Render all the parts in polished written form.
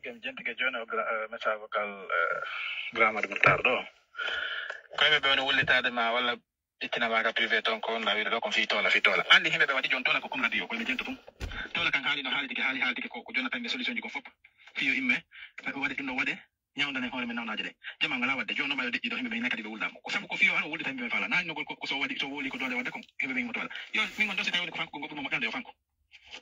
ken gente ke jona message vocal grammar murtar do ko be woni wullitade ma wala itina waga privé ton ko la wido ko fitola andi himbe be wadi jon tola ko comme radio ko be jento tum tola kan haali no haaldi ko jona tan solution ji ko fop fiyo imme wadi dum no wade nyawda ne hoore men nawnaje de jama ngala wadde jona ma de do himbe be nakadi be wuldama ko sabu ko fiyo an wuldi tan be fala na no ko so wadi so woli ko dole wadde ko himbe be motola yo min gon do se tawi ko fanko ko mo dande yo fanko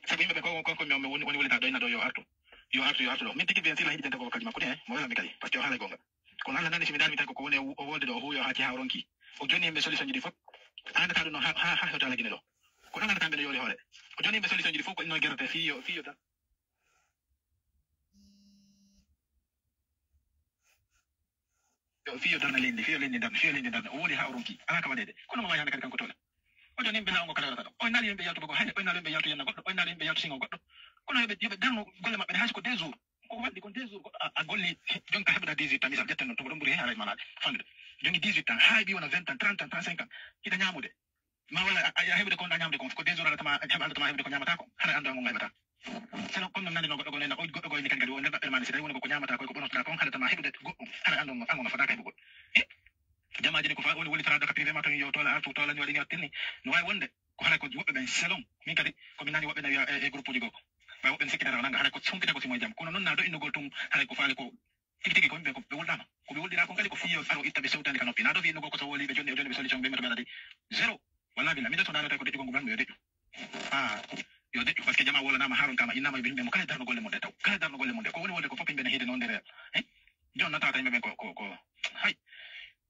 sabu yimbe be ko mi woni wulita do ina do yo artu lo min tigi ben sila hidi tan ko kalima ko de mo wala mi kadi parce que hala gonga ko nalla nande mi dalmi tan ko woni o wolde do huyo hati hawronki o joni be solution ji fop anda ta do no ha hota la ginelo ko nanga tan be yori hore o joni be solution ji fop ko no gerate fiyo ta fiyo tan lendi dan o woni hawronki ala ka wadede kono mo yande kan ko tola o joni be lawo ko kala ta o nali be yalto ko hande o nali be yalto yenna goddo o nali be yalto singo goddo kono yobe darno golle mabbe hasko 2 jours ko waddi ko 2 jours a golli jonka hebda 18 ans misal jetten non to do mburi haray malade fande jongi 18 ans hay bi wona 20 ans 30 ans 35 ans kita nyamude ma wala ya hebde ko da nyamude ko 2 jours ala tama hebde ko nyamata ko hara ando ngol hebata seno comme nande no goddo nena o goddo ni kan gadi wonde babbel man sida woni ko nyamata ko bonota ko hara tama hebde go hara ando ngo fata kay bugo jamaaji ko fa woni woli trada ka privé ma tan yo tola artu tola ni wadi ngartinni no way wonde ko hara ko wobbe ben selon min kadi ko min nani wobbe na e groupe ji goko way wobbe sikira nanga hara ko sumpita ko simo jam kono non na do ino goltum hara ko faale ko tigi ko be wuldama ko be wuldira ko kadi ko fiyo aro itta be sewtani kanopi na do fi no ko so woli be jonde be solution be meta di zero wala bila mi do to na do ko de ko ngam yo de yo de parce que jama wala na ma haron kama inama be mo kala darno golle mo de taw kala darno golle mo de ko woni wonde ko fopin be hede non de jon na tata be ko hay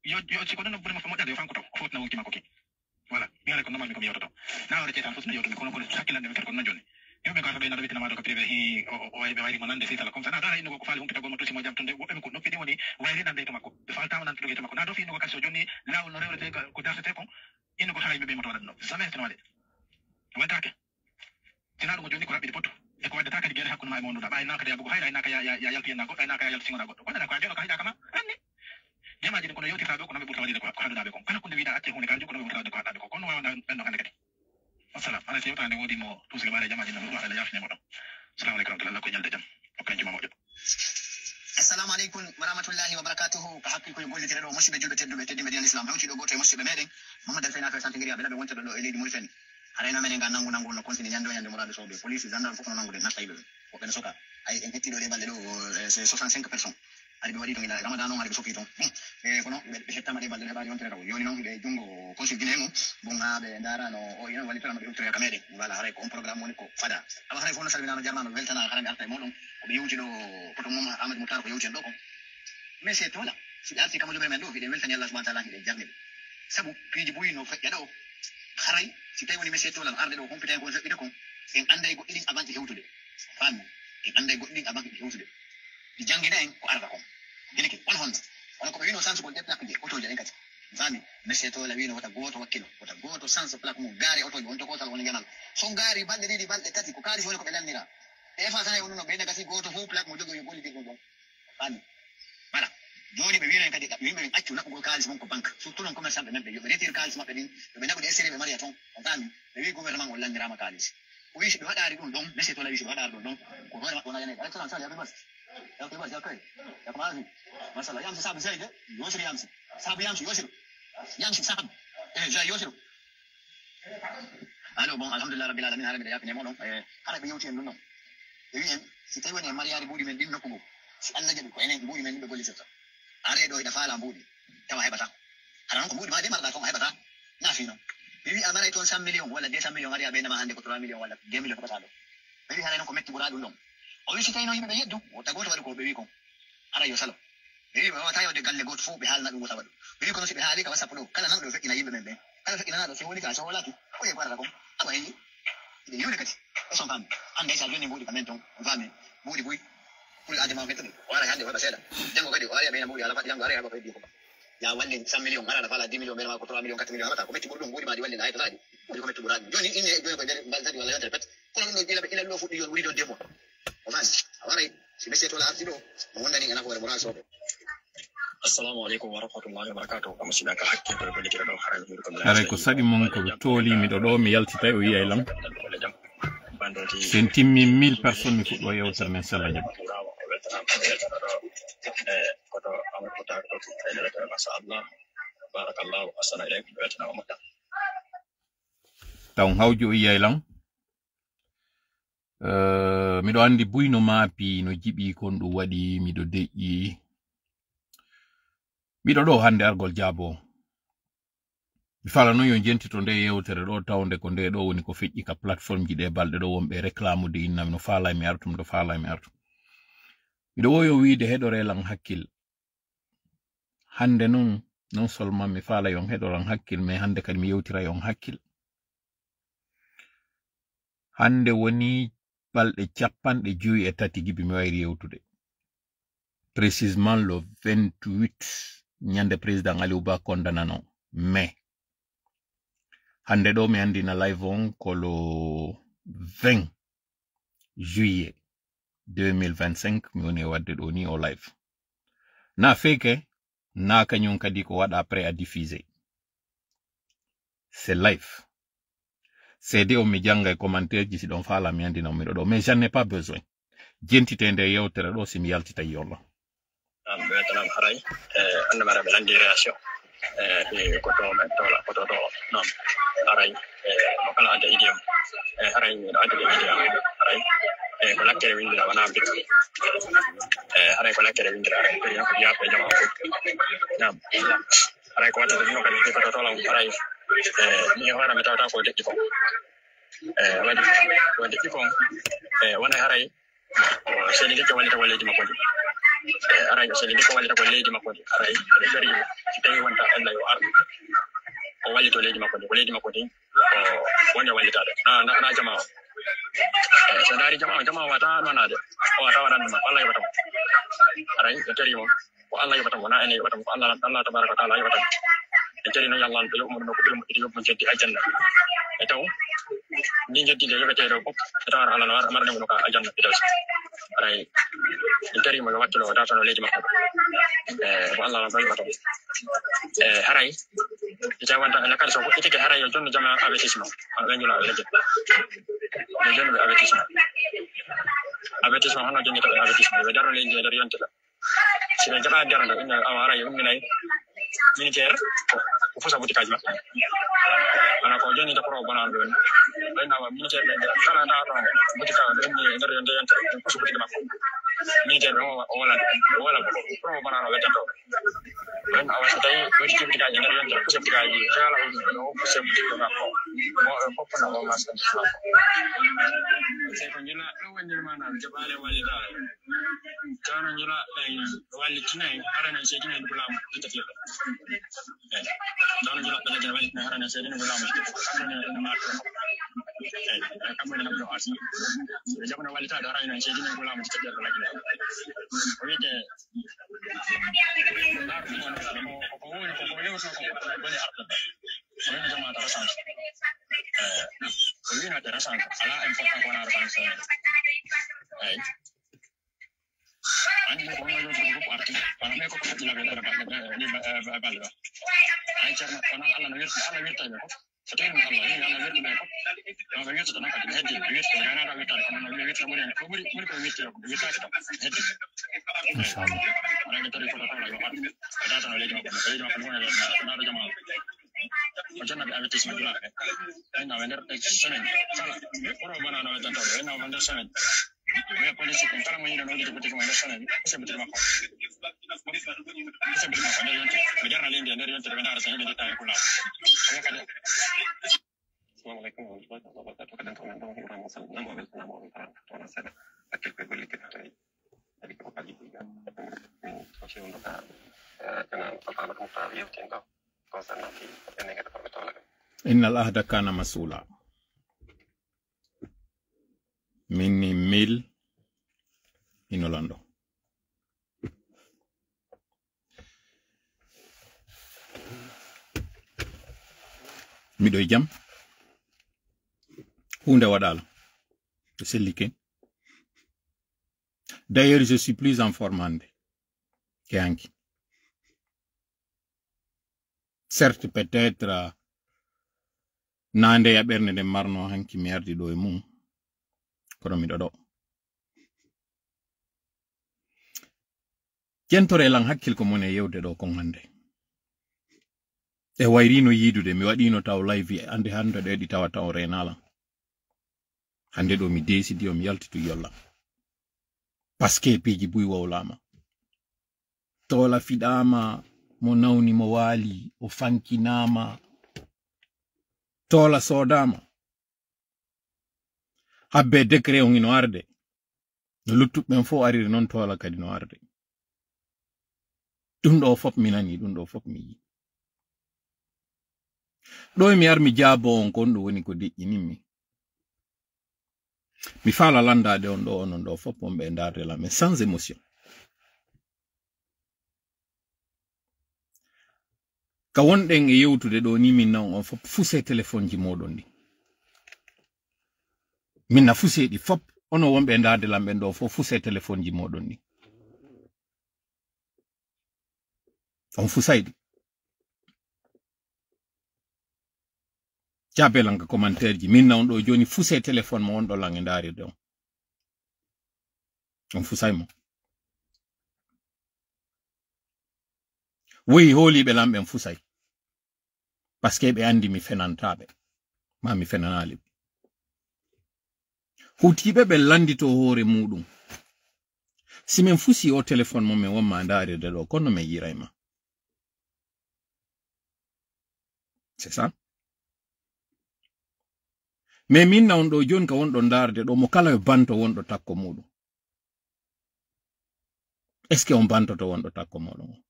yo ci ko non burma fa mo dade fan ko taw fot na wuki makoki voilà mi ala ko normal mi ko mi yoto na wala cetan fot na yoto mi kono ko hakilande mi ko non joni yobe ko be na do bitina ma do ko privé hi o way be wayri mo nande sitala comme ça na dara ino ko faali humpita go mo tusi mo jam tonde wobbe ko no pedi woni wayri nande to makko be falta nan to mako na do fi no ko kaso joni law no rewrete ko dasete ko ino ko haray be mo to wadno jamais to wade wadake tinado mo joni ko rabbi poto e ko wadde takadi gere hakkuno ma e mo nduda bay na kadi yabugo hayra na ka ya yalti en na goddo na ka yalti singo na goddo wadana ko jono ka hayda kama anni jamaji ko no yoti tabe ko no be burta wadde ko haduda be ko kala ko de wiida acce hunde kan jukko no be burta wadde ko hadabe ko kono wawna ben no kande kadi assalam ana ci yotande wodi mo tusi bare jamaji no do ala yafne mo do assalamu alaykum Allah ko nyalde jam o kan juma mo do assalamu alaykum wa rahmatullahi wa barakatuh ka hakki ko golli tere do musibe julbe teddi medina islam hawti do goto e musibe meden Muhammad Alfayna ka sante ngiriya be wonta do e leydi Mauritanie arena men nga nangu no kontini nyando nyande morade sobe police gendarme fof no nangude natta ibe ko ben soka ay en hetti do de balde do c'est 65 personnes ari be wadi to ila ramadan on ari be soki to kono be hettama de balde hebari wontere taw yoni non be jungo consultine mo bon ha be ndara no o ina wali tama be ultra kamede wala hare ko programme woni ko fada aba hare fono salminano jarmano weltana hare arta e modon ko be yuti do ko mom Ahmed Mutar ko yuti do ko mais c'est tola si arti kam jobe men do vide weltani Allah subhanahu wa ta'ala hide jarne sabu piji buyino fajja do haray si tawi woni monsieur tola arde do compétent ko joddi ko en anday goddi avant hewtude fam en anday goddi avant hewtude di jangina en ko arda ko diliki on hon on ko wino sans ko detna ko je oto je en kati fami monsieur tola wino wata goto wakkilo wata goto sans plak mo gari oto on to ko tal woni ganal son gari balde didi balde tati ko kali woni ko be lannira e fa tan wono be daga si goto fu plak mo jogo yo golli digo don fami voilà joni be wino kadi yimbe en accu nakko kalis mon ko banque surtout non commerçant be mabbe yo be retire kalis mabbe din be nago de sere be maria ton fami be wi gouvernement wala lannira ma kalis o wi be wadari dum don monsieur tola wi be wadari dum ko hoore wona yana ala tan sa ya be bas ya ko bas ya kai ya ko mazi masala yam sabu zaide yosir yam sabu yam yosir yam sabu ja yosir allo bon alhamdulillah rabbil alamin ala be yakne mo non ala be yoti en non e wi en si tawi woni mariari budi men din nokko go si Allah jabi ko enen budi men be golli setta are do ida fala budi tawa hebata haran ko budi ma de marda ko hebata na fino e wi amara ton 100 million wala 200 million ari be na ma hande ko 3 million wala 2 million ko patado e wi haran ko metti buradu non o wi si tawi no yimbe be yeddu o tagoto wadi ko be wi ko ara yo salo e wi ma tayo de galle goto fu be halna dum wota wadu e wi ko no si be haali ka wasa pulo kala nan do fekina yimbe men be kala fekina na do se woni ka so wala ki o e bara ko aba yi de yone kati e son fam ande sa joni budi kamento fami budi bui kul ade ma fetani wala hande wala seda jango kadi wala be na budi ala fati jango ara ba fedi ko ya walli 100 million ara na fala 10 million be ma ko 3 million 4 million mata ko metti burdum budi ma di walli na ay tadi budi ko metti buradu joni ine joni ko der baltadi wala yotere pet kono no dila be ila lo fudi yon wuri do demo o fami awara si be seto la artido mo wondani ana ko der moral sobe assalamu alaikum wa rahmatullahi wa barakatuh kama sidaka hakke to ko dikira do haral mi ko are ko sadi mon ko toli mi do mi yaltita o yi ay lam sen timmi 1000 personnes mi fuddo yewtere men sala jam koto amar ko ta ko ta masha Allah barakallahu assalamu alaikum wa rahmatullahi taw hawjo yeylan miɗo andi buyno maapi no jibi kon ɗum waɗi miɗo deƴƴi miɗo ɗo hande argol jaabo mi fala non yo jentito nde yewtere ɗo tawde ko nde ɗo woni ko feƴƴi ka plateforme ji ɗe balɗe ɗo wonɓe réclamude innami no faala mi artum do faala mi artum miɗo woyo wiide heɗorelan hakkil hande non seulement mi faala yon heɗoran hakkil mais hande kadi mi yewtira yon hakkil hande woni balɗe capanɗe 53 gibi mi wayri yewtude précisément le 28 ñande président Aliou Ba kondanano mais hande ɗo mi andina live on ko le 20 juillet 2025 mi woni wadde ɗo ni o live na feke na kañum kadi ko waɗa après à diffuser c'est live c'est de mi janga e commentaire ji si ɗon faala mi andina mi ɗo mais j'en ai pas besoin jentite nde yewtere ɗo si mi yaltita yolla betanam haray andamara be landi réaction ko to men tola ko to non haray mo kala ade idiom haray mi ade idiom haray ko lakkere windira wana bit haray ko lakkere windira ko ya ko jama ko nam haray ko wata no kadi ko to tola haray ni hora mi tawta ko dekki ko wadi ko wana haray seni dekki walita waleji makko aray so ni ko walita ko leedi makko aray e jori tawi wonta Allah yo ar o walito leedi makko ko leedi makko o wonde walitade na jamaa so dari jamaa wata nonade o wata wadan ma Allah yo watam aray e jori mo ko Allah yo watam wona ene watam ko Allah tabaraka taala yo watam e jori no yalla yo mo no ko dum yo mo jetti aljanna e taw ni jetti le yobete do pop e taw Allah no marne mo ka aljanna bidas aray interi mo wattilo data no leedi makko ko Allah la bayi watam haray jawanta ala kala so ko itike haray yo jonno jama avertissement ngajula leedi no jonno avertissement hono jonno avertissement be daro leedi dar yontela sina jaba daranda ina haray ummi nay militaire ko fosa butikaji makko ana ko joni ta pro banan do na wa militaire be kala da do butika ummi dar yontela ko fosa butikaji makko militaire wala pro banan do gato ben awasa tay ko ci butikaji dar yontela ko fosa butikaji kala ko fosa butikaji makko ko ko na ma sa c'est ko ñina do woni manam jabale walida tan ñula wali tinay harana ci tinay du lam titati tan ñula da jabale wali harana ci tinay du lam amna ma amna no asi jabana wali ta harana ci tinay du lam titati la gina o yete ko woni ko yow so ko bani arta woni jama ta rasan woni na ta rasan ala important ko na rasan ay ani ko no yo ko arti para me ko ko la be ni balba ay charna ona alla no yerta alla yerta be ko satay no alla ni alla yerta be ko no be yerta na ka heddi yerta na na yerta no yerta mo ne ko muri ko yerta ko yerta ka heddi inshallah ana ke tori ko ta la yo arti data no le ko na jama Macam nabi abis itu juga, ini nawender semen, salah, orang mana nawender tahu, ini nawender semen, dia polisi kalau mau ini nawender betul nawender semen, saya betul makam, saya betul makam, dari yang biar nalin dia dari yang terbenar saya jadi tahu pula, saya kan. Assalamualaikum warahmatullahi wabarakatuh. Kadang-kadang orang masal nama orang sana, akhir kebeli kita hari, jadi kita pagi juga, masih untuk dengan pertama mutar yang tinggal. إن العهد كان مسؤولا مني ميل in Orlando. Miɗo e jam hunde waɗala sellike. D'ailleurs je suis plus en forme hande ke hanki. Certes peut-être nande ya ɓernde nde marno hanki mi ardi ɗo e mum kono miɗo ɗo Jentore lang hakkil ko mone yewde do kon hande. E wayrino yidude mi wadino taw live ande hande de di tawata o renala. Hande do mi desidi o mi yaltitu yolla. Paske piji buy wawlama. Tola fidama mo nawni mo wali o fankinama. Tola sodama. Habbe dekre on ino arde. No luttuɓe men fo ariri non tola kadi no arde. Ɗum ɗo fop mi nani, ɗum ɗo fop mi yi. Ɗo mi ar mi jaabo on kon ɗo woni ko deƴƴinimmi. Mi fala landade on ɗo onon ɗo fop on ɓe ndarde la mais sans émotion. Ka wonɗen e yewtude ɗo ni min naw on fop fuse téléphone ji moɗon ɗi. Min na fuse ɗi fop ono wonɓe ndarde lam ɓen ɗo fo fuse téléphone ji moɗon ɗi. On fusaydi. Jabelanga commentaire ji min na on ɗo joni fuse téléphone mo on ɗo lang e ndarirde on. On fusay mo. Woyi holiɓe lamɓe en fusay. Parce que ɓe andi mi fenantaɓe. Ma mi fenanali. Hutiɓe ɓe landito hoore muɗum. Si min fusi o téléphone mo min wonma ndarirde ɗo kono min yirayma. C'est ça? Mais min na on ɗo joni ka wonɗo ndarde ɗo mo kala yo banto wonɗo takko muɗum. Est ce que on bantoto wonɗo takko moɗon?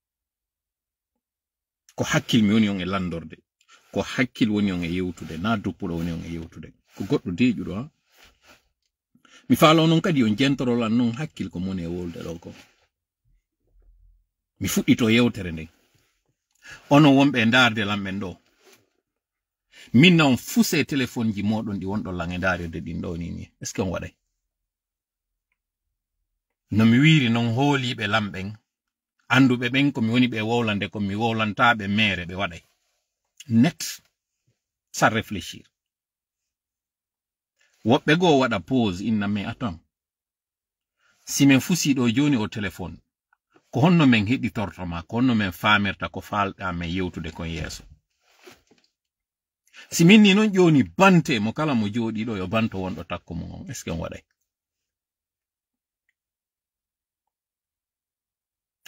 Ko hakkil mi woni on e landorde. Ko hakkil woni on e yewtude. Na duppuɗo woni on e yewtude. Ko goɗɗo deeƴuɗo ha. Mi faalo non kadi on jentorolan non hakkil ko moni e wolde ɗo ko. Mi fuɗɗito yewtere nden. Ono wonɓe ndarde lamɓen ɗo. Min na on fuse téléphone ji moɗon ɗi wonɗo lang e ndarirde ɗin ɗo ni. Est ce que on waɗay? No mi wiri non hooliɓe lamɓen. Anduɓe ɓen ko mi woni ɓe wowlande ko mi wowlantaɓe mere ɓe waɗay. Net. Sans réfléchir. Woɓɓe go waɗa pause inna mais attends. Si min fusi ɗo joni o téléphone. Ko honno men heɗitortoma, ko honno men famirta ko falɗa men yewtude kon yeeso. Si min ni non joni bante mo kala mo jooɗi ɗo yo banto wonɗo takko mo. Est ce que on waɗay?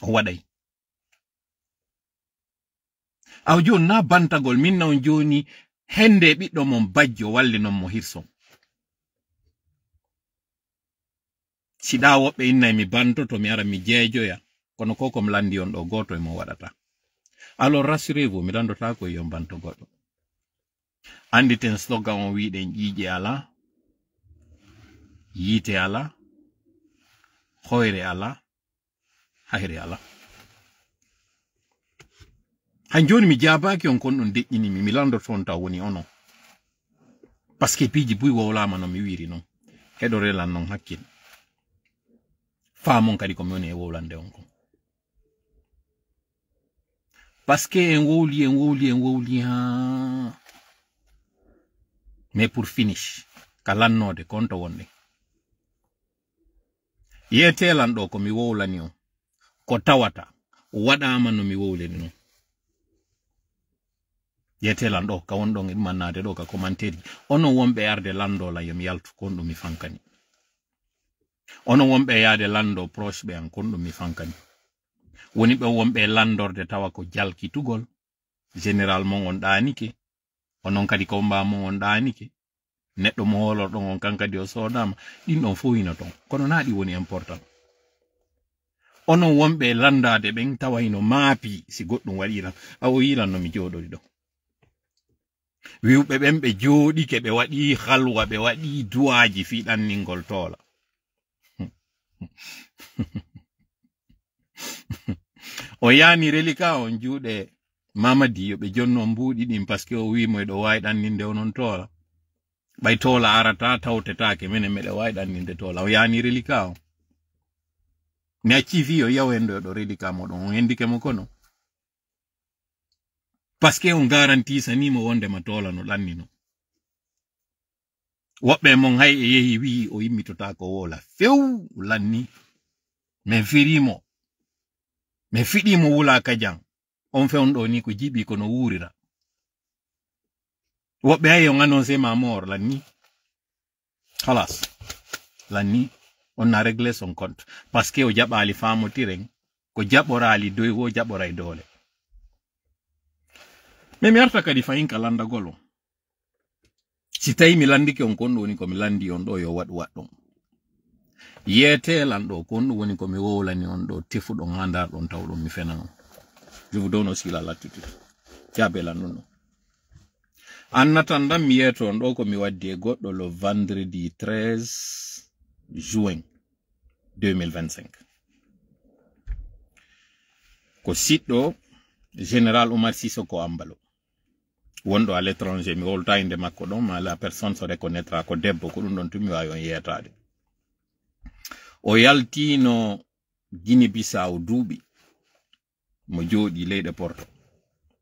O waɗay. Aw joni na bantagol min na on joni hende ɓiɗɗo mon bajjo walli non mo hirson. Siɗa woɓɓe innay mi bantoto mi ara mi jeejoya kono ko kom landi on ɗo goto e mo waɗata. Alors rassurez-vous mi randota ko yon banto goɗɗo. Andi ten slogan on wiɗen ƴiƴe ala, yiite ala, hoyre ala, hayre ala. Han joni mi jabaki on kon ɗon deƴƴinimi mi landoton taw woni ono. Parce que piji buy wowlama no mi wiri non. Heɗo relan non hakkil. Faamon kadi ko mi woni e wowlande on kon. Parce que en wowli ha. Mais pour finish, ka lannode konto wonde. Yetelan ɗo ko mi wowlani on. Ko tawata waɗama no mi wowlani non. Yetelan ɗo ka wonɗon e ɗumannade ɗo ka commentaire. Ono wonɓe arde landola yomi yaltu kon ɗum mi fankani. Ono wonɓe yaade lando proche ɓe an kon ɗum mi fankani. Woni ɓe wonɓe landorde tawa ko jalkitugol. Généralement on ɗanike. Onon kadi ko mbamo on ɗanike. Neɗɗo mo holorɗon on kankadi o sodama. Ɗin ɗon fo hino ton. Kono na ɗi woni important. Onon wonɓe landade ɓen tawayno maapi si goɗɗum waɗiran. Awo yiran no mi joɗori ɗo. Wiwɓe ɓen ɓe jooɗike ɓe waɗi halwa ɓe waɗi duwaji fiɗanningol tola. O yani relika on juuɗe Mamadi yoɓe jonno mbuɗi ɗin parce que o wimo eɗo wawi ɗanninde onon tola. Ɓay tola arata tawtetake minen meɗe wawi ɗanninde tola. O yani relika on. Ne acci fi o yawendo ɗo relika moɗon on hendike mo kono. Parce que on garanti sanimo wondema tola no ɗannino. Woɓɓe mon hay e yehi wi o yimmitota ko wola few lanni. Men firimo. me fiɗi mo wula ka jang on fewndo ni ko jibi ko no wurira woɓɓe hay on annoncé ma mort lanni halas lanni on na réglé son compte parce que o jaɓali famotiren ko jaɓorali doy wo jaɓoray dole mais mi arta kadi fayin ka landagol on si tawi mi landike on kon ɗo woni komi landi on ɗo yo waɗu waɗɗon yeetelan ɗo kon ɗum woni komi wowlani on ɗo tefuɗon ha ndar ɗon tawɗon mi fenan on je vous donne aussi la latitude jabelan ɗum ɗo annatan ɗam mi yeeto on ɗo komi waddi e goɗɗo le vendredi 13 juin 2025 ko siɗɗo général Oumar Sissoko Ambalo wonɗo à l'étranger mi wolta inde makko ɗon ma la personne se reconnaîtra ko debbo ko ɗum ɗon tumi wawi on yeetade o yaltino Guinée Bissau duuɓi mo jooɗi leyɗe Porto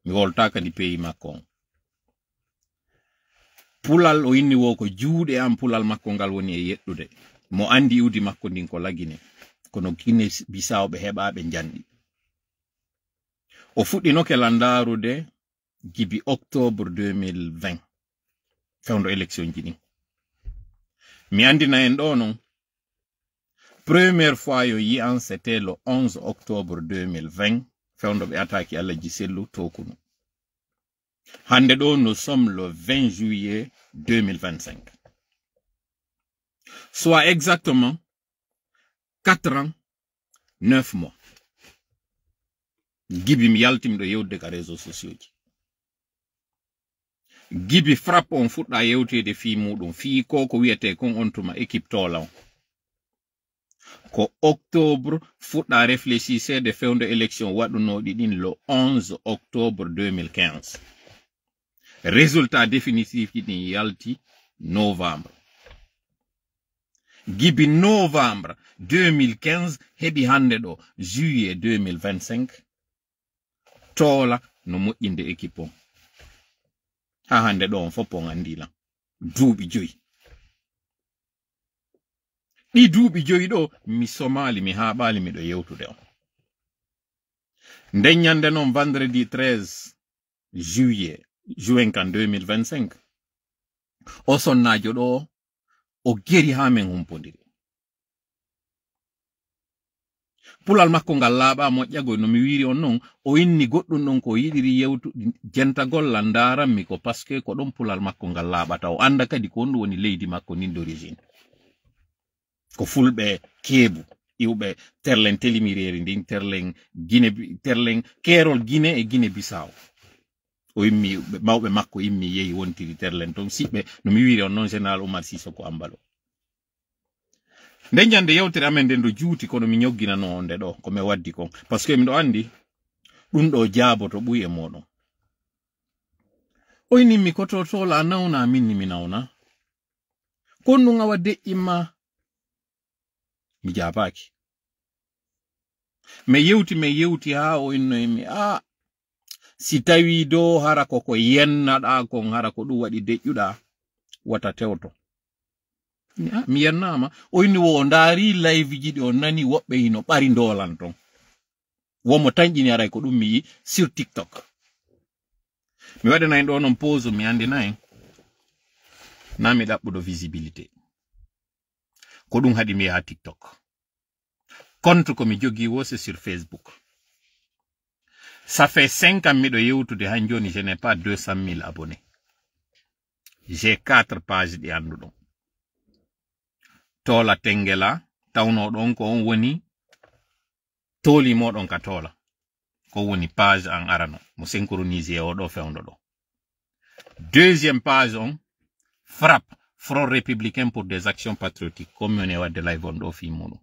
mi wolta kadi pays makko on pulal o inni wo ko juuɗe am pulal makko ngal woni e yeɗɗude mo andi iwdi makko ndin ko lagine kono Guinée Bissau ɓe heɓaɓe janɗi o fuɗɗinoke landarude gibi octobre 2020 fewndo élection ji ɗin mi andina en ɗo non première fois yo yi'an c'était le 11 octobre 2020 fewndo ɓe attaque Allah ji sellu tokuno hande ɗo nous sommes le 20 juillet 2025 soit exactement 4 ans 9 mois gibi mi yaltimi ɗo yewde ka réseaux sociaux ji gibi frappe on fuɗɗa yewtede fi muɗum fi ko wiyete kon on tuma équipe tola on ko octobre fuɗɗa réfléchissede fewndo élection waɗunoɗi ɗin le 11 octobre 2015 résultat définitif ɗin yalti novembre gibi novembre 2015 heɓi hande ɗo juillet 2025 tola no moƴƴinde équipe on ha hande ɗo on fof on andila duuɓi joyi ɗi duuɓi joyi ɗo mi somali mi haɓali miɗo yewtude on nden ñande noon vendredi 13 juin kan 2025 o sonnajo ɗo o geri ha men humpodiri pulal makko ngal laaɓa moƴƴagoy no mi wiri on noon o inni goɗɗum ɗon ko yiɗiri yewtu jentagol landaranmi ko parce que ko ɗon pulal makko ngal laaɓata o anda kadi ko ɗum woni leydi makko nin d'origine ko fulɓe keebu iwɓe terlen telimireri ndin terlen kerol Guinée e Guinée Bissau o immi mawɓe makko immi yehi wontiri terlen ton siɓɓe no mi wiri on noon général Oumar Sissoko Ambalo nden ñande yewtere amen nden do juuti kono mi ñogginano onde ɗo ko mi waddi kon parce que miɗo andi ɗum ɗo jaaboto ɓuy e moɗon o inimmi ko tola nawna minni mi nawna kon ɗum awa deƴƴimma mi jaabaki mi yewti ha o innoyimi si tawi do hara ko yennaɗa kon hara ko ɗum waɗi deƴƴuɗa wata tewto mi yennama o inni wo ndaari live ji ɗi o nani woɓɓe hino ɓari ndolan ton womo tañƴini aray ko ɗum mi yi sur TikTok mi waɗana en ɗo non pause mi andina en na mi ɗaɓɓuɗo visibilité ko ɗum haɗi mi yaha TikTok compte ko mi jogi wo c'est sur Facebook ça fait 5 ans miɗo yewtude han joni je n'ai pas 200 000 abonnés j'ai 4 pages ɗi anduɗon tola tengela tawno ɗon ko on woni toli moɗon ka tola ko woni page an arano mo synchronisé o ɗo fewndo ɗo deuxième page on frappe Front républicain pour des actions patriotiques comme on wadde live on ɗo fi muɗum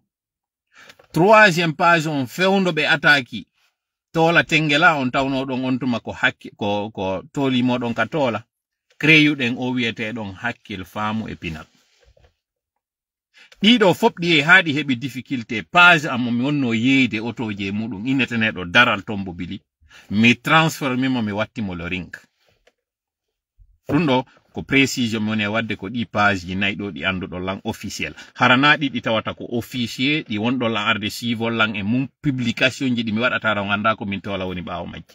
troisième page on fewndo ɓe attaque tola tengela on tawno ɗon on tuma ko hakki ko toli moɗon ka tola créyuɗen o wiyeteɗon hakkil faamu e pinal ɗiɗo foɓɗi e haaɗi heɓi difficulté page am mi wonno yeyde otoje muɗum inneteneɗo daral tombo bili mi transforme mo mi wattimo le link ɗum ɗo ko précision mon e wadde ko ɗi page ji nayi ɗo ɗi anduɗo lan officiel harana ɗi tawata ko officier ɗi wonɗo lan arde suivol lan e mum publication ji ɗi mi waɗata raw ganda ko min tola woni ɓawo majji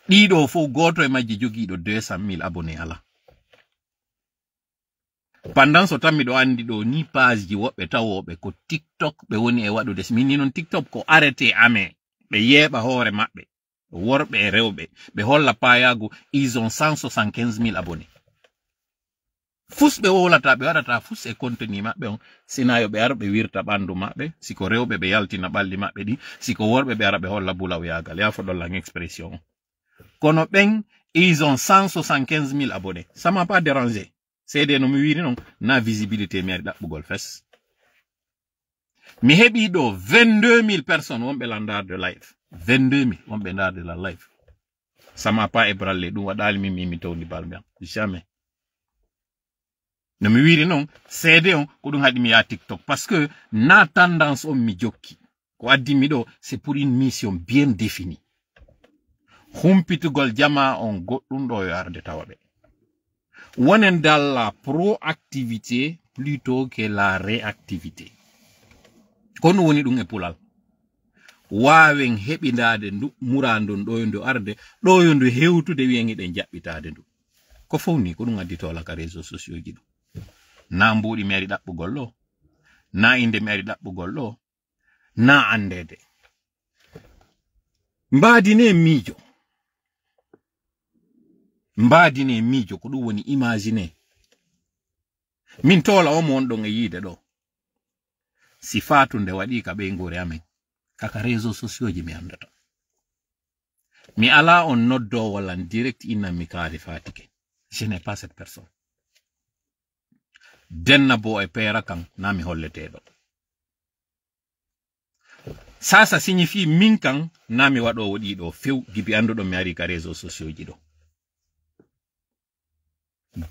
ɗiɗo fof goto e majji jogiiɗo 200,000 abonné ala pendant so tan miɗo andi ɗo ni page ji woɓɓe tawoɓe ko TikTok ɓe woni e waɗude min ni noon TikTok ko arrêté ame ɓe yeeɓa hoore maɓɓe worɓe e rewɓe ɓe holla payago ils ont 175,000 abonnés fus ɓe wolata ɓe waɗata fus e contenu maɓɓe on sinayo ɓe ara ɓe wirta ɓandu maɓɓe siko rewɓe ɓe yaltina ɓalli maɓɓe ɗi siko worɓe ɓe ara ɓe holla bulaw yagal yafo ɗollan expression on kono ɓen ils ont 175,000 abonnés ça m'a pas dérangé c'est no mi wiri non na visibilité mi ari ɗaɓɓugol fes mi heɓi ɗo 22,000 personnes wonɓe landarde live 22,000 wonɓe ndarde la live ça m'a pas ébraillé ɗum waɗali mi tawdi balmi am jamais no mi wiri non cd on ko ɗum haɗi mi ya TikTok parce que na tendance on mi jokki ko addimi ɗo c'est pour une mission bien définie humpitugol jama on goɗɗum ɗo yo arde tawaɓe wonen dans la proactivité plutôt que la réactivité kono woni ɗum e pulal wawen heɓindade ndu murandon ɗo ndu arde ɗo yo ndu hewtude wiyen eɗen jaɓɓitade ndu ko fawni ko ɗum additola ka réseaux sociaux ji ɗum na mbuɗi mi ari ɗaɓɓugol ɗo na inde mi ari ɗaɓɓugol ɗo na andede mbadine miijo ko ɗum woni imagine min tola omo wonɗon e yiide ɗo si fatunde waɗi ka ɓeygore amen kaka réseaux sociaux ji mi andata mi ala on noddo wala direct inna mi kaari fatike je n'ai pas cette personne denna bo e pera kan na mi holleteɗo sasa signifie min kan na mi waɗowo ɗiɗo few gibi anduɗo mi ari ka réseaux sociaux ji ɗo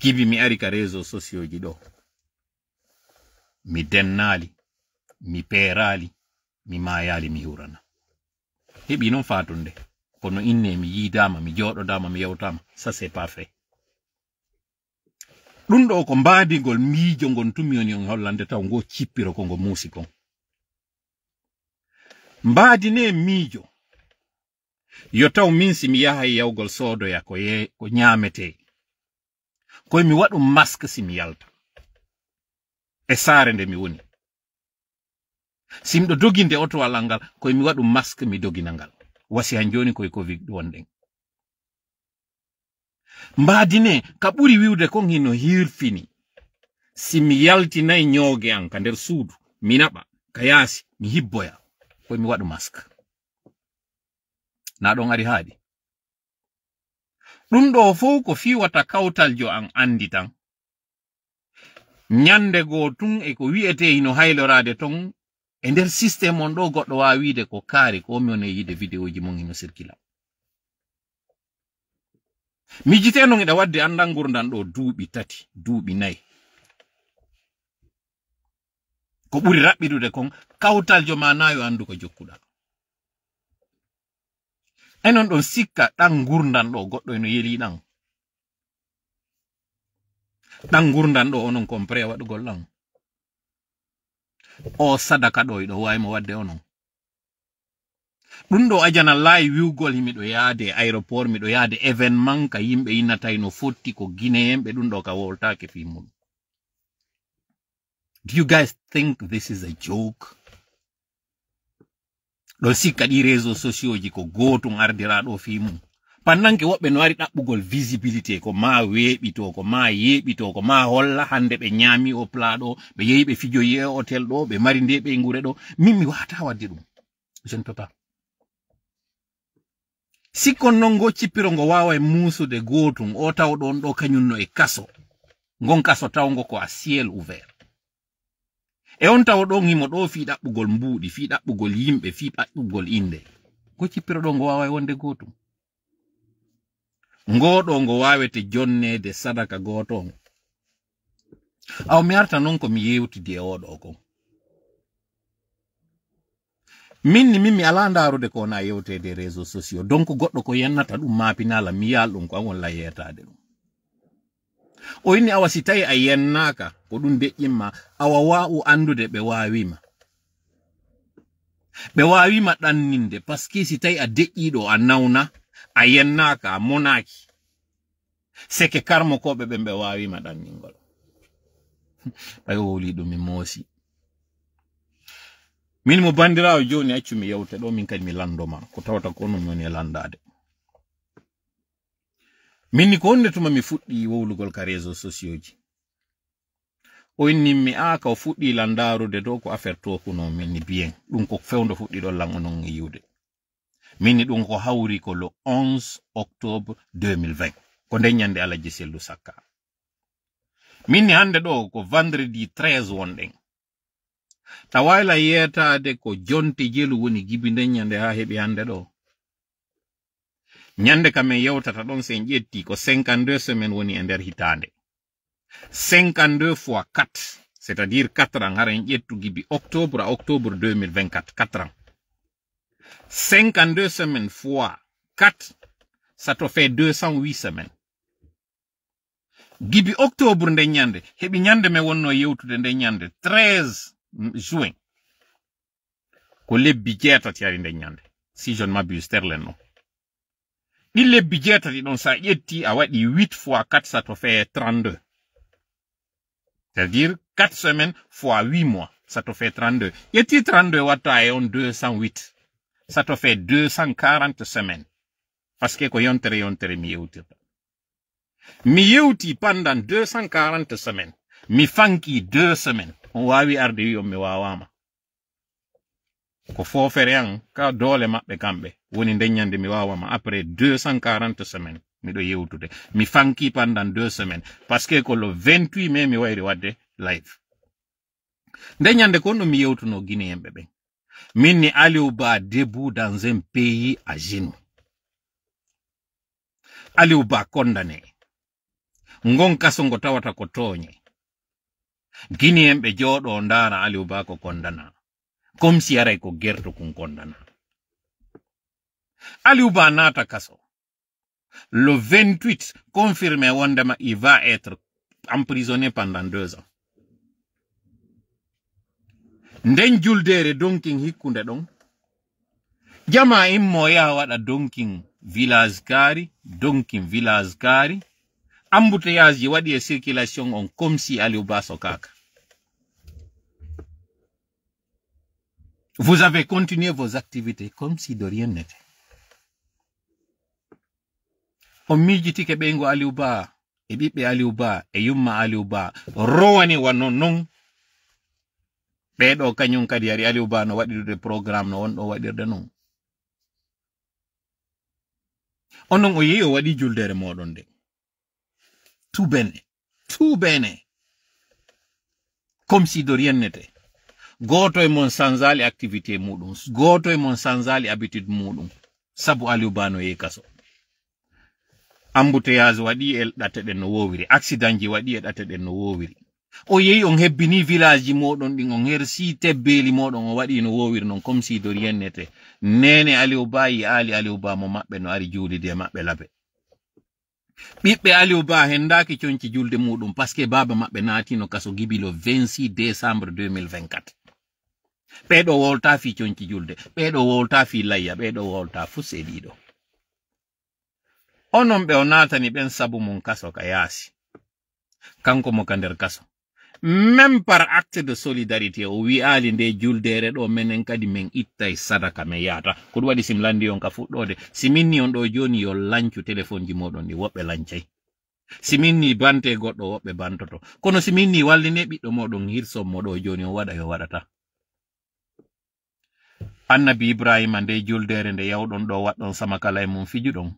gibi mi ari ka réseaux sociaux ji ɗo mi dennali mi peerali mi mayali mi hurana heɓi noon fatunde kono inne mi yidama mi joɗodama mi yewtama ça c'est pas fait ɗum ɗo ko mbadigol miijo ngon tumi on hollande taw ngo cippiro ko ngo muusi kon mbadine miijo yo taw min si mi yaha yawgol soodoya ko ñamete koye mi waɗu masque si mi yalta e saare nde mi woni simɗo doginde oto walal ngal koye mi waɗu masque mi dogina ngal wasi han joni koye covid wonɗen mbadine ka ɓuri wiwde kon hino hirfini si mi yaltinayi ñooge an ka nder suudu mi naɓa ka yaasi mi hibboya koye mi waɗu masque na ɗon ari haaɗi ɗum ɗo fof ko fiwata kawtal jo an andi tan nyande go tun e ko wi'ete hino haylorade ton e nder système on ɗo goɗɗo wawi wiide ko kaari ko mi on e yide vidéo ji mon hino circula mi jiteno ngeɗa wadde andal gurdan ɗo duuɓi 3 duuɓi 4 ko ɓuri raɓɓiɗude kon kawtal jo ma nayo andu ko jokkuɗa enon ɗon sikka ɗan gurdan ɗo goɗɗo eno yeli ɗan gurdan ɗo onon compré waɗugol ɗan o sadaka ɗo iɗo waymo wadde onon ɗum ɗo ajana laayi wiwgol miɗo yaade aéroport miɗo yaade événement ka yimɓe innatay no fotti ko guinéenɓe ɗum ɗo ka woltake fi mum do you guys think this is a joke ɗon sikka ɗi réseaux sociaux ji ko gotum ardiraɗo fi mum pandanke woɓɓe no wari ɗaɓɓugol visibilité ko ma weeɓito ko ma yeeɓito ko ma holla hande ɓe ñaami o plaɗo ɓe yehi ɓe fijoyi e hôtel ɗo ɓe mari nde ɓe ngure ɗo min mi wata wadde ɗum je ne peux pas sikkon non ngo cippiro ngo wawa e muusude gotum o taw ɗon ɗo kañum no e kaso ngon kaso tawgo ko a ciel ouvert e on taw ɗon himo ɗo fi ɗaɓɓugol mbuuɗi fi ɗaɓɓugol yimɓe fi ɗaɓɓugol inde ko cippiro ɗo ngo wawa e wonde gotum ngoɗo ngo wawete jonnede sadaka goto on aw mi arta non ko mi yewtidi e oɗo kon min mi ala ndarude ko na yewtede réseaux sociaux donc goɗɗo ko yennata ɗum mapinala mi yal ɗum ko an walla yetade ɗum o inni awa si tawi a yennaka ko ɗum deƴƴinma awa wa'u andude ɓe wawima ɗanninde parce que si tawi a deƴƴiɗo a nawna a yennaka a monaki seke karmo koɓe ɓen ɓe wawima ɗanningol ɓay wowli ɗum mi moosi min mo bandirawo joni accumi yewte ɗo min kadi mi landoma ko tawata ko non woni e landade minni ko wonde tuma mi fuɗɗi wowlugol ka réseau sociaux ji o inni mi ka o fuɗɗi landarude dow ko affaire to kuno minni bien ɗum ko fewndo fuɗɗi ɗon lan onon e yiwde minni ɗum ko hawri ko le 11 octobre 2020 ko nden ñande Alaji Sellu Sakka minni hande ɗo ko vendredi 13 wonɗen tawayla yetade ko jonte jelu woni gibi nden ñande ha heɓi hande ɗo ñande kam en yewtata ɗon sen ƴetti ko 52 semaines woni e nder hitande 52 fois 4 c'est-à-dire 4 ans hara en ƴettu gibi octobre à octobre 2024 4 ans 52 semaines fois 4 ça te fait 208 semaines gibi octobre nden ñande heɓi ñande me wonno yewtude nden ñande 13 juin ko lebbi jeetati ari nden ñande si je ne m'abuse terlen no ɗi lebbi jeetati ɗon sa ƴetti a waɗi 8 fois 4 ça te fait 32 c'est-à-dire 4 semaines fois 8 mois ça te fait 32 ƴetti 32 watta e on 208 ça te fait 240 semaines parce que ko yontere mi yewtirta mi yewti pendant 240 semaines mi fanki 2 semaines on wawi arde wi on mi wawama ko fofere an ka doole maɓɓe kamɓe woni ndeññande mi wawama après 240 semaines miɗo yewtude mi fanki pendant 2 semaines parce que ko le 28 mai mi wayri wadde live ndeññande kon ɗo mi yewtuno guinéenɓe ɓen min ni Aliou Ba debout dans un pays à genoux Aliou Ba condamné ngon kaso ngo tawata ko tooñe guinéenɓe jooɗo ndara Aliou Ba ko condamna comme si aray ko gerto kun condamna Aliou Ba nata kaso le 28 confirmé wondema il va être emprisonné pendant 2 ans nden juldere donking hikkunde ɗon jama immo yaha waɗa donking village kaari embouteillage ji waɗi e circulation on comme si Aliou Ba sokaka. Vous avez continué vos activités comme si de rien n'était. On mijitike ɓeygo Aliou Ba e ɓiɓɓe Aliou Ba e yumma Aliou Ba rowani wanno non ɓeɗo kañum kadi ari Aliou Ba no waɗirude programme no wonɗo waɗirde non onon o yehi o waɗi juldere moɗon nde tout bene comme si de rien n'était goto e mon sanzali activité muɗum goto e mon sanzali habitude muɗum sabu Aliou Ba no yehi kaso embouteillage waɗi e ɗateɗen no wowiri accident ji waɗi e ɗateɗen no wowiri o yehi on hebbini village ji moɗon ɗin on hersi tebbeli moɗon o waɗi no wowiri non comme si de rien n'était nene Aliou Ba yi ali Aliou Ba mo maɓɓe no ari juulide maɓɓe labe ɓiɓɓe Aliou Ba hendaki conci julde muɗum parce que baba maɓɓe naatino kaso gibi le 26 décembre 2024 ɓeɗo wolta fi conci julde ɓeɗo wolta fi layya ɓeɗo wolta fu seeɗiɗo onon ɓe o natani ɓen sabu mum kaso ka yaasi kanko mo ka nder kaso même par acte de solidarité o wi ali nde juldere ɗo menen kadi min ittay sadaka min yata ko ɗum waɗi sim landi on ka fuɗɗode siminni on ɗo joni yo lancu téléphone ji moɗon ɗi woɓɓe lancay siminni bante goɗɗo woɓɓe bantoto kono siminni walline ɓiɗɗo moɗon hirsommo ɗo joni on waɗa yo waɗata Annabi Ibrahima nde juldere nde yawɗon ɗo waɗɗon sama kala e mum fijuɗon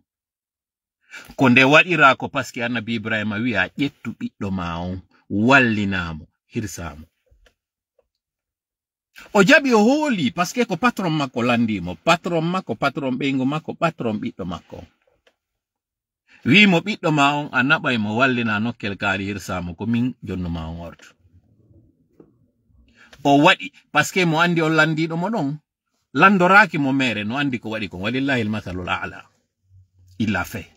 ko nde waɗira ko parce que Annabi Ibrahima wi a ƴettu ɓiɗɗo ma on wallinamo hirsamo o jaɓi o hooli parce que ko patron makko landimo patron makko patron ɓeygo makko patron ɓiɗɗo makko wimo ɓiɗɗo ma on a naɓay mo wallina nokkel kaari hirsamo ko min jonno ma on orto o waɗi parce que mo andi on landiɗo mo ɗon landoraki mo mere no andi ko waɗi ko walillahi almathalul a'la il l'a fait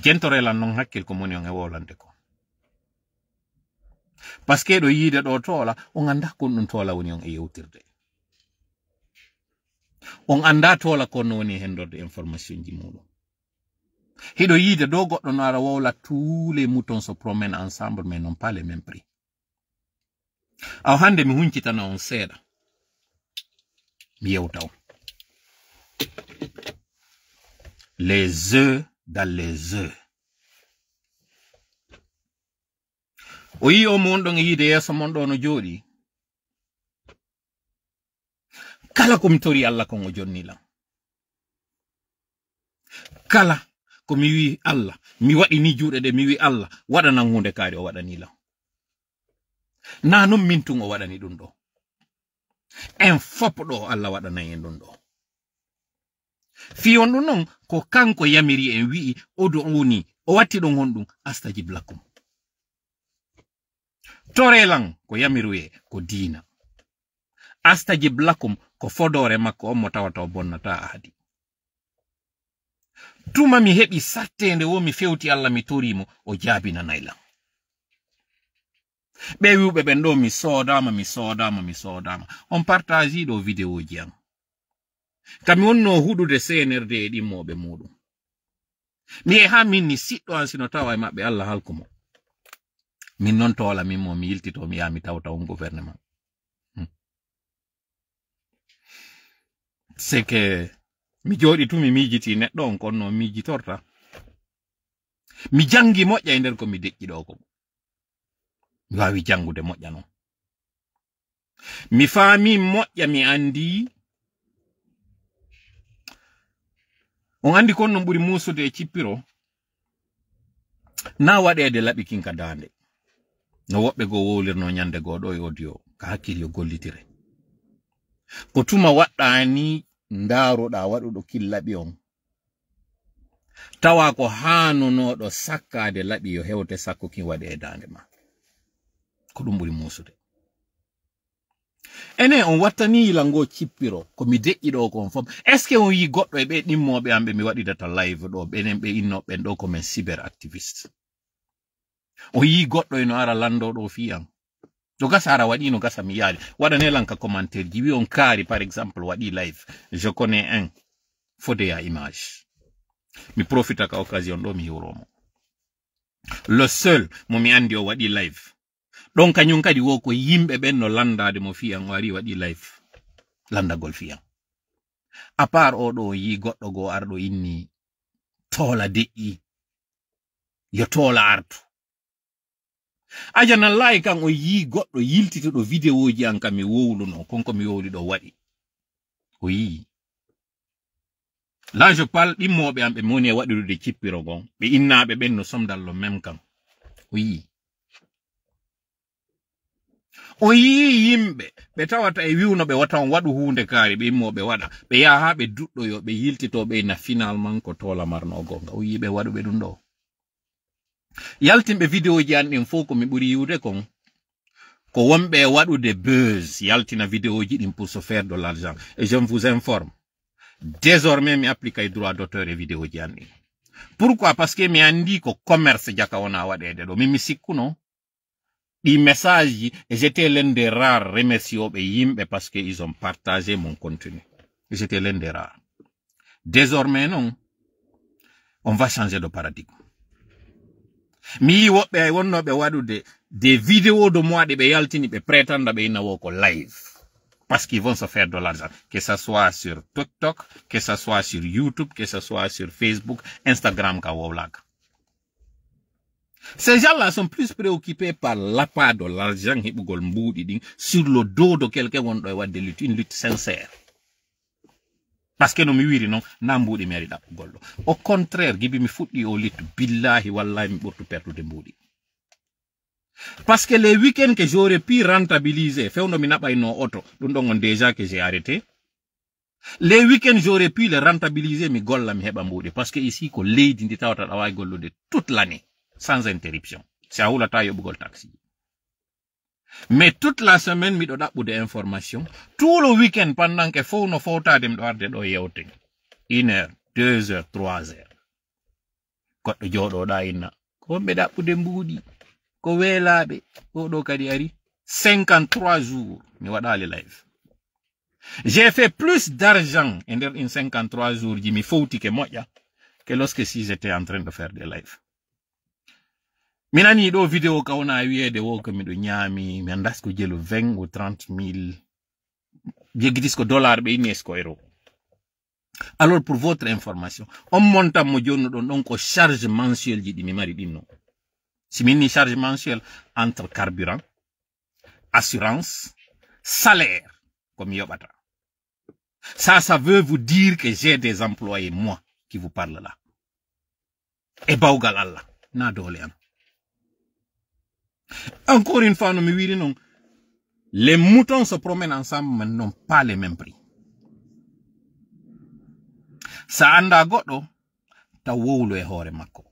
Jentorela non hakkil ko moni on e wolante ko. Parce que do yide do tola on anda kon dun tola woni on e yewtirde. On anda tola kon woni hendorde information ji muɗum. Hido yide do goddo no ara wowla tous les moutons se promènent ensemble mais non pas les mêmes prix. Aw hande mi huncitana on seeda. Mi yewtaw. Les œufs dans les œufs. O yi o mon ɗon yide yeso mon ɗo no jooɗi. Kala ko mi tori Allah kon o jonnilam. Kala ko mi wi Allah, mi waɗi ni juuɗe de mi wi Allah, waɗanan hunde kaari o waɗanilam. Na non min tun o waɗani ɗum ɗo. En fop ɗo Allah waɗanan en ɗum ɗo. Fiyon ɗum non ko kanko yamiri en wi'i odo woni o watti ɗon honɗum astajib lakum. Torelan ko yamiruye ko diina. Astajib lakum ko fodore makko on mo tawata o bonnata ahadi. Tuma mi heɓi sattende wo mi fewti Allah mi torimo o jaabinanaylam. Ɓe wi'uɓe ɓen ɗo mi sodama. On partage ɗo vidéo ji am. Kami wonno huɗude senerde e ɗimmoɓe muɗum. Mi e ha min ni siɗɗo an sino tawa e maɓɓe Allah halkumo. Min non tola min mo mi yiltito mi yami tawta on gouvernement. C'est que mi jooɗi tu mi miijiti neɗɗo on konno miijitorta. Mi jangi moƴƴa e nder ko mi deƴƴi ɗo ko. Mi wawi jangude moƴƴa non. Mi faami moƴƴa mi andi. On andi kon non ɓuri musude e cippiro. Na waɗede laɓi kinka dande. No woɓɓe go wowlirno nyande goɗo e audio ka hakkil yo gollitire. Ko tuma waɗɗani ndaroɗa waɗuɗo killaɓi on. Tawa ko hanonoɗo sakkade laɓi yo hewte sakko kin waɗe e dande ma. Ko ɗum ɓuri musude. Ene on wattani yilango cippiro ko mi deƴƴiɗo ko on fom. Est ce que on yi goɗɗo e ɓe ɗimmoɓe amɓe mi waɗidata live ɗo ɓenen ɓe innoɓen ɗo ko men cyber activiste. O yi goɗɗo eno ara landoɗo fiyan. To gasa ara waɗi no gasa mi yaali. Waɗanelan ka commentaire ji wi on kaari par exemple waɗi live. Je connais un. Fodé à image. Mi profita ka occasion ɗo mi hiwromo. Le seul mo mi andi o waɗi live. Ɗon kañum kadi wo ko yimɓe ɓen no landade mo fiyan o ari waɗi live. Landagol fiyan. A part o ɗo yi goɗɗo go arɗo inni tola deƴƴi. Yo tola artu. Ajana lai kan o yi goɗɗo yiltituɗo vidéo ji an kam mi wowluno konko mi wowli ɗo waɗi. O yi. Là je parle ɗimmoɓe am ɓe moni e waɗirude cippiro gon. Ɓe innaɓe ɓen no somdallo même kam. O yi. O yi yimɓe ɓe tawata e wiwno ɓe wata on waɗu hunde kaari ɓe immoɓe waɗa. Ɓe yaha ɓe duɗɗoyo ɓe yiltitoɓe na finalement ko tola marno gonga. O yi ɓe waɗuɓe ɗum ɗo. Yaltimɓe vidéo ji an ɗin fof ko mi ɓuri yiwde kon ko wonɓe waɗude buzz yaltina vidéo ji ɗin pour se faire de l'argent. Et je vous informe, désormais mi applique ay droit d'auteur e vidéo ji an ɗin. Pourquoi? Parce que mi andi ko commerce jaka wona waɗede ɗo. Mi sikkuno ɗi message ji et j'étais l'un des rares remercioɓe yimɓe parce que ils ont partagé mon contenu. J'étais l'un des rares. Désormais non, on va changer de paradigme. Mi woɓɓe ay wonnoɓe waɗude des vidéos de moi ɗe ɓe yaltini ɓe prétenda ɓe inna wo ko live. Parce qu'ils vont se faire de l'argent. Que ça soit sur TikTok, que ça soit sur YouTube, que ça soit sur Facebook, Instagram ka wowlaka. Ces gens-là sont plus préoccupés par l'appât de l'argent heɓugol mbuɗi ɗin sur le dos de quelqu'un wonɗo e wadde lutte, une lutte sincère. Parce que no mi wiri non na mbuɗi mi ari ɗaɓɓugol ɗo. Au contraire, gibi mi fuɗɗi o littu billahi wallahi mi ɓurtu perdude mbuɗi. Parce que les week-ends que j'aurais pu rentabiliser, fewno mi naɓayno auto, ɗum ɗon on déjà que j'ai arrêté. Les week-ends j'aurais pu les rentabiliser mi golla mi heɓa mbuɗi. Parce que ici ko leydi ndi tawata ɗa wawi gollude toute l'année, sans interruption. Si a hulata yoɓugol taxi. Mais toute la semaine, mi ɗo ɗaɓɓude information. Tout le week-end, pendant que fowno fowtade mi ɗo arde ɗo yewte. 1 heure, 2 heures, 3 heures. goɗɗo jooɗoɗa inna ko wonɓe ɗaɓɓude mbuuɗi ko weelaaɓe ɗo kadi ari 53 jours mi waɗali live. J'ai fait plus d'argent in 53 jours ji mi fowtike moƴƴa que lorsque si j'étais en train de faire des lives. Mi nani ɗo vidéo kawna wiyeede wo ko miɗo ñaami mi andas ko jelo 20 ou 30 000 jeggitis ko dollar ɓe inni ko euro. Alors pour votre information, on monta mo jonno ɗon ɗon ko charge mensuel ji ɗi mi mari ɗinno. Si min ni charge mensuel entre carburant, assurance, salaire, comme yobata. Ça veut vous dire que j'ai des employés, moi, qui vous parle là. Et baugal Allah, na dole am. Encore une fois, nous me wiri non. Les moutons se promènent ensemble, mais n'ont pas les mêmes prix. Sa anda goɗɗo ta wowlo e hoore makko.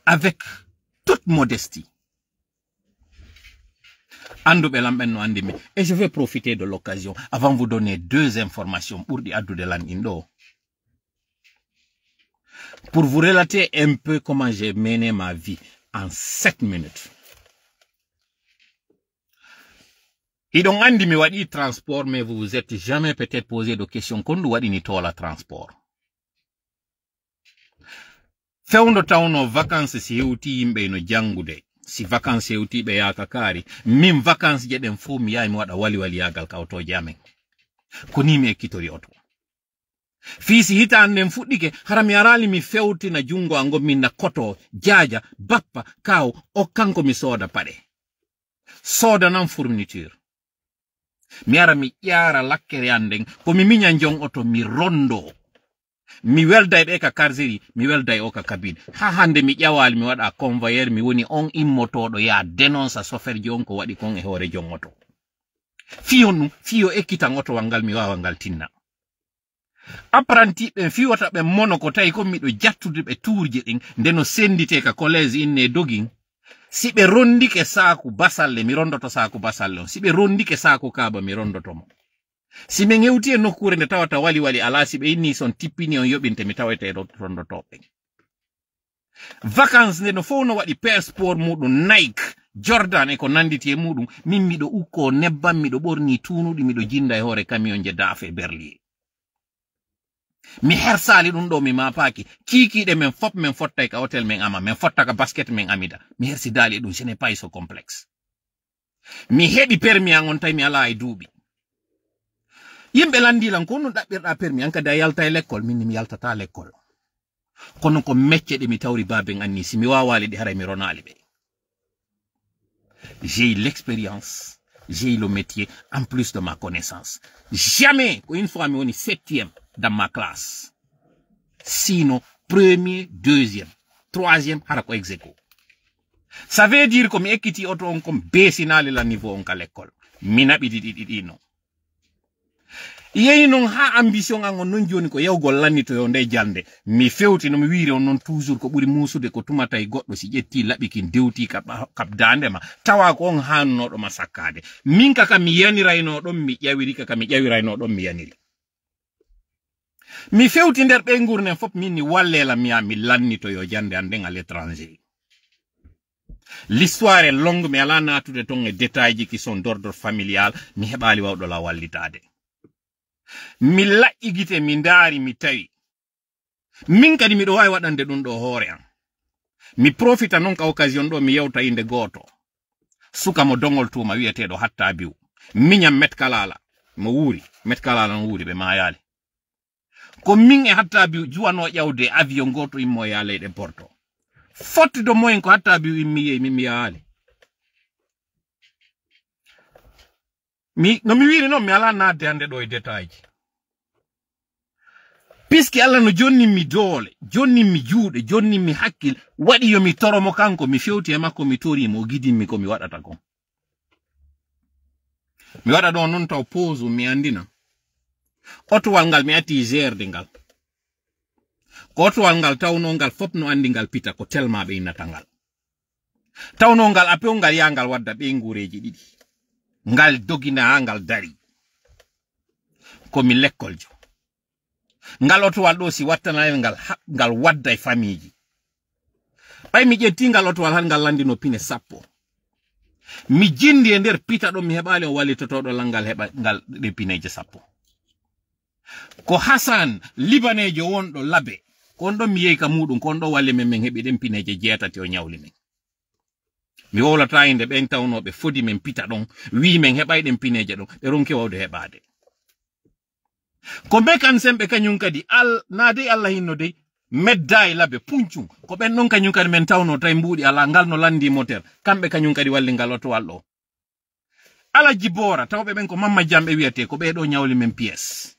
Avec toute modestie. Anduɓe lamɓen no andimi. Et je vais profiter de l'occasion avant de vous donner 2 informations ɓurɗi addude lanɗin ɗo. Pour vous relater un peu comment j'ai mené ma vie en 7 minutes. Iɗon andi mi waɗi transport, mais vous vous êtes jamais peut-être posé de questions kon ɗum waɗini tola transport. Fewndo tawno vacances si hewti yimɓe no jangude. Si vacances hewti ɓe yaaka kaari, min vacances je ɗen fo mi yahi mi waɗa wali yagal kawtoje amen. Ko ni mi ekkitori oto. Fiisi hitande nden fuɗɗike hara mi arali mi fewtina jungo ango minna koto, jaaja, bappa, kaw, o kanko mi sooda paɗe. Sooda nan fourniture. Mi ara mi ƴaara lakkere anden ko mi miña jon oto mi rondo. Mi welday ɓe ka karseri, mi welday o ka cabine. Ha hande mi ƴawali mi waɗa convoyeur, mi woni on immotoɗo ya dénonce chauffeur ji on ko waɗi kon e hoore jon oto. Fiyo nu, fiyo ekkitan oto wangal mi wawa ngal tinna. Apprenti ɓe fiyota ɓe mono ko tawi ko miɗo jattude ɓe tuurje ɗin ndeno sendite ka collège inne dogin. Si ɓe rondike saaku basalle, mi rondoto saaku basalle on. Si ɓe rondike saaku kaaba, mi rondotomo. Si min hewti e nokkure nde tawata wali ala si ɓe inni son tippini on yoɓinte mi tawete rondotoɓe. Vacances nde no fof no waɗi pair sport muɗum Nike, Jordan e ko nanditi e muɗum, min miɗo ukko nebbam, miɗo ɓorni tunuɗi, miɗo jinda e hoore camion je daafe berlier. Mi hersali ɗum ɗo mi mapaki, kikiɗe men fop men fotta ka hotel men ama, men fotta ka basket men amida. Mi hersi dali ɗum, ce n'est pas so complexe. Mi heɓi permis an on tawi mi ala e duuɓi. Yimɓe landilan ko no ɗaɓɓirɗa permis an kadi a yalta e l'école, min mi yaltata l'école. Kono ko mecce ɗe mi tawri baben anni, si mi wawali ɗi haray mi ronali ɓe. J'ai eu l'expérience, j'ai eu le métier, en plus de ma connaissance. Jamais, une fois mi woni 7e dans ma classe. Sinon, premier, deuxième, troisième, hara ko ex aequo. Ça veut dire que mi ekkiti auto on comme besinali la niveau on ka l'école. Mi naɓiɗi ɗiɗi non. Yeyi non ha ambition an on non joni ko yewgol lannito yo nde jande. Mi fewti no mi wiiri on non toujours ko ɓuri musude ko tumata e goɗɗo si ƴetti laɓikin dewti kab dandema tawa ko on hannoɗo ma sakkade. Min kaka mi yanirayno ɗon mi ƴawiri kaka mi ƴawirayno ɗon mi yaniri. Mi fewti nder ɓe gurnen fop min ni wallela mi lannito yo jande anden à l'étranger. L'histoire est longue, mais ala natude ton e détails qui sont d'ordre familial, mi heɓali wawɗo la wallitade. Mi laƴƴi gite mi ndaari mi tawi. Min kadi miɗo wawi waɗande ɗum ɗo hoore am. Mi profita non ka occasion ɗo mi yewta inde goto. Suka mo dongol tuma wiyeteɗo hatta biw. Miñam met kalala mo wuuri, met kalala no wuuri ɓe mayali. Ko min e hatta biw juwano ƴawde avion goto immo ya leyɗe Porto. Fotti do moyen ko hatta biw immi yeyi min mi yaali. No mi wiri non mi ala nadde hande ɗo e détail ji. Puisque Allah no jonni mi doole, jonni mi juuɗe, jonni mi hakkil, waɗi yo mi toromo kanko, mi fewti e makko mi torimo, gidinmi ko mi waɗata kon. Mi waɗa ɗo non taw pause mi andina. Otowal ngal mi atti gerde ngal. Ko otowal ngal tawno ngal fop no andi ngal pita ko telma ɓe innata ngal. Tawno ngal apew ngal ya ngal wadda ɓe ngureji ɗiɗi. Ngal dogina ha ngal dari. Komi lekkoljo. Ngal otowal ɗo si wattanayel ngal wadda e famille ji. ɓay mi ƴettingal otowal han ngal landino pine 10 mi jindi e nder pita ɗo mi heɓali o wallitotoɗo langal heɓa ngal ɗe pineje 10 ko Hassan libanejo wonɗo labe kon ɗo mi yehi ka muɗum kon ɗo walli men heɓi ɗen pineje 7 o ñawli men mi wowlata inde ɓen tawnoɓe fodi men pita ɗon wi men heɓay ɗen pineje ɗon ɓe ronki wawde heɓade ko be kan sembe kanyun kadi na de Allah hinno de medday labe puncum ko ben non kanyun kadi men tawno tay mbudi ala ngal no landi moteur kambe kanyun kadi walli ngal oto wallo ala jibora tawbe ben ko mamma jambe wiete ko be do nyawli men pièce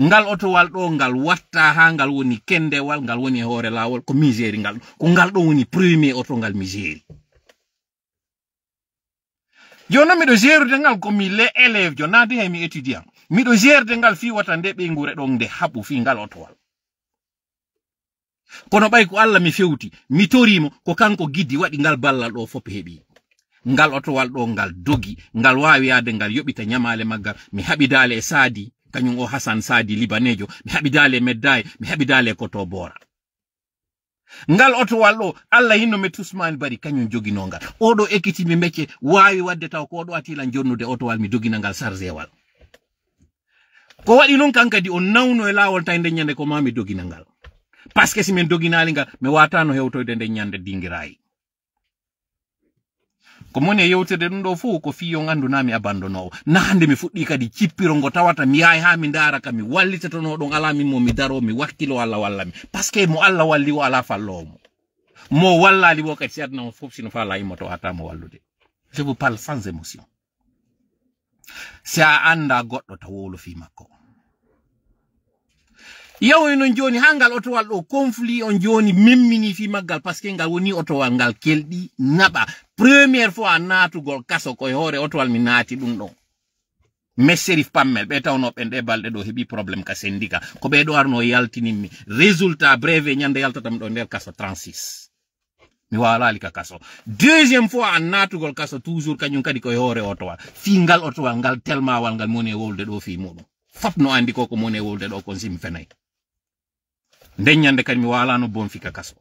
ngal oto waldo ngal watta ha ngal woni kendewal ngal woni hore lawol ko miseri ngal ko ngal do woni premier oto ngal miseri jona mi do gérude ngal ko mi le élève jona de mi étudiant mi do gerde ngal fi wata nde be ngure don de habu fi ngal otowal kono bay ko Allah mi fewti mi torimo ko kanko giddi wadi ngal ballal do fop hebi ngal otowal do ngal dogi ngal wawi yade ngal yobita nyamale maggal mi habidale e Sadi kanyum o Hassan Sadi libanejo mi habidale medday mi habidale koto bora ngal otowal do Allah hinno me tusman bari kanyum jogino ngal odo ekiti mi mecce wawi wadde taw ko do atila jonnude otowal mi dogina ngal sarjewal ko wadi non kankadi on nawno e lawol tay nde nyande ko mami dogina ngal parce que si men doginali ngal mi watano hewtoyde nde nyande dingirayi ko moni yewtede dum do fu ko fiyon andunami abandono na hande mi fuddi kadi cippiro ngo tawata mi yayi ha mi ndara kam mi wallitatono don alami mo mi daro mi wakkilo Allah wallami parce que mo Allah walli o ala fallomo mo wallali bo kadi sedna on fof sino fala imoto ata mo wallude je vous parle sans émotion si a anda goddo tawolo fi makko yaw non joni hangal otowal do conflit on joni memmini fi maggal parce que ngal woni otowal ngal keldi naba première fois natugol kaso ko hore otowal mi nati dum don Serif Pammel be tawno ben de balde do hebi problème ka syndicat ko be do arno yaltinimi résultat breve nyande yaltatam do nder kaso 36 mi wala li ka kaso deuxième fois natugol kaso toujours kanyum kadi ko hore otowal fi ngal otowal ngal tellement wal ngal moni wolde do fi mudum fop no andi ko moni wolde do kon sim fenay ndenyande kadi mi wala no bon fika kaso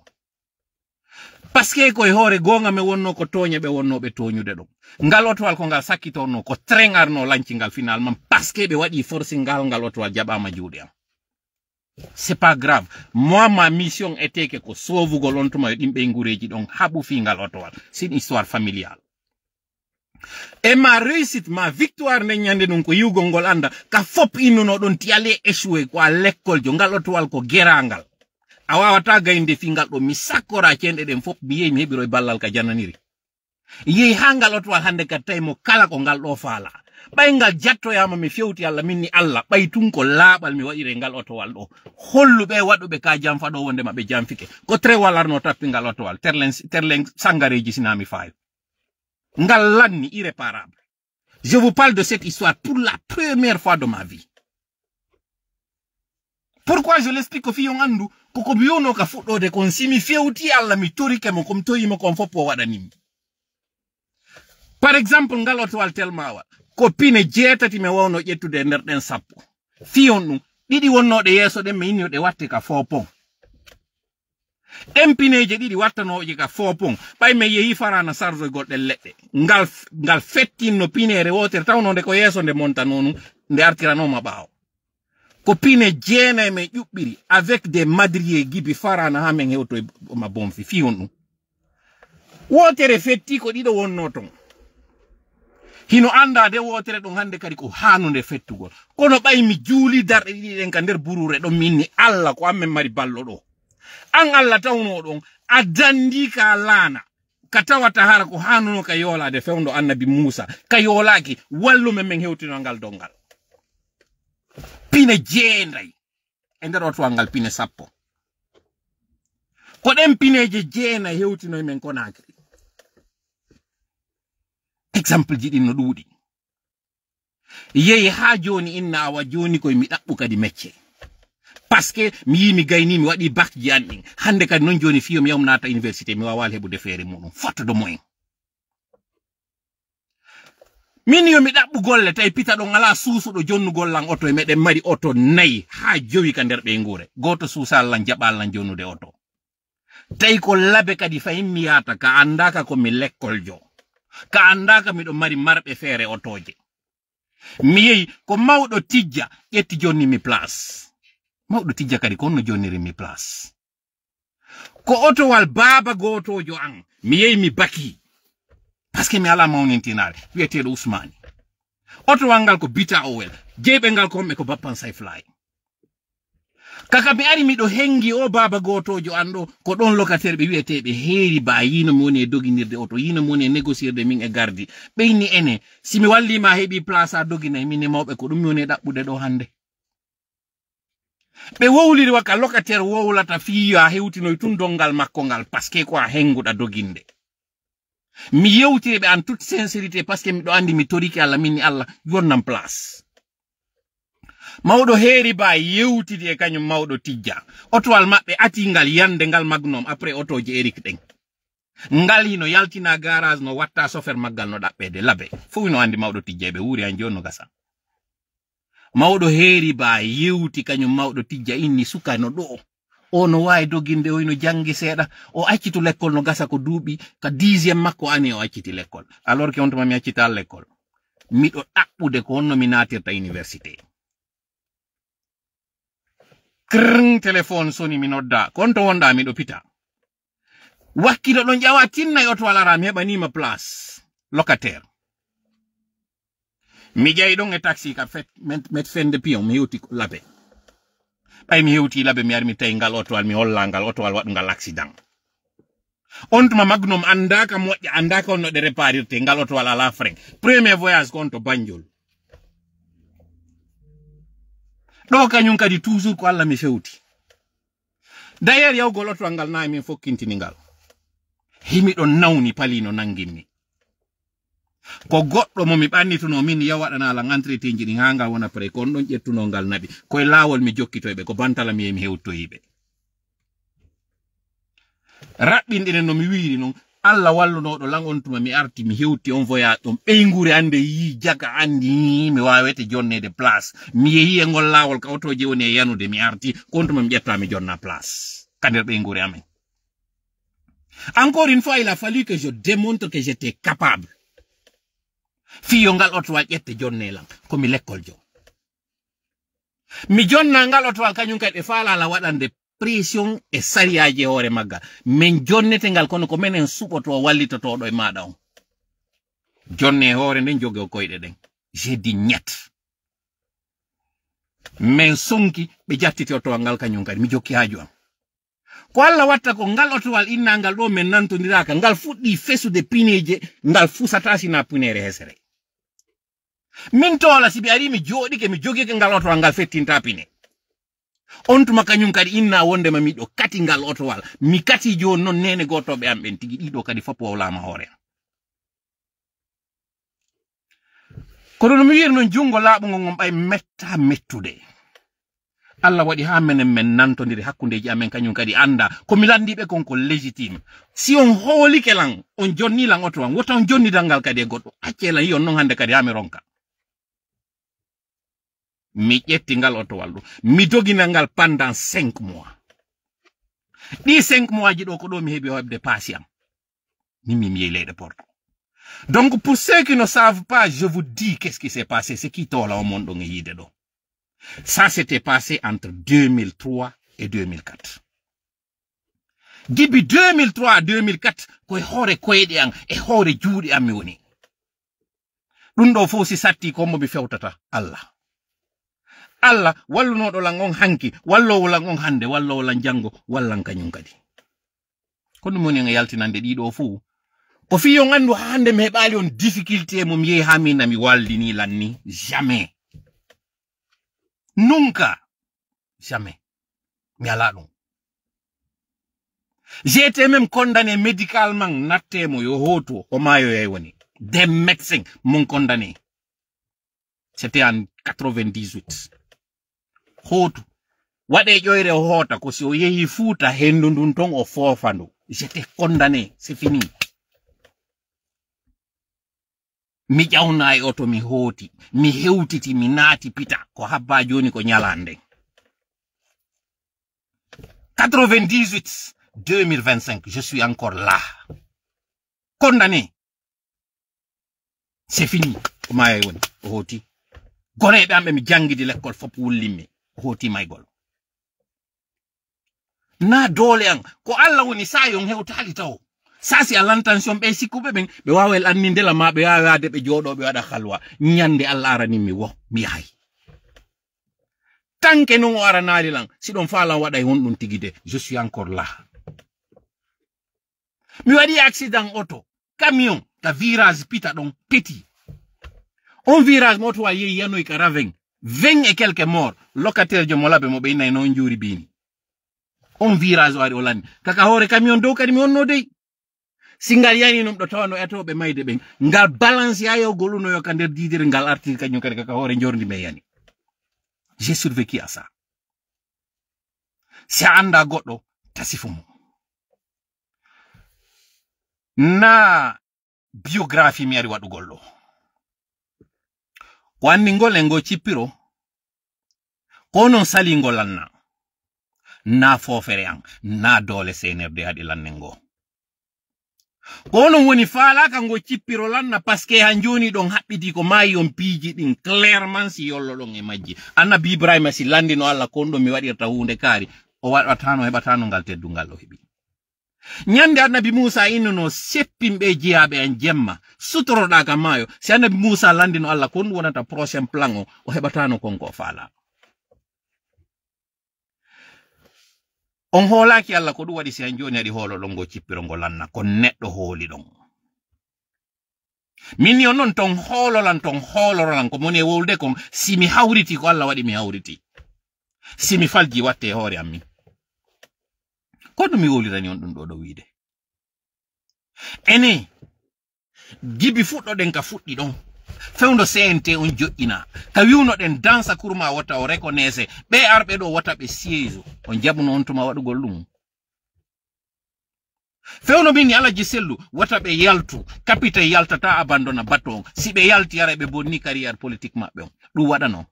parce que ko hore gonga me wonno ko toñe be wonno be toñude do ngal otowal ko ngal sakkitorno ko trengarno lanci ngal finalement parce que be wadi force ngal otowal jabama juude am c'est pas grave moi ma mission était que ko sauvugo lontuma dimbe ngureji don habu fi ngal otowal c'est une histoire familiale et ma réussite ma victoire ne nyande non ko yugo ngol anda ka fop innuno don tiale échoué ko à l'école jo ngal otowal ko gerangal a wawata gaynde fi ngal do mi sakora cende den fop mi yeyi mi hebiro e ballal ka jananiri yeyi hangal otowal hande ka tay mo kala ko ngal do faala bay ngal jattoyama mi fewti Allah minni Allah bay tun ko laabal mi wadire ngal otowal do hollube wadube ka jam fado wonde mabbe jamfike ko tre walarno tappi ngal otowal terlen sangareji sinami faayo ngal lanni irréparable. Je vous parle de cette histoire pour la première fois de ma vie. Pourquoi je l'explique au fiyon andu koko biyono ka fudo de kon simi fewti Allah mi torike mo kom toyi mo kon fopo wadanim. Par exemple ngal otowal telmawa ko pine jetati me wawno ƴettude nder den sappo fiyon dum didi wonnode yeso den me inni de watte ka fopon empineje didi wattanoje ka fopon bay me yeyi farana sarzo godde ledde ngal fettinno pinere wotere tawnonde ko yeso de montanonu nde artiranoma baaw ko pine jeena me jubbiri avec des madriers gibi farana ha men hewto ma bonfi fiyon dum wotere fetti ko dido wonno ton hino anda de wotere don hande kadi ko hanunde fettugol kono bay mi juuli darde didi den ka nder burure don minni Allah ko amen mari ballo do an Allah tawno don adandi ka lana ka tawata hara ko hanuno ka yola de fewndo annabi Musa ka yolaki wallu men hewtino ngal dongal pine jeenday e nder otowal ngal pine sappo ko den pineje jeena hewtino men Conakry exemple jidi no duudi yeyi ha joni inna awa joni koy mi dabbu kadi mecce parce que mi yimi gayni mi wadi bac janding hande kadi non joni fiyo mi yamnata université mi wawal hebude feere mudum fatte de moyen min yo mi dabbu golle tay pita do ngala suusudo jonnu gollan auto e meden mari auto nayi ha jowi ka nder be ngure goto suusal lan jabal lan jonnude auto tay ko labe kadi fayimmi yata ka andaka ko mi lekkol jo ka andaka mi do mari marbe fere otoje mi yeyi ko mawdo tijja yetti jonni mi place mawdo tijja kadi ko no jonniri mi place ko otowal baba gotojo an mi yeyi mi baki parce que mi ala mawnintinare wiyeteɗo Ousmane otowal ngal ko bita owel jeyɓe ngal ko ko bappan say fly kaka mi ari miɗo hengi o baba gotojo an ɗo ko ɗon locataire ɓe wiyeteɓe heeri ba yino mi woni e doginirde oto yino mi woni e négociirde min e gardi ɓeyni ene simi wallima heɓi place a doginayi min e mawɓe ko ɗum mi woni e ɗaɓɓude ɗo hande ɓe wowliri wakka locataire wowlata fiyo a hewtinoy tun dongal makko ngal parce que ko a henguɗa doginde mi yewtiri ɓe en toute sincérité parce que miɗo andi mi toriki Allah minni Allah yonnam place mawɗo heeri ba yewtidi e kañum mawɗo tijja otowal maɓɓe atingal yande ngal magnom après otoje Eric ɗen ngal hino yaltina garage no watta chauffeur maggal no ɗaɓɓede labe fof no andi mawɗo tijja ɓe wuuri an joni no gasa mawɗo heeri ba yewti kañum mawɗo tijja inni suka no ɗo o no wawi doginde o no jangi seeɗa o accitu l'école no gasa ko duuɓi ka 10e makko année o acciti l'école alors que on tuma mi accita l'école miɗo ɗaɓɓude ko honno mi natirta université krng téléphone soni mi nodda kon to wonɗa miɗo pita wakkilo ɗon ƴawa tinna e otowal ara mi heɓanima place locataire mi ƴayi ɗon e taxi ka met fende pion mi hewti labe ɓay mi hewti labe mi ari mi tawi ngal otowal mi holla ngal otowal waɗungal accident on tuma magnom andaka moƴƴa andaka on no ɗe réparirte ngal otowal ala frein premier voyage ko on to Banjul ɗo kañum kadi toujours ko Allah mi fewti d'ailleurs yawgol otowal ngal nayi min fokkintini ngal himi ɗon nawni palino nanginmi ko goɗɗo mo mi ɓannituno min yaw waɗana ala entretien ji ɗin ha ngal wona pré kon ɗon ƴettuno ngal naɓi koye laawol mi jokkitoyɓe ko bantala mi mi hewtoyiɓe raɓɓinɗine no mi wiiri noon Allah wallunoɗo lan on tuma mi arti mi hewti on voyage ɗon ɓeygure ande yi jaga andi mi wawete jonnede place mi yeehi e ngol laawol ka otoje woni e yanude mi arti kon tuma mi ƴetta mi jonna place kander ɓeygure amen encore une fois il a fallu que je démontre que j'étais capable fiyo ngal otowal ƴette jonnelam komi l'école jo mi jonna ngal otowal kañum kadi e faalala waɗande pression e sariyaji e hoore maggal min jonnete ngal kono ko menen suɓoto wallitotoɗo e maɗa on jonne hoore nden joge o koyɗe ɗen j'ai dit ñet min sonki ɓe jattiti otowal ngal kañum kadi mi jokki haaju am ko Allah watta ko ngal otowal innangal ɗo min nantodiraka ngal fuɗɗi fesude pineje ngal fusata sina punere hesere min tola sibi ari mi joɗike mi jogike ngal otowal ngal fettinta pine on tuma kañum kadi inna wondema miɗo kati ngal otowal mi kati joni noon nene gotoɓe am ɓen tigi ɗiɗo kadi fop wawlama hoore am kono no mi wiri noon jungo laaɓugol ngon ɓay metta mettude Allah waɗi ha menen men nantodiri hakkundeji amen kañum kadi anda komi landiɓe kon ko légitime si on hoolike lan on jonnilan otowal wota on jonnidal ngal kadi e goɗɗo accelan yi on noon hande kadi ha mi ronka mi ƴetti ngal otowal ɗo mi dogina ngal pendant 5 mois ɗi 5 mois ji ɗo ko ɗo mi heeɓi heɓde paasi am mimi mi yehi leyɗe Porto donc pour ceux qui ne savent pas je vous dis qu'est-ce qui s'est passé c'est qui tola o mon ɗon e yiide ɗo ça s'était passé entre 2003 et 2004 début 2003 à 2004 koye hoore koyɗe am e hoore juuɗe am mi woni ɗum ɗo fof si satti ko mo mi fewtata Allah wallunoɗo lan on hanki wallowo lan on hande wallowo lan jango wallan kañum kadi ko ɗum woni e yaltinande ɗiɗo fuu ko fiyon andu hande mi heɓali on difficulté mo mi yehi ha mina mi wallini lan ni jamais nunca jamais mi ala ɗum j'ai été même condamné médicalement nattemo yo hoto o maayo yay woni des médecins m'ont condamné c'était en 98 hoto waɗe ƴoyre o hoota ko si o yehi Fuuta hendu ndun ton o foofa ndu j'étais condamné c'est fini mi ƴawna e oto mi hooti mi hewtiti mi naati pita ko habba joni ko ñalande 98 2025, je suis encore là. Condamné. C'est fini. Hoti. Gone be ambe mi jangi di l'école fop wullimi. Hoti may gol. Na dole an ko alla woni sayon hewtali taw. Sasi alantention be sikube ben be wawel anninde la ma be yaade be jodo be wada khalwa. Nyande alla arani mi wo mi hay. Tanke non wara nali lang si don fala wada hon tigide je suis encore là. Mi wadi accident auto camion ta virage pita don petit. On virage moto wa yi yano ikaraveng 20 et quelques morts locataire jo molabe mo be nay non juri bini. On virage wari olani kaka hore camion do kadi mi onno dey. Singal yani num do tawano eto be mayde ben ngal balance yayo goluno yo kander didir ngal article kanyo kadi kaka hore njorndi me yani. J'ai survécu à ça. C'est anda godo tasifumu. Na biographie mi ari wadu gollo. Kwani ngolengo chipiro. Kono sali ngolanna. Na fofere ang. Na dole CNRD hadi lannengo. Kono woni fala kango chipiro lanna paske hanjoni don happiti ko mayi on piji din clairement si yollo don e majji. Annabi Ibrahima si landino alla kondo mi wadirta hunde kari o watano hebatano ngal teddungal o hebi. Nyande annabi Musa inno seppimbe jiabe en jemma sutoro daga mayo si annabi Musa landino alla kondo wonata prochain plan o hebatano konko fala. On holaki alla ko du wadi si anjoni adi holo longo chippiro ngolanna ko neddo holi don. Min yo non ton hololan ko moni wolde kon si mi hawriti ko alla wadi mi hawriti. Si mi falji watte hore ammi. Ko dum mi wolirani on dum do wiide. Ene gibi fuddo den ka fuddi don. Fewndo CNT on jo'ina ka wiwno den dansa kurma wata o reconnaisse be arbe do wata be siège on jabuno on tuma wadugol dum fewno min alaji sellu wata be yaltu capitaine yaltata abandona baton si be yalti yara be bonni carrière politique mabbe on du wadano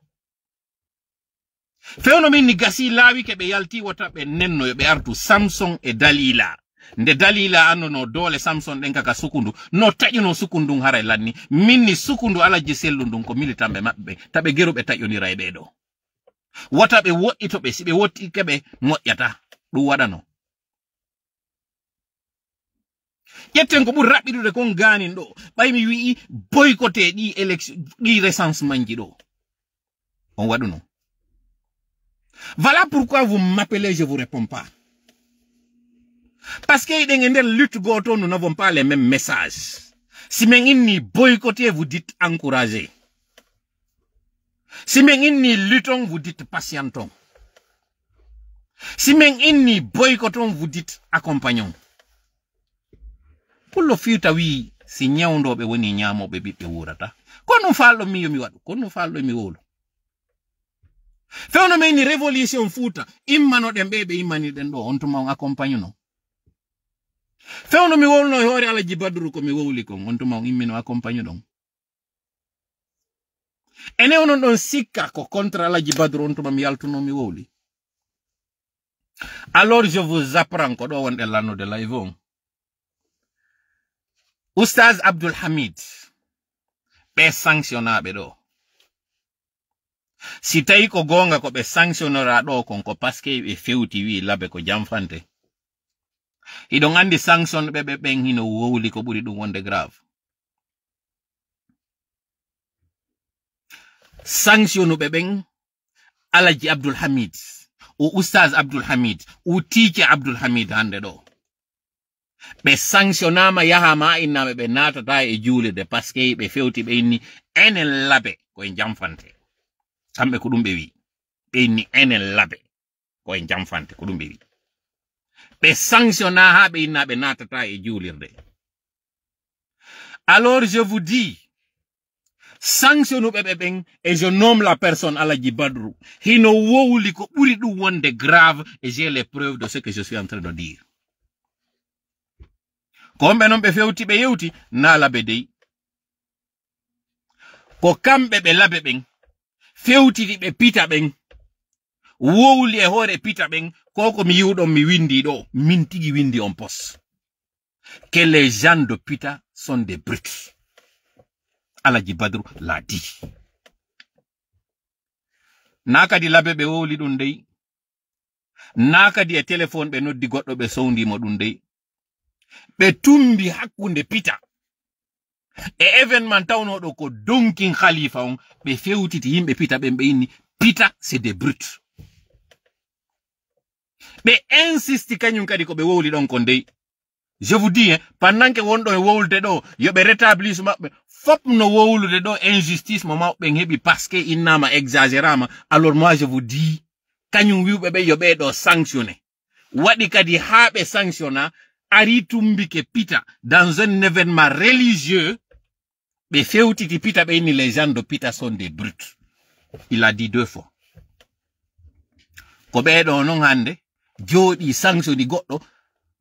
fewno min ni gasi lawi ke be yalti wata be nenno be artu Samson e Dalila. Nde Dalila anono dole Samson den kaka sukundu no tajino sukundu haray lanni minni sukundu ala jisellu ndun ko militambe mabbe tabe gerobe tajoni raybe do wata be wo'ito be sibe wotti kebe moƴƴata du wadano yetten ko bur rabbidude kon ganin do baymi wi boycotté di élection di recensement ji do on waduno. Voilà pourquoi vous m'appelez, je vous réponds pas. Parce que dans une lutte goto, nous n'avons pas les mêmes messages. Si nous boycottez, vous dites encourager. Si nous luttons, vous dites patientons. Si nous boycottons, vous dites accompagnons. Pour le futur, oui, si nous avons des gens qui ont été quand nous faisons mieux, quand nous faisons mieux. Phénomène révolution futa, immano den bebe immani den do, on tuma accompagnons. Fewno mi wolno hore Alaji Badru ko mi wowli ko on tuma immino accompagne don. Ene onon don sikka ko contre Alaji Badru on tuma mi yaltuno mi wowli. Alors je vous apprends ko do wonde lanno de live on. Oustaz Abdul Hamid be sanctionnabe do. Si tawi ko gonga ko be sanctionnera do kon ko paske be fewti wi labe ko jamfante. Idon andi sanction be ben hino wowli ko buri dum wonde grave. Sanction be ben Alaji Abdul Hamid o Oustaz Abdul Hamid o teacher Abdul Hamid hande do. Be sanctionnama yahama inna be natata e juule de paske be fewti be ni enen labe ko en jamfante. Kambe ko dum be wi be ni enen labe ko en jamfante ko dum be wi. Be sanctionna ha be inna be natata e juulirde. Alors je vous dis, sanctionne ben et je nomme la personne Alaji Badru. Hino wowli ko buri du wonde grave et j'ai les preuves de ce que je suis en train de dire. Kombe non be fewti be yewti na labe dey. Ko kambe be labe ben fewti be pita ben wowli e hore pita ben koko mi yiwɗon mi windi ɗo min tigi windi on poste que les gens de Pita sont des brutes. Alaji Badru l'a dit. Nakadi labe be woli ɗum dey. Nakadi e téléphone be noddi goɗɗo be soundimo ɗum dey. Be tumbi hakkunde Pita e événement tawnoɗo ko donkin khalifa on be fewtiti yimɓe Pita ɓen ɓe inni Pita c'est des brutes. Be insisti kanyum kadi ko be woli ɗon kon dey. Je vous dis, pendant que on doit wolude do, yobe rétablir mabbe, fop no wolude do injustice moment ben hebi parce que il n'a ma exagérama. Alors moi je vous dis, kanyum wiube be yobe do sanctionner. Wadi kadi habe sanctionna, ari tumbike Pita dans un événement religieux, be feutiti Pita be ni les gens de Pita sont des brutes. Il a dit 2 fois. Ko be do non hande, jodi sanctioni goddo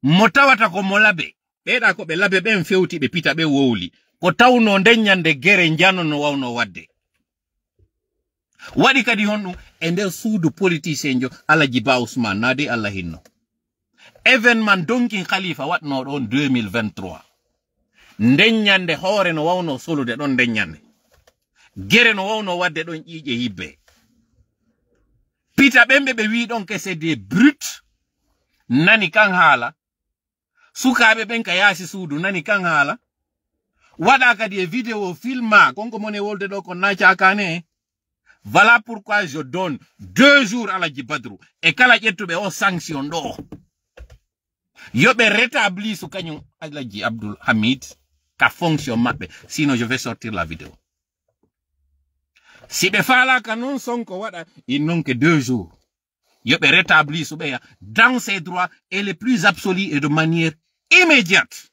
motawata ko mo labe ɓeɗa ko ɓe labe ɓen fewti ɓe Pita ɓe wowli ko tawno ndenyande gere njano no wawno wadde waɗi kadi honɗum e nder suudu politicien jo Alaji Ba Ousmane nade Allah hinno événement donkin khalifa watno ɗon 2023 ndenyande hoore no wawno solude ɗon ndenyande gere no wawno wadde ɗon ƴiƴe yibbe Pita ɓemɓe ɓe wi ɗon ke c'est des brutes nani kan haala sukabe ben ka yasi suudu nani kan hala wada kadi e vidéo filma konko mone wolde do ko nacha kane voilà pourquoi je donne 2 jours Alaji Badru e kala ƴettube o sanction do yobe rétablir su kanyum Alaji Abdul Hamid ka fonction mabbe sinon je vais sortir la vidéo si be fala kanon sonko wada il non que 2 jours yobe rétablir su beya dans ses droits et les plus absolus et de manière immédiate.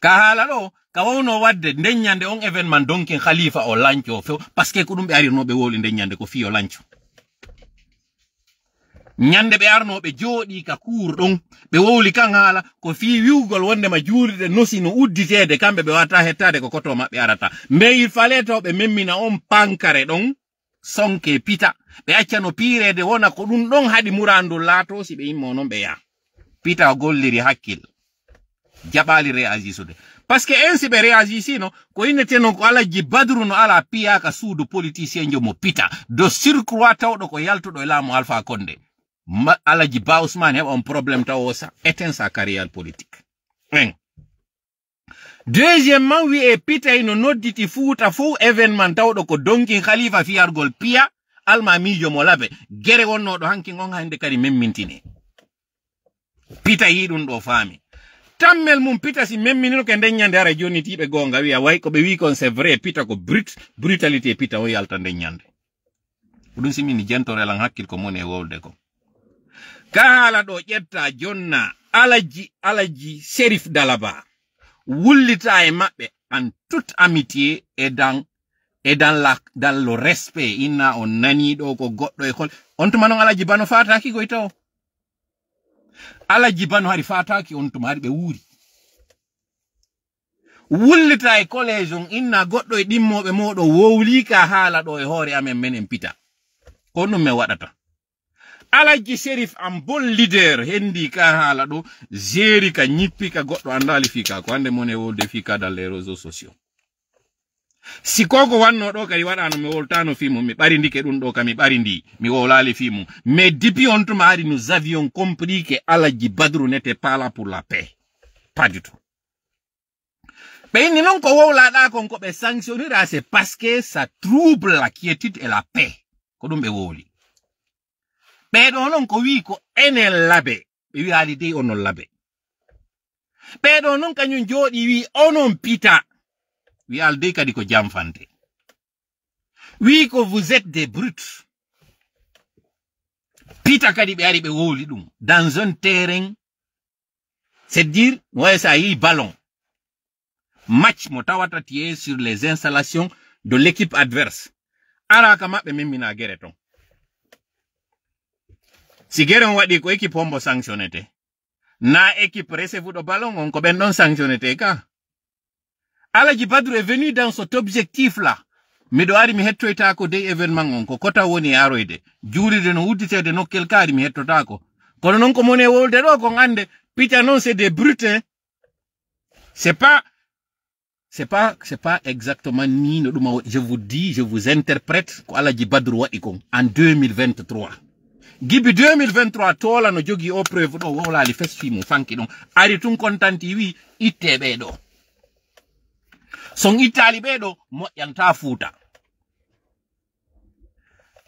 Kahala lo, kawono wadde ndenyande on événement donkin khalifa o lancho few parce que ko dum be ari no be woli ndenyande ko fi o lancho. Nyande be arno be jodi ka kur don be woli kan hala ko fi wiugol wonde ma juurde nosino udditede kambe be wata hettade ko koto mabbe arata. Mais il fallait to be memmina on pankare don sonke Pita be accano pirede wona ko dum don hadi murandu lato si be immo non be ya. Pita golliri hakkil jabali réagisude parce que ainsi be réagisino ko ineteno ko Alaji Badru no ala piya ka suudu politicien jo mo Pita do surcroît tawdo ko yaltudo e laamu Alpha Condé Alaji Ba Ousmane heba on problème taw sa éteint sa carrière politique. Deuxièmement, oui e Pita ino nodditi Fouta fou événement tawdo ko donkin khalifa fiyargol piya alma mijo mo labe gere wonno do hanki ngon hande kadi memmintine Pita yidun do fami tammel mum Pita si memminino ke ndenyande ara joni tibe gonga wiya way ko be wi kon c'est vrai Pita ko brutalité Pita o yalta ndenyande dum simini jentore lan hakkil ko mone wolde ko kala do ƴetta jonna Alaji Shérif Dalaba wullita e mabbe en toute amitié et dans le respect inna on nani do ko goddo e hol on to manon Alaji Bano fataki ko itaw Alaji Bano hari fataki on to mari be wuri wullita e collège on inna goddo e dimmobe modo wowli ka hala do e hore amen menen Pita ko no me wadata Alaji Shérif am bon leader hendi ka hala do zeri ka nyippi ka goddo andali fika ko ande mone wolde fika dans les réseaux sociaux si koko wanno do kadi wadano mi woltano fimu mi bari ndike dum do kam mi bari ndi mi wolali fimu mais depuis on tuma ari nous avions compris que Alaji Badru n'était pas là pour la paix pas du tout mais ni non ko wola da kon ko be sanctionnera c'est parce que ça trouble la quiétude et la paix ko dum be woli be do non ko wi ko enel labe be wi ali dey onon labe be do non kanyun jodi wi onon Pita wi alde kadi ko jamfante wi ko vous êtes des brutes Pita kadi be ari be woli dum dans un terrain c'est dire ouais ça y ballon match mo tawata tie sur les installations de l'équipe adverse ara kama be memmina gere ton si gere on wadi ko équipe hombo sanctionnete na équipe receive do ballon on ko ben don sanctionnete ka Alaji Badru est venu dans cet objectif-là miɗo ari mi hettoytako dey événement on ko kota woni aroyde juulide no wudditede nokkel kaari mi hettotako kono non ko mone wolde ɗo kon ande pita non c'est des brutes c'est pas exactement ni no ɗuma je vous dis je vous interprète ko Alaji Badru waɗi kon en 2023 gibi 2023 tola no jogi o preuve ɗo wowlali fesfimo fanki ɗon ari tun kontanti wi itte ɓeɗo son ittali ɓeɗo moƴƴanta Fuuta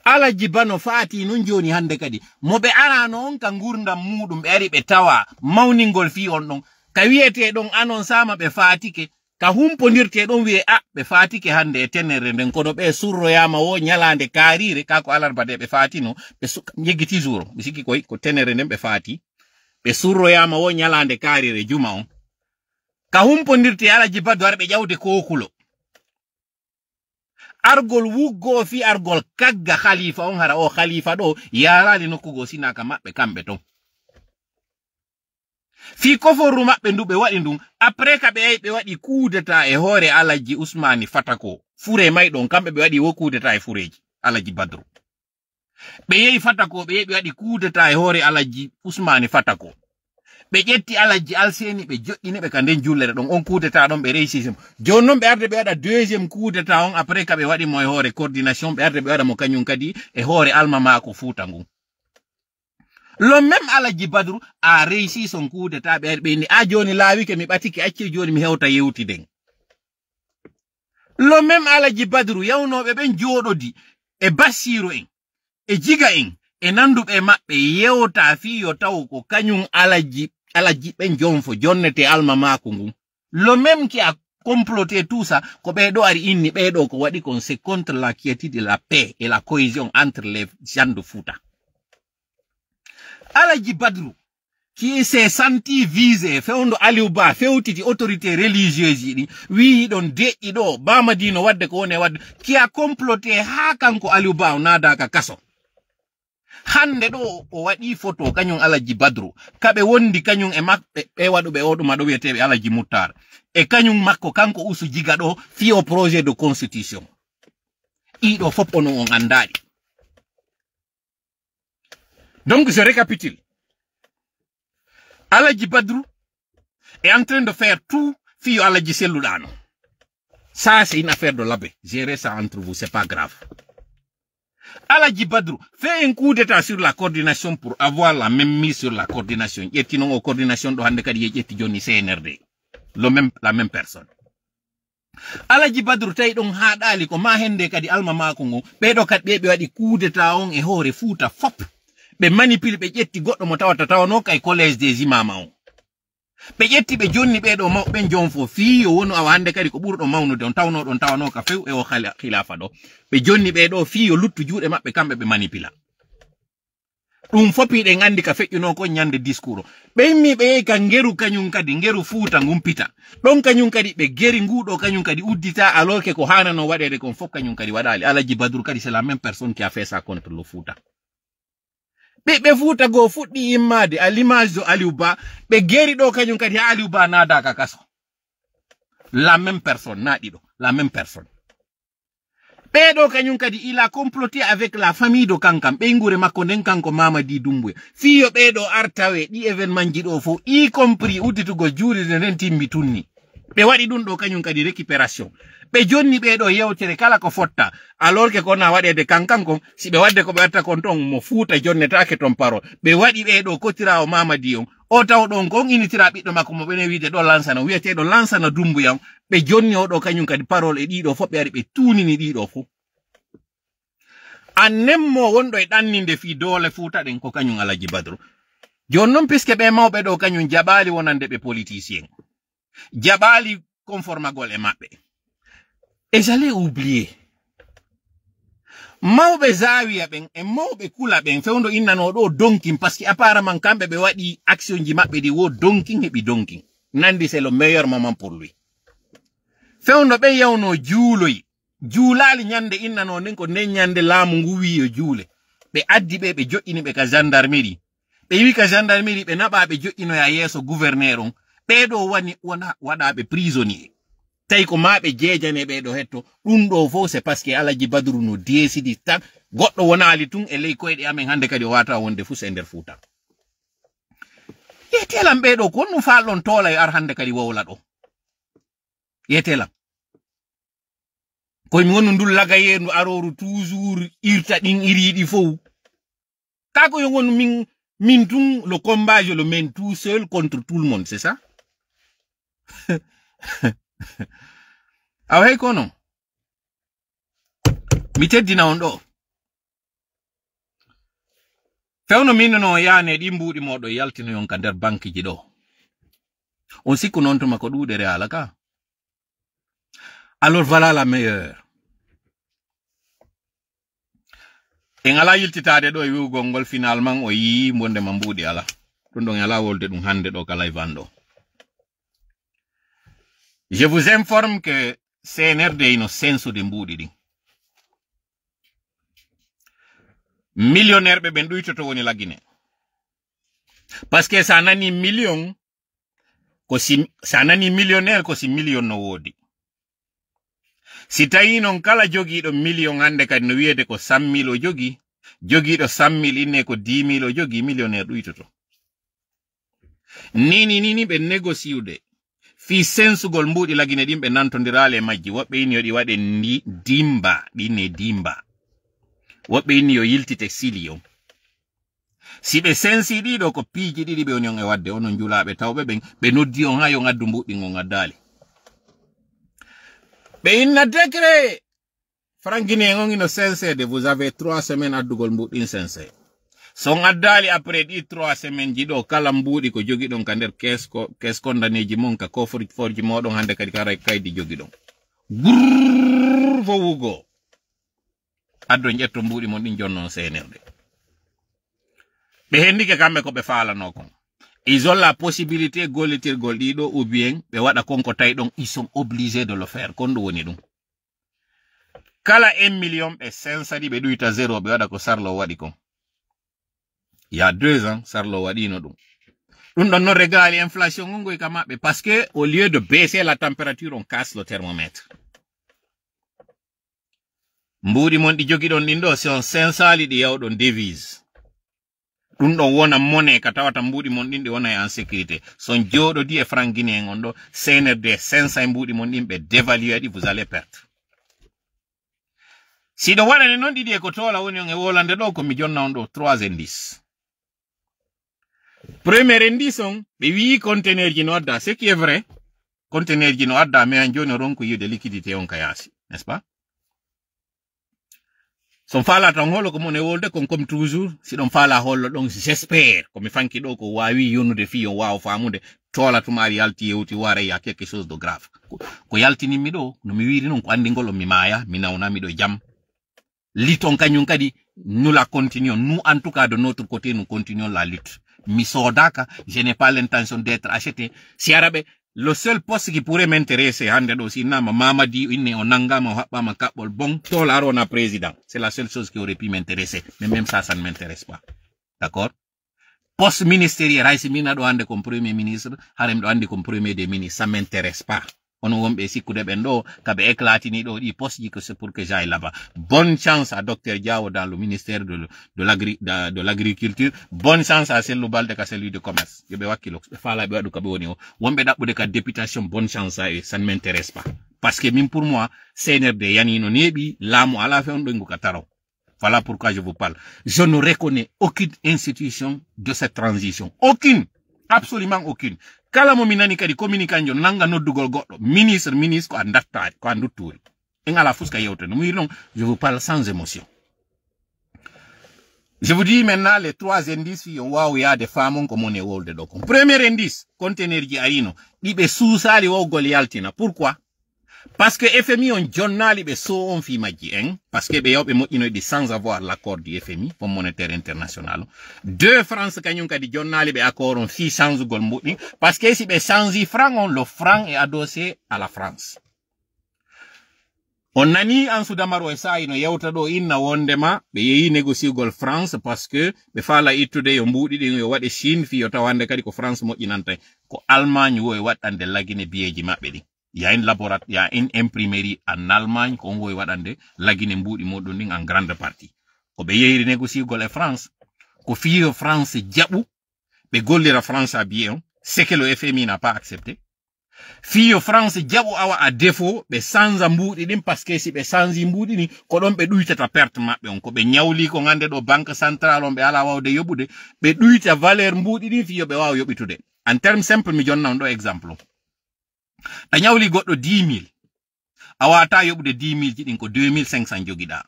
Alaji Bano faati non joni hande kadi moɓe arano on ka gurdam muɗum ɓe ari ɓe tawa mawningol fi on ɗon ka wiyete ɗon anon sama ɓe faatike ka humpondirte ɗon wiye ɓe faatike hande e tenere nden kono ɓe surroyama wo nyalande kaarire kako alarba de ɓe faatino ɓe yeggiti jour ɓe sikki ko tenere nden ɓe faati ɓe surroyama wo nyalande kaarire juma on ka humpondirte Alaji Badru ar ɓe ƴawde kokulo argol wuggo fi argol kagga khalifa on hara o khalifa ɗo yarali nokkugo sinaka maɓɓe kamɓe ton fi koforru maɓɓe ndu ɓe waɗi ndun après ka ɓe waɗi kudeta e hoore Alaji Usmani Fatako fure may ɗon kamɓe ɓe waɗi wo kudeta e fureji Alaji Badru ɓe yehi Fatako ɓe ɓe waɗi kudeta e hoore Alaji Usmani Fatako ɓe ƴetti Alaji Alseni ɓe joɗɗini ɓe ka nden jullere ɗon on kudeta ɗon ɓe réussisimo joni noon ɓe arde ɓe waɗa deuxiéme kudeta on après ka ɓe waɗi mo e hoore coordination ɓe arde ɓe waɗa mo kañum kadi e hoore alma mako Fuuta ngun le même Alaji Badru a réussi son coup d'état ɓe ni a joni laawike mi ɓatike acci joni mi hewta yewtiden le même Alaji Badru yawnoɓe ɓen joɗodi e Bassirou en e Jiga en e nanduɓe maɓɓe yewta fiyo taw ko kañum Alaji ɓen jonfo jonnete alma mako ngun le même qui a comploté tout ça ko ɓeɗo ari inni ɓeɗo ko waɗi kon c'est contre la quiétude de la paix et la cohésion entre les gens de Fouta. Alaji Badru qui s'est senti visé fewndo Aliou Ba fewtiti autorité religieuse yiɗi wi ɗon deƴƴi ɗo Bamadino wadde ko woni wadde qui a comploté ha kanko Aliou Ba o naadaka kaso hande ɗo o waɗi photo kañum Alaji Badru kaɓe wondi kañum e maɓɓe ɓe waɗuɓe oɗuma ɗo wiyeteɓe Alaji Muttar e kañum makko kanko Usu Jiga ɗo fi o projet de constitution ɗiɗo fof onon on andaɗi. Donc, je récapitule. Alaji Badru est en train de faire tout fio Alaji Selloudano. Ça, c'est une affaire de l'abbé. Gérez ça entre vous, c'est pas grave. Alaji Badru fait un coup d'état sur la coordination pour avoir la même mise sur la coordination. Yeti non coordination do hande kadi yeti joni CNRD. La même personne. Alaji Badru tay don haadali ko ma hende kadi alma mako ngo ɓeɗo kadi ɓe waɗi coup d'état on e hoore Fuuta fop. Ɓe manipule ɓe ƴetti goɗɗo mo tawata tawano kay collège des imams on ɓe ƴetti ɓe jonni ɓeɗo mawɓe jonfo fiyo wonu awa hande kadi ko ɓurɗo mawnude on tawno ɗon tawano ka few e o khilafa ɗo ɓe jonni ɓeɗo fiyo luttu juuɗe maɓɓe kamɓe ɓe manipula ɗum fopiɗen andi ka feƴƴuno kon ñande discours o ɓe immi ɓe yehi ka ngeru kañum kadi ngeru Fuuta ngumpita ɗon kañum kadi ɓe geri nguɗo kañum kadi uddita alors que ko hanano waɗede kon fof kañum kadi waɗali Alaji Badru kadi c'est la même personne qui a fait ça contre le Fuuta ɓe Fuuta go fuɗɗi immade à l'image de Aliou Ba ɓe geri ɗo kañum kadi ha Aliou Ba naadaka kaso la même personne naaɗi ɗo la même personne ɓeɗo kañum kadi il a comploté avec la famille do kankam ɓeygure makko nden kanko Mamadi Doumbouya fiyo ɓeɗo artawe ɗi événement ji ɗo fo y compris udditugo juulide nden timmi tunni ɓe waɗi ɗum ɗo kañum kadi récupération ɓe jonni ɓeɗo yewtere kala ko fotta alors que kona waɗede kankan kon si ɓe wadde ko ɓe watta kon ton mo Fuuta jonnetake ton parole ɓe waɗi ɓeɗo kotirawo Mamadi on o taw ɗon kon initira ɓiɗɗo makko mo ɓene wiide ɗo lansana wiyeteɗo lansana Doumbouya on ɓe jonni oɗo kañum kadi parole e ɗiɗo fof ɓe ari ɓe tunini ɗiɗo fof an nemmo wonɗo e ɗanninde fi doole Fuuta ɗen ko kañum Alaji Badru joni noon puisque ɓe mawɓe ɗo kañum jaɓali wonande ɓe politicien jaɓali conformagol e maɓɓe. Et j'allais oublier. Mawɓe Zawiya ɓen e mawɓe Kula ɓen fewndo innano ɗo donkin parce que apparemment kamɓe ɓe waɗi action ji maɓɓe ɗi wo donkin heɓi donkin nandi c'est le meilleur moment pour lui fewndo ɓen yawno juuloyi juulali ñande innano nden ko nden ñande laamu ngu wi yo juule ɓe addi ɓe ɓe joƴƴini ɓe ka gendarmerie ɓe wi ka gendarmerie ɓe naɓa ɓe joƴƴinoya yeeso gouverneur on ɓeɗo woni waɗaɓe prisonnier tay ko maɓe jeejane ɓe ɗo hetto ɗum ɗo fo c'est parce que Alaji Badru no décidi tan goɗɗo wonali tun e ley koyɗe amen hande kadi o wata wonde fus e nder Fuuta yetelam ɓeɗo ko no falɗon toola e ar hande kadi wowla ɗo yetelam koye mi wonu ndul laga yendu aroru toujours irta ɗin iriɗi fof kako yo wonu min tun le combat je le mène tout seul contre tout le monde c'est ça away kono mi teddina on ɗo fewno min no yaane ɗi mbuɗi moɗo yaltino yon ka nder banque ji ɗo on sikku noon tuma ko ɗuɗere ala ka alors voilà la meilleure en ala yiltitade ɗo e wiwugol ngol finalement o yii mbonde ma mbuɗi ala ɗum ɗon ala wolde ɗum hande ɗo kala e vanɗo je vous informe que CNRD ino sensude mbuɗi ɗin millionnaire ɓe ɓen ɗuytoto woni lagine parce que sa nani million ko sa nani millionnaire ko si million no woodi si tawi non kala jogiiɗo million hande kadi no wiyete ko 100 000 o jogiiɗo 100 000 inne ko 10 000 o jogi millionnaire ɗuytoto nini ɓe négociude fi sensugol mbuɗi lagine ɗin ɓe nantodirale e majji woɓɓe inni yo ɗi waɗe dimba ɗinne dimba woɓɓe inni yo yiltite silion si ɓe sensi ɗiɗo ko piiji ɗiɗi ɓe woni on e wadde onon julaɓe tawɓe ɓen ɓe noddi on ha yo ngaddu mbuɗɗin on addali ɓe inna décret Franguine on ino sincede vous avez 3 semaines addugol mbuɗɗin sincé son addali après ɗi 3 semaines ji ɗo kala mbuɗi ko jogi ɗon ka nder kes kondaneji mon ka forji moɗon hande kadi kara kaydi jogi ɗon grrr fo wugo addo ƴetto mbuɗi mon ɗin jonnon CNRD ɓe hendike kamɓe ko ɓe falano kon ils ont la possibilité gollitirgol ɗiɗo ou bien ɓe waɗa konko tawi ɗon ils sont obligés de le faire kon ɗum woni ɗum kala 1 million ɓe sensadi ɓe ɗuyta 0 ɓe waɗa ko Sarlo waɗi kon il y a 2 ans Sarlo waɗino ɗum ɗum ɗon non régali inflation ngongoy ka maɓɓe parce que au lieu de baisser la température on casse le thermomètre mbuɗi mon ɗi jogi ɗon ɗin ɗo si on sensali ɗi yawɗon devise ɗum ɗon wona monnaie ka tawata mbuɗi mon ɗin ɗi wona en sécurité son joɗodi e franc guinéen on ɗo CNRD sensa e mbuɗi mon ɗin ɓe dévaluer ɗi vous allez perdre si ɗo waɗane noon ɗiɗi e ko tola woni on e wolande ɗo ko mi jonna on ɗo 3 indices premier indice on ɓe wi conteneur ji no adda ce qui est vrai conteneur ji no adda mais an joni ronko yiwde liquidité on ka yaasi n'est-ce pas son fala tan holo ko mon e wolde kon comme toujours si ɗon fala hollo ɗon j'espère ko mi fanki ɗo ko wawi yonude fi on wawa famude tola tumari yalti yewti wara ya quelque chose de grave ko yaltinimmi ɗo no mi wiri noon ko andigol on mi maya mi nawnami ɗo jam liton kañum kadi nous la continuons nous en tout cas de notre côté nous continuons la lutte mi sodaka je n'ai pas l'intention d'être acheté si arabe le seul poste qui pourrait m'intéresser hande ɗo si nama Mamadi inne o nangama o haɓɓama kaɓɓol bon tola arona président c'est la seule chose qui aurait pu m'intéresser mais même ça ne m'intéresse pas d'accord poste ministériel haysi min aɗo hande comme premier ministre harem ɗo andi comme premier des ministres ça m'intéresse pas ono wonɓe sikkude ɓen ɗo kaɓe éclatini ɗo ɗi poste ji que c'est pour que j'aille là-bas bonne chance à docteur Diawo dans le ministère de l'agriculture bonne chance à Sellou Balde ka celui de commerce yoɓe wakkilo ɓe faala ɓe waɗu kaɓe woni o wonɓe ɗaɓɓude ka députation bonne chance à eux ça ne m'intéresse pas parce que min pour moi CNRD yanino neeɓi laamu ala fe on ɗo nguka taraw voilà pourquoi je vous parle je ne reconnais aucune institution de cette transition aucune absolument aucune kala mo minani kadi communicanjo nanga noddugol goɗɗo ministre ko a dattari ko a dutturi en ala fuska yewtere mu non je vous parle sans émotion je vous dis maintenant les 3 indices fi on wawu yaade famon ko mon e wolde ɗo kon premier indice conteneur ji arino ɗiɓe suusali wowgol yaltina pourquoi parce que FMI on jonnali ɓe so on fi majji en parce que ɓe yawɓe moƴƴinoyɗi sans avoir l'accord du FMI Fonds monétaire international 2 France kañum kadi jonnali ɓe accord on fi changegol mbuɗɗi parce que si ɓe changi franc on le franc est adossé à la France on nani Ansou Damaro e sayi no yewta ɗo inna wondema ɓe yeehi négociegol France parce que ɓe faala ittude yo mbuɗi ɗin yo waɗe Chine fi yo tawande kadi ko France moƴƴinanta ko Allemagne wo e waɗɗande lagine biyeji maɓɓe ɗin Il y a une laboratoire, il y a une imprimerie en Allemagne qu'on voit wadande lagine mbudi modonding en grande partie. Ko be yeyri négocier gol France. Ko fiyo France diabou be gollira France a bien, c'est que le FMI n'a pas accepté. Fiyo France diabou awa à défaut be sanza mbudi dim parce que si be sanzi mbudi ni ko don be duytata perte mabbe on ko be nyawli ko ngande do banque centrale on be ala wawde yobude be duyta valeur mbudi ni fiyo be waw yobitude. En termes simple mi jonna on do exemple. A nyawli goddo 10 000 awata yobude 10 000 jidin ko 2500 jogida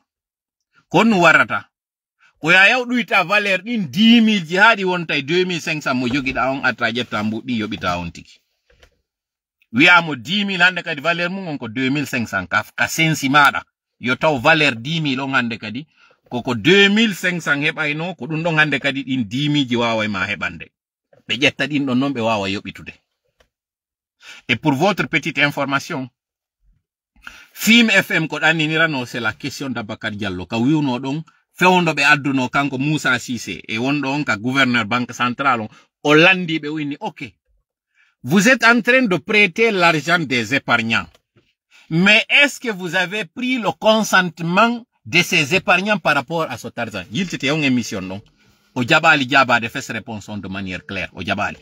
konno warata ko ya yawduyta valeur din 10 000 ji haadi wonta 2500 mo jogida on atra jetta mbudi yobita on tiki wi'amo 10 000 hande kadi valeur mum on ko 2500 ka sensi mada yo taw valeur 10 000 on hande kadi koko 2500 hebayno ko dum don hande kadi din 10 000 ji wawa ma hebande be jetta din don non be wawa yobitude. Et pour votre petite information, Film FM ko daninirano c'est la question d'Abakar Diallo ka wiuno don fewndo be adduno kanko Moussa Cissé et wondo on ka gouverneur banque centrale o landi be wini OK. Vous êtes en train de prêter l'argent des épargnants. Mais est-ce que vous avez pris le consentement de ces épargnants par rapport à cet argent? Il c'était une émission non. O jabali jaba de faire réponse de manière claire o jabali.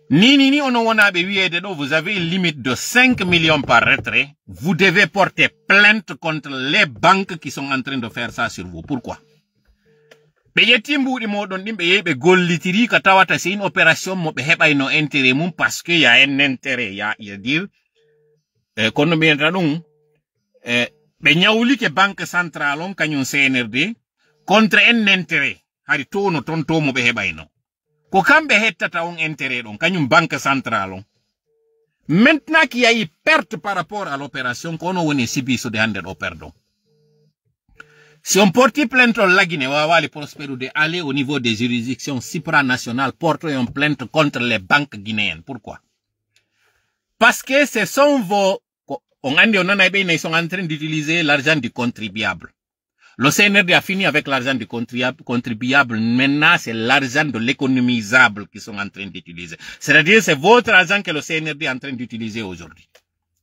Ni ono wana be wiede do vous avez une limite de 5 millions par retrait, vous devez porter plainte contre les banques qui sont en train de faire ça sur vous. Pourquoi? Be yetimbuudi modon dimbe yebe gollitiri ka tawata c'est une opération mo be hebay no intérêt mum parce que y a un intérêt ya dire kono be ndadum be nyawli ke banque centrale on kanyum CNRD contre un intérêt hari tono tonto mo be hebay no ko kambe hettata on intérêt don kanyum banque centrale on. Maintenant qu'il y a eu perte par rapport à l'opération kono woni sibiso de hande do perdon. Si on porte plainte au Lagine, Wawali Prospero de aller au niveau des juridictions supranationales, porter une plainte contre les banques guinéennes. Pourquoi? Parce que ce sont vos, ils sont en train d'utiliser l'argent du contribuable. Le CNRD a fini avec l'argent du contribuable. Maintenant, c'est l'argent de l'économisable qu'ils sont en train d'utiliser. C'est-à-dire, c'est votre argent que le CNRD est en train d'utiliser aujourd'hui.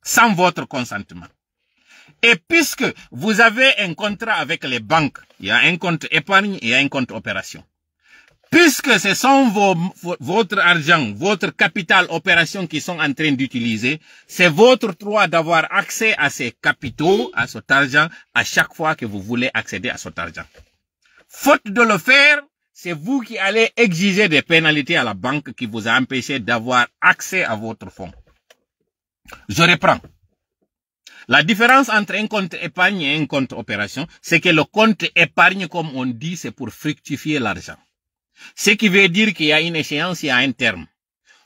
Sans votre consentement. Et puisque vous avez un contrat avec les banques, il y a un compte épargne et il y a un compte opération. Puisque ce sont votre argent, votre capital opération qui sont en train d'utiliser, c'est votre droit d'avoir accès à ces capitaux, à cet argent, à chaque fois que vous voulez accéder à cet argent. Faute de le faire, c'est vous qui allez exiger des pénalités à la banque qui vous a empêché d'avoir accès à votre fonds. Je reprends. La différence entre un compte épargne et un compte opération, c'est que le compte épargne, comme on dit, c'est pour fructifier l'argent. Ce qui veut dire qu'il y a une échéance, il y a un terme.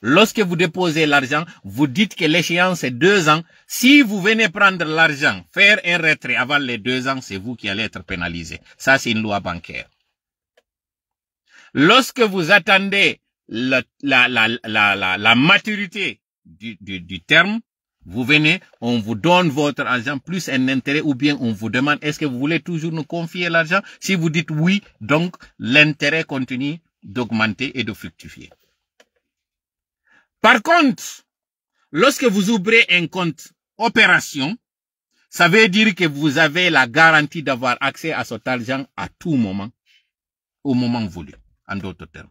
Lorsque vous déposez l'argent, vous dites que l'échéance est 2 ans. Si vous venez prendre l'argent, faire un retrait avant les 2 ans, c'est vous qui allez être pénalisé. Ça, c'est une loi bancaire. Lorsque vous attendez la maturité du terme, vous venez, on vous donne votre argent plus un intérêt ou bien on vous demande est-ce que vous voulez toujours nous confier l'argent? Si vous dites oui, donc l'intérêt continue d'augmenter et de fructifier. Par contre, lorsque vous ouvrez un compte opération, ça veut dire que vous avez la garantie d'avoir accès à cet argent à tout moment, au moment voulu, en d'autres termes.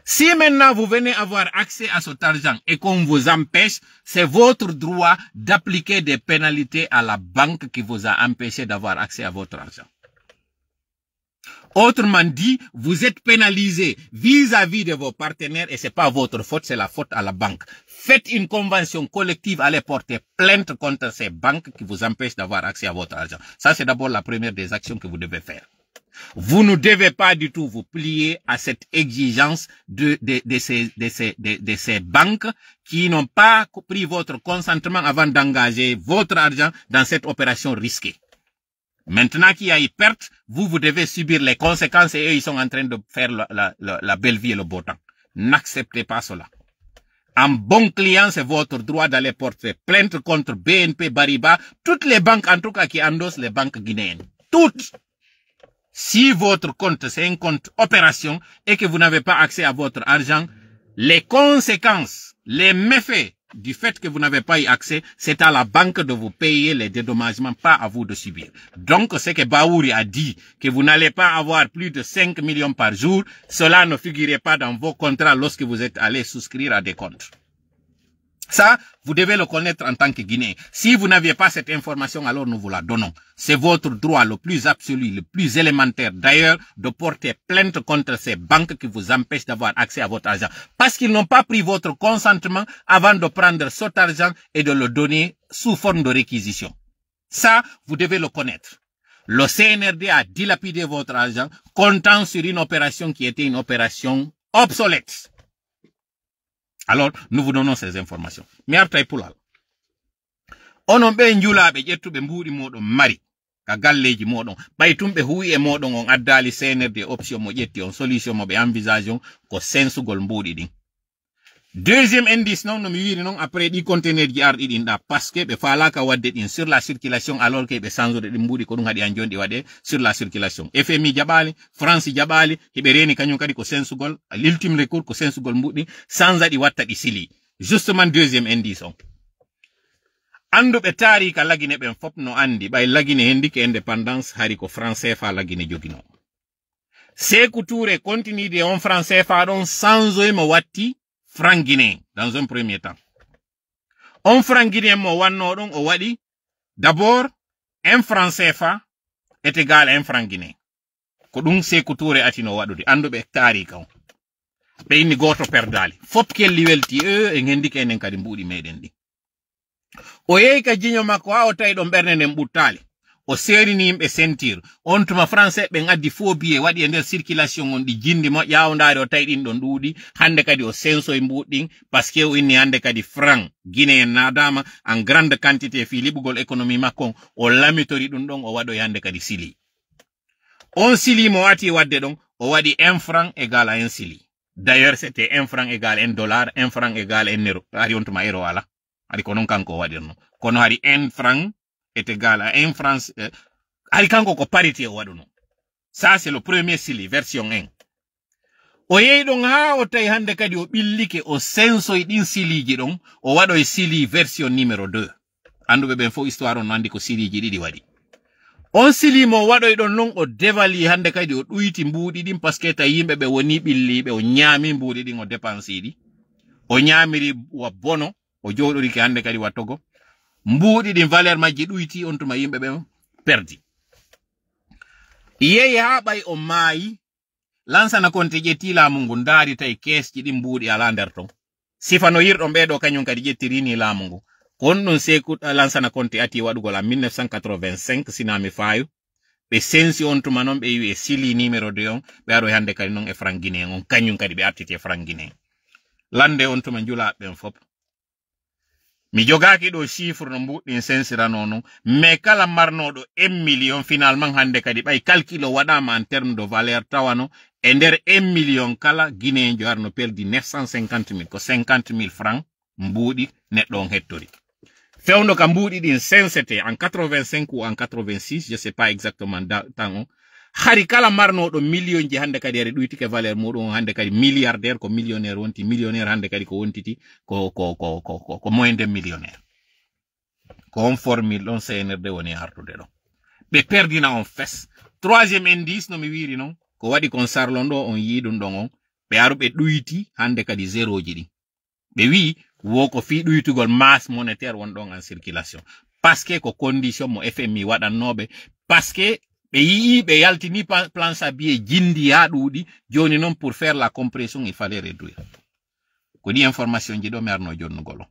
Si maintenant vous venez avoir accès à cet argent et qu'on vous empêche, c'est votre droit d'appliquer des pénalités à la banque qui vous a empêché d'avoir accès à votre argent. Autrement dit, vous êtes pénalisé vis-à-vis de vos partenaires et c'est pas votre faute, c'est la faute à la banque. Faites une convention collective, allez porter plainte contre ces banques qui vous empêchent d'avoir accès à votre argent. Ça, c'est d'abord la première des actions que vous devez faire. Vous ne devez pas du tout vous plier à cette exigence de ces banques qui n'ont pas pris votre consentement avant d'engager votre argent dans cette opération risquée. Maintenant qu'il y a eu perte, vous devez subir les conséquences et eux, ils sont en train de faire la belle vie et le beau temps. N'acceptez pas cela. En bon client, c'est votre droit d'aller porter plainte contre BNP Paribas, toutes les banques en tout cas qui endossent les banques guinéennes. Toutes. Si votre compte, c'est un compte opération et que vous n'avez pas accès à votre argent, les conséquences, les méfaits du fait que vous n'avez pas eu accès, c'est à la banque de vous payer les dédommagements, pas à vous de subir. Donc, ce que Baouri a dit, que vous n'allez pas avoir plus de 5 millions par jour, cela ne figurait pas dans vos contrats lorsque vous êtes allé souscrire à des comptes. Ça, vous devez le connaître en tant que Guinéen. Si vous n'aviez pas cette information, alors nous vous la donnons. C'est votre droit le plus absolu, le plus élémentaire d'ailleurs, de porter plainte contre ces banques qui vous empêchent d'avoir accès à votre argent. Parce qu'ils n'ont pas pris votre consentement avant de prendre cet argent et de le donner sous forme de réquisition. Ça, vous devez le connaître. Le CNRD a dilapidé votre argent, comptant sur une opération qui était une opération obsolète. Alors, nous vous donnons ces informations. Mi artay pulal. Onon be njulaɓe ƴettuɓe mbuɗi moɗon mari ka galleji moɗon ɓaytumɓe huwi e moɗon on addali CNRD option mo ƴetti on solution mo ɓe envisage on ko sensugol mbuɗi ɗin. Deuxième indice non no mi wiri non après ɗi conteneur ji arɗi ɗin ɗa parce que ɓe falaka wadde ɗin sur la circulation alors que ɓe change ɗi mbuɗi ko ɗum haɗi an joni ɗi waɗe sur la circulation. FMI jaɓali, France jaɓali, heɓe reni kañum kadi ko sensugol, l'ultime recours ko sensugol mbuɗi sans ɗi watta ɗi sili. Justement deuxième indice on. Anduɓe taari ka lagine ɓen fop no andi ɓay lagine hendi ke indépendance hari ko français fa lagine jogino. Sékou Touré continue de on français fa ɗon sans mo watti franc guinéen dans un premier temps. On franc guinéen mo wanno ɗon o waɗi d'abord un franc CFA est égal à un franc guinéen. Ko ɗum Sékou Touré atino waɗude anduɓe taari ka on. Ɓe inni goto perdali. Fop kelli welti e hendi ke enen kadi mbuɗi meɗen ɗi. O yehi ka jiño makko ha o tawi ɗo ɓernde nden ɓuttali. O serini yimɓe sentir. On tuma français ɓe addi phobie waɗi e nder circulation on ɗi jindi mo ƴawdari o tawi ɗin ɗon ɗuuɗi. Hande kadi o sensoye mbuɗɗin parce que o inni hande kadi franc guinéen nadama en grande quantité fi liɓugol économie makko o lamitori ɗum ɗon o waɗoy hande kadi sili. On sili mo wati wadde ɗon o waɗi 1 franc égal à 1 sili. D'ailleurs c'était 1 franc égal à 1 dollar, 1 franc égal à 1 euro. Ari on tuma euro wala. Ari ko non kanko waɗirno. Kono hari 1 franc est égal à 1 franc. Ari kanko ko parité o waɗuno. Ça c'est le premier sili, version 1. O yehi ɗon ha o tawi hande kadi o ɓillike o sensoy ɗin siliji ɗon o waɗoy sili version numéro 2. Anduɓe ɓen fo histoire on andi ko siliji ɗiɗi waɗi. On sili mo waɗoy ɗon non o devali hande kadi o ɗuyti mbuɗi ɗin parce que tawi yimɓe ɓe woni ɓilliɓe o ñaami mbuɗi ɗin o dépense ɗi. O ñaamiri wa bono o joɗorike hande kadi wattogo. Mbuɗi ɗin valeur majji ɗuyti on tuma yimɓe ɓe perdi. Yehi ha ɓay o maayi Lansana Conté ƴetti laamu ngu ndaari tawi keesji ɗin mbuɗi ala nder ton. Sifano yirɗon ɓeɗo kañum kadi ƴettirini laamu ngu. Kon ɗum Sékou Lansana Conté ati waɗugol en 1985 sinami fayu. Ɓe sensi on tuma noon ɓe wi e sili numéro 2 on ɓe aɗo hande kadi noon e franc guinéen on kañum kadi ɓe artiti e franc guinéen. Lande on tuma njulaɓe ɓen fop. Mi jogaki ɗo chiffre no mbuɗɗin sensirano non mais kala marnoɗo 1 million finalement hande kadi ɓay calcul o waɗama en terme de valeur tawano e nder 1 million kala guinéen jo arno perdi 950 000 ko 50 000 francs mbuɗi neɗɗo on hettori. Fewndo ka mbuɗi ɗin sincété en 85 ou en 86 je sais pas exactement temps on hari kala marnoɗo million ji hande kadi ari ɗuytike valeur muɗum hande kadi milliardaire ko millionnaire wonti millionnaire hande kadi ko wontiti ko moins de millionnaire ko on formule ɗon CNRD woni artude ɗon ɓe perdina on fes. Troisième indice no mi wiri non ko waɗi kon sarlon ɗo on yiɗum ɗon on ɓe aru ɓe ɗuyti hande kadi zéro ji ɗin ɓe wi wo ko fi ɗuytugol masse monétaire won ɗon en circulation parce que ko condition mo FMI waɗannoɓe parce que ɓe yii ɓe yaltini plan Sabié jindi ha ɗuuɗi joni noon pour faire la compression il fallait réduire ko ɗi information ji ɗo mi arno jonnugol on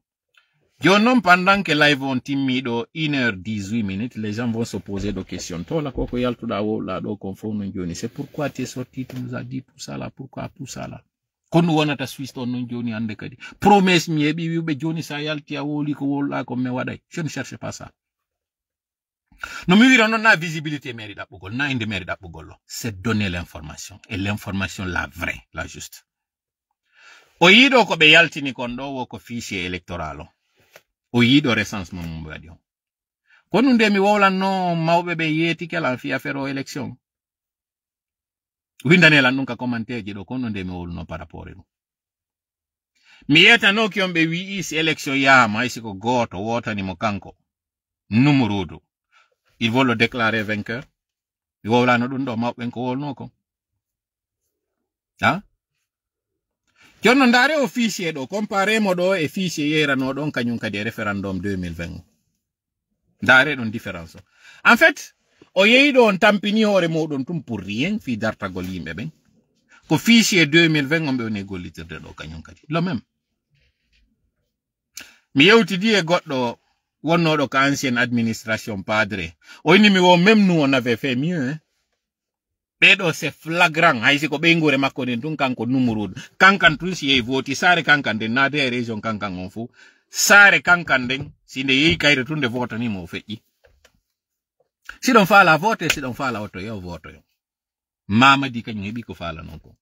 joni noon pendant que live on timmiɗo 1h18 les gens vont se poser des questions tola koko yaltuɗa wolɗa ɗo kon fof non joni c'est pourquoi tu es sorti tu nous as dit tout ça là pourquoi tout ça là kono wonata Suisse ton non joni hande kadi promesse mi heɓi wiɓe joni sa yalti a woli ko wolɗa ko mi waɗay je ne cherche pas ça. No mi wira non na visibilité mairie ɗaɓɓugol na inde mairie ɗaɓɓugol c'est donner l'information et l'information la vraie la juste o yiɗo ko ɓe yaltini kon ɗo wo ko fichier électoral o yiɗo recensement mum waɗi on kono nde mi wowlanno mawɓe ɓe yeetikel an fi affaire o élection windanelan ɗum ka commentaire ji ɗo kono nde mi wowluno par rapport e ɗum mi yeta no ki ombe wi is election ya ma isi ko goto wota ni mo kanko numurudu il vont le déclarer vainqueur il wala no dun do ma ben ko wolno ko ha jonno ndare officier do comparemo do e fichier yerano don kanyum kadi référendum 2020 ndare don différence en fait o yeyido on tampini hore modon tum pour rien fi dartagol yimbe ben ko fichier 2020 on be on gollitirde do kanyum kadi lo même mi yewtidi e goddo wonnodo ka ancienne administration padre o ni mi wo même nous on avait fait mieux hein? Bedo c'est flagrant haysi ko be ngore makko den tun kanko numurud kankan tun si e voti sare kankan den na de région kankan on fu sare kankan den sinde yi kayre tun de vote ni mo feji si don fa la vote si don fa la auto yo vote yo mama di kany hebi ko fa la non ko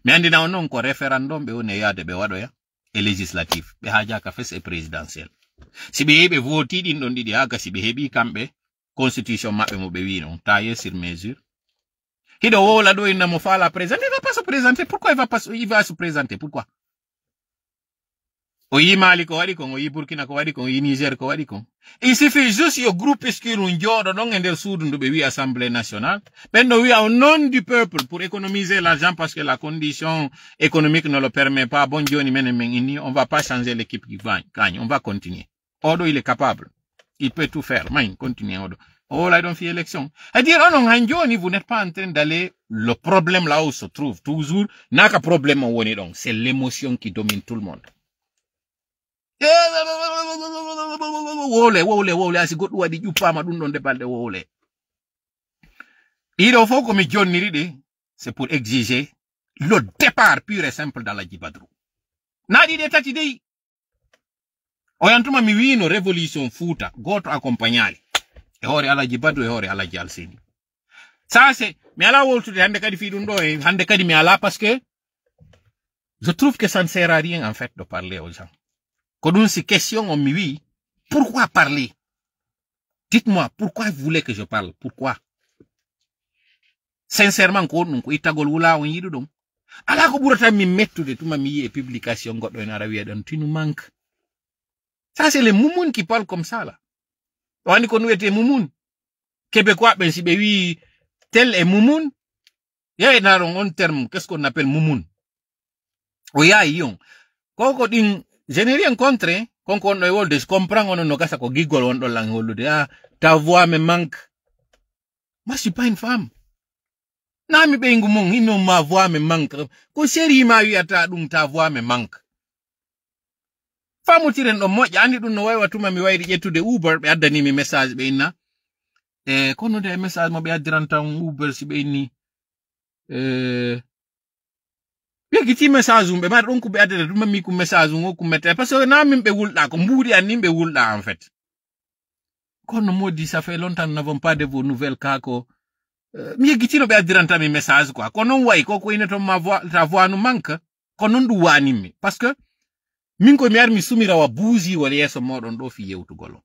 mi andi na non ko référendum be woni yaade be wado ya e législatif be haja ka fes e présidentiel si be hebe voti din don didi aga si be hebi kambe constitution mabbe mo be wi non taillé sur mesure. Hido wola do ina mo fa la présenter, il va pas se présenter. Pourquoi il va se présenter? Pourquoi? Oyi Mali ko wadi ko, oyi Burkina ko wadi ko, oyi Niger ko wadi ko. Il suffit juste yo groupe skiru njodo non ender soudou ndo be wi Assemblée nationale. Bendo wi au nom du peuple pour économiser l'argent parce que la condition économique ne le permet pas. Bon Dieu mene ini, on va pas changer l'équipe qui gagne, on va continuer. Odo il est capable. Il peut tout faire. Main continuer Odo. Oh là, ils ont fait élection. C'est-à-dire, vous n'êtes pas en train d'aller, le problème là où se trouve toujours, n'a qu'un problème où on est donc. C'est l'émotion qui domine tout le monde. Il faut que John Niride, c'est pour exiger le départ pur et simple dans la Djibadrou. Nadi de tatidei. Oyantuma mi wino révolution futa, goto accompagnali. E hore ala Djibadrou e hore ala Jalsini. Ça c'est, mais ala woltude hande kadi fi dum do e hande kadi mi ala parce que je trouve que ça ne sert à rien en fait de parler aux gens. Quand on se question on me dit pourquoi parler? Dites-moi pourquoi vous voulez que je parle? Pourquoi? Sincèrement ko non ko itagol wula on yidu dum. Ala ko burata mi mettude tuma mi yi e publication goddo en ara wi dan tu nous manques. Ça c'est les moumoun qui parlent comme ça là. Wani ko nuete moumoun. Québécois ben si be wi tel est moumoun. Ya na on terme qu'est-ce qu'on appelle moumoun? Oya yon. Koko din je n'ai rien contre, konko no wolde je comprends on no kasa ko gigol on do lang wolude ah ta voix me manque. Moi je suis pas une femme. Na mi be ngumon ino ma voix me manque. Ko seri ma wi ata dum ta voix me manque. Famu tiren do moja andi dum no way watuma mi wayri jettude Uber be addani mi message be inna kono de message mo be addiran tan Uber si be inni yegiti message umbe ma don ko be addere dum mi ko message ngo ko mette parce que na min be wulda ko mburi an nimbe wulda en fait kono modi ça fait longtemps nous n'avons pas de vos nouvelles kako mi yegiti no be addiran tan mi message quoi kono way ko ina to ma voix ta voix nous manque kono ndu wani mi parce que minko mi armi sumira wa buzi wala yeso modon do fi yewtugolo.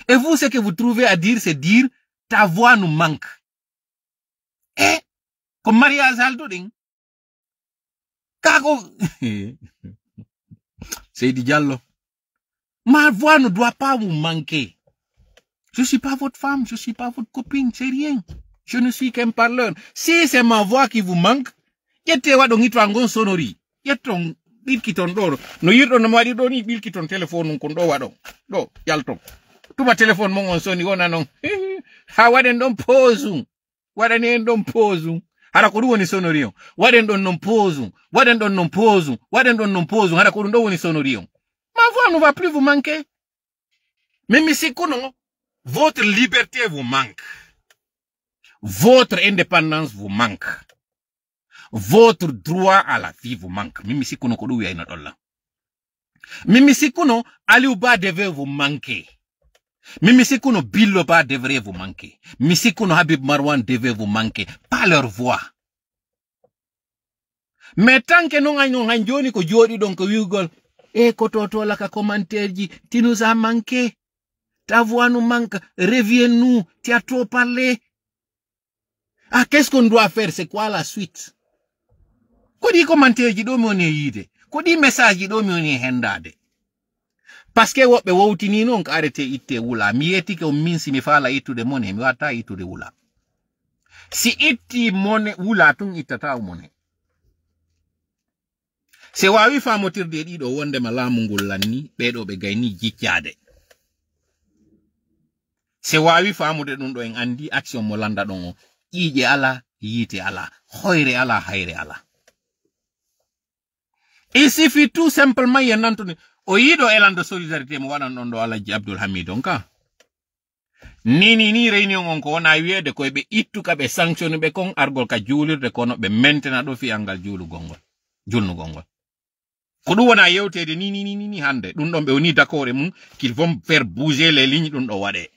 Et vous ce que vous trouvez à dire c'est dire ta voix nous manque. Comme Maria Zaldo ding. Kako Seydi Diallo. Ma voix ne doit pas vous manquer. Je suis pas votre femme, je suis pas votre copine, c'est rien. Je ne suis qu'un parleur. Si c'est ma voix qui vous manque, yete wa do ngitwa ngon sonori. Yeton bilkiton do no yirdo no mari do ni bilkiton téléphone ko do wado do yalto tuba téléphone mo on soni wona non ha waden don pose waden en don pose hara ko woni sonorio waden don non pose waden don non pose waden don non pose hara ko do woni sonorio ma voix ne va plus vous manquer même si kono votre liberté vous manque, votre indépendance vous manque, votre droit à la vie vous manque. Mimi si kuno kodu ya ina dolla. Mimi si kuno Aliou Ba devait vous manquer. Mimi si kuno Billo Ba devrait vous manquer. Mimi si kuno Habib Marwan devait vous manquer. Pas leur voix. Mais tant que non joni ko jodi donc wigol kototo la ka commentaire ji tu nous as manqué. Ta voix nous manque, reviens-nous, tu as trop parlé. Ah, qu'est-ce qu'on doit faire? C'est quoi la suite? Kodi commentaire ji do mone yide. ko ɗi message ɗo mi woni hendade parce que woɓɓe wowtini noon ko arete itte wula mi yeti ko min si mi faala ittude mone mi watta ittude wula si itti mone wula tun ittata mone se wawi famotirde ɗiɗo wondema laamu ngol lanni ɓeɗo ɓe gayni jiccade se wawi famude ɗum ɗo en andi action mo landa ɗon o ƴiƴe ala yiite ala hoyre ala hayre ala il suffit tout simplement yen nantoni o yiɗo elande solidarité mo waɗan ɗon ɗo Alaji Abdoul Hamid on ka ni réunion on ko wona wiyeede koye ɓe ittuka ɓe sanctionne ɓe kon argol ka juulirde kono ɓe mentena ɗo fiyangal julnugol ngol ko ɗum wona yewtede ni hande ɗum ɗon ɓe woni d'accord mum qu'il vont faire bouger les lignes ɗum ɗo waɗe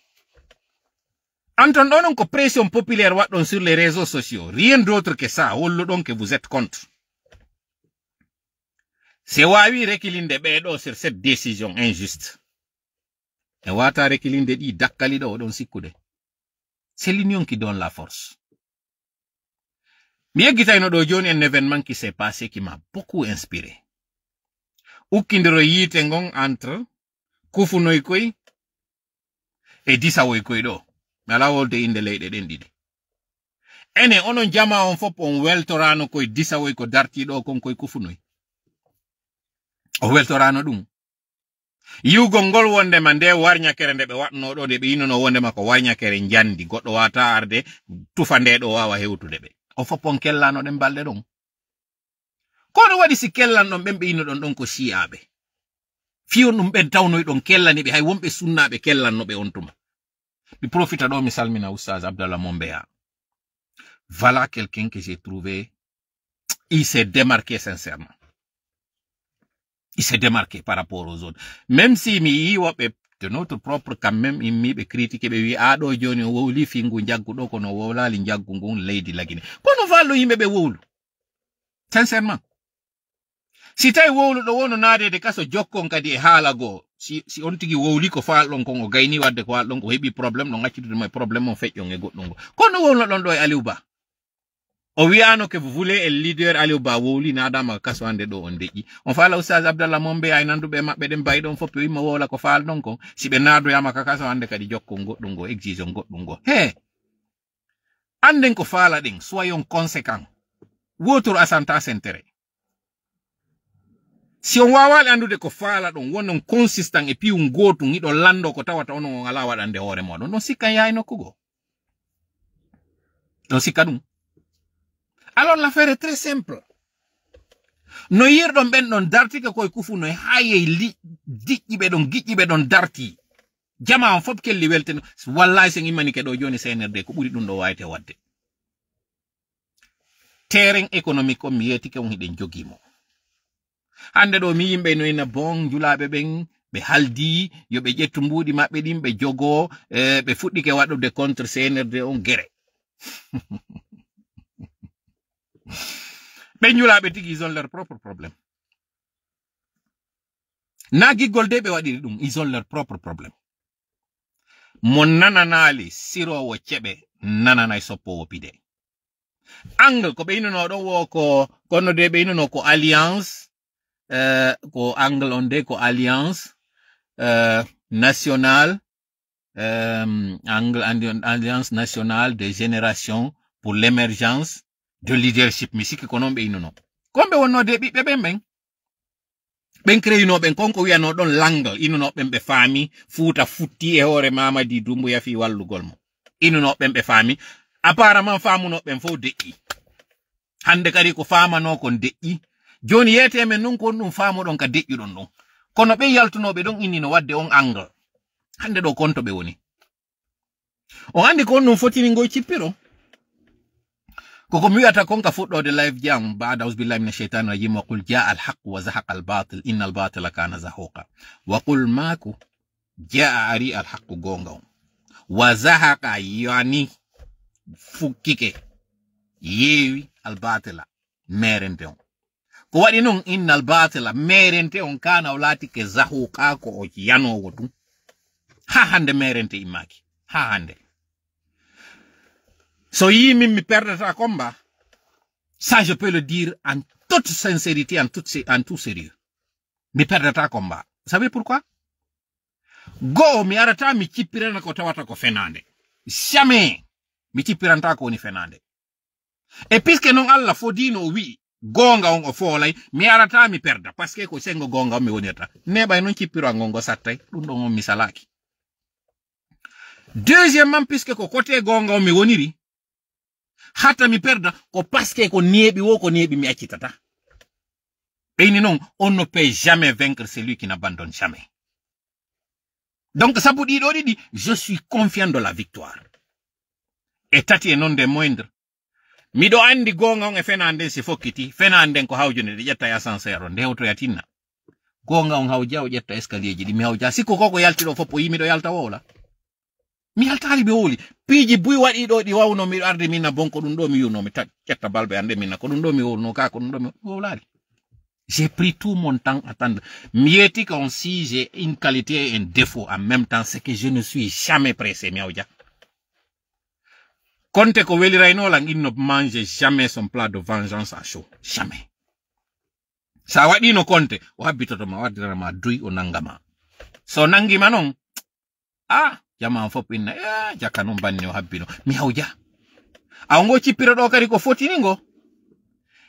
anton ɗonon ko pression populaire waɗɗon sur les réseaux sociaux rien d'autre que ça holluɗon que vous êtes contre se wawi rekilinde ɓeɗo sur cette décision injuste e wata rekilinde ɗi dakkali ɗo oɗon sikkude c'est l'union qui donne la force mi yeggitayno ɗo joni un événement qui s'est passé qui m'a beaucoup inspiré ukkindiro yiite ngon entre Kufunoy koy e Disawoy koy ɗo mi ala wolde inde leyɗe ɗen ɗiɗi ene onon jama on fop on weltorano koye Disawoy ko dartiɗo kon koye Kufunoy o weltorano ɗum yiwgol ngol wondema nde warñakere nde ɓe waɗno ɗo nde ɓe yinono wondema ko warñakere jandi goɗɗo wata arde tufa nde ɗo wawa hewtude ɓe o fop on kellano ɗen balɗe ɗon kono waɗi si kellan ɗon ɓen ɓe yinoɗon ɗon ko shi'aɓe fiyon ɗum ɓen tawnoyɗon kellani ɓe hay wonɓe sunnaɓe kellanno ɓe on tuma mi profita ɗo mi salmina oustaz Abdallah Mombeya voilà quelqu'un que j'ai trouvé il s'est démarqué sincèrement il s'est démarqué par rapport aux autres même si mi yi woɓɓe de notre propre quand même immiɓe critique ɓe wi aɗo joni o wowli fingu jaggu ɗo kono wowlali jaggu ngun leydi lagine kono fallo yimɓe ɓe wowlu sincèrement si tawi wowluɗo wono naadede kaso jokkon kadi e haala goo si on tigi wowli ko falɗon kon o gayni wadde ko falɗon ko heɓi probléme ɗo gaccitude mo e probléme on feƴƴon e goɗɗum ngo kono wownoɗon ɗo e Aliou Ba o wiyano que vous voulez el leader Aliou Ba wowli nadama kaso hande ɗo on deƴƴi on faala oustaz Abdallah Mombe ay nanduɓe maɓɓe ɗen mbayi ɗon fof ɓe wimma wowla ko falɗon kon si ɓe nadoyama ka kaso hande kadi jokkon goɗɗum ngo exigeon goɗɗum ngo he anden ko faala ɗen soyon conséquent wotour asanta sentere si on wawali andude ko faala ɗon wonon consistant e piwu gotu giɗo lando ko tawata onon on ala waɗande hoore moɗon ɗon sikkan yahay nokkugo ɗon sikka ɗum alors l'affaire est très simple no yirɗon ɓen ɗon dartika koye Kufunoy ha yey diƴƴiɓe ɗon giƴƴiɓe ɗon darti jama on fof kelli welteno wallahi sen immanike ɗo joni CNRD ko ɓuri ɗum ɗo wawite wadde terrain économique on mi yetike on hiɗen jogimo hande ɗo mi yimɓe noyna bon julaɓe ɓen ɓe haldi yoɓe ƴettu mbuɗi maɓɓe ɗin ɓe jogo ɓe fuɗɗike waɗude contre CNRD on guere ɓe julaɓe tigi ils ont leur propre problème na giggol de ɓe waɗiri ɗum ils ont leur propre problème mo nananali sirowo ceɓe nananay soppowo pide angle ko ɓe yinono ɗon wo ko kono de ɓe yinono ko alliance ko angle on de ko alliance nationale alliance nationale de génération pour l'émergence de leadership mi sikki ko noon ɓe yinono kon ɓe wonno de ɓiɓɓe ɓen ɓen créinoɓen konko wiyano ɗon langle inonoɓen ɓe faami Fuuta futti e hoore Mamadi Dumbu yafi wallugol mo inonoɓen ɓe faami apparemment faamunoɓen fof deƴƴi hande kadi ko famano kon deƴƴi joni yetemen non kon ɗum faamuɗon ka deƴƴuɗon ɗon kono ɓe yaltunoɓe ɗon innino wadde on angle hande ɗo konto ɓe woni on andi ko on ɗum fotini ngoy cippiro koko mi wiyata konka fuɗɗode live jam ba'da ausbillahi minash shaitani rajim wa qul jaa al haqq wa zahaqa al batil inna al batila kana zahuqa wa qul maku jaa ari al haqq gonga on wa zahaqa yani fukkike yewi al batila merente on ko waɗi non inna al batila merente on kana o laatike zahuqa ko o yanowo tum ha hande merente immaki ha hande so yimin mi perdata combat ça je peux le dire en toute sincérité, en tout sérieux. Mi perdata combat. Vous savez pourquoi? Go mi arata mi chipirana ko tawata ko fenande. Jamais mi chipiranta ko ni fenande. Et puisque non alla fodino wi gonga on o folay mi arata mi perda parce que ko sengo gonga mi woneta. Neba non chipiro ngongo sattay dum do mi salaki. Deuxièmement, puisque ko côté gonga mi woniri hata mi perda ko parce que ko nebi wo ko nebi mi accitata. Et non, on ne peut jamais vaincre celui qui n'abandonne jamais. Donc, ça vous dit, je suis confiant de la victoire. Et tati non des moindres. Mido andi gonga on e fenande si fokiti, fenande ko hawjune de jetta ya sansero, nde hoto yatinna. Gonga on hawja o jetta escalier ji di mi hawja siko koko yalti do foppo yimi do yalta wola. Mi yaltali be woli, piji buy wadi do di wawno mi arde minna bonko dum do mi yuno mi cetta balbe ande minna ko dum do mi wolno ka ko dum do mi wolali. J'ai pris tout mon temps à attendre. Mieti comme si j'ai une qualité et un défaut en même temps, c'est que je ne suis jamais pressé, miaouja. Conte ko weli raino lang il ne mange jamais son plat de vengeance à chaud. Jamais. Sa wadi no conte, o habito to ma wadi ma dui o nangama. So nangi manon. Ah, jama fop inna, jaka non banni o habino. Miaouja. Aongo chipiro do kari ko fotiningo.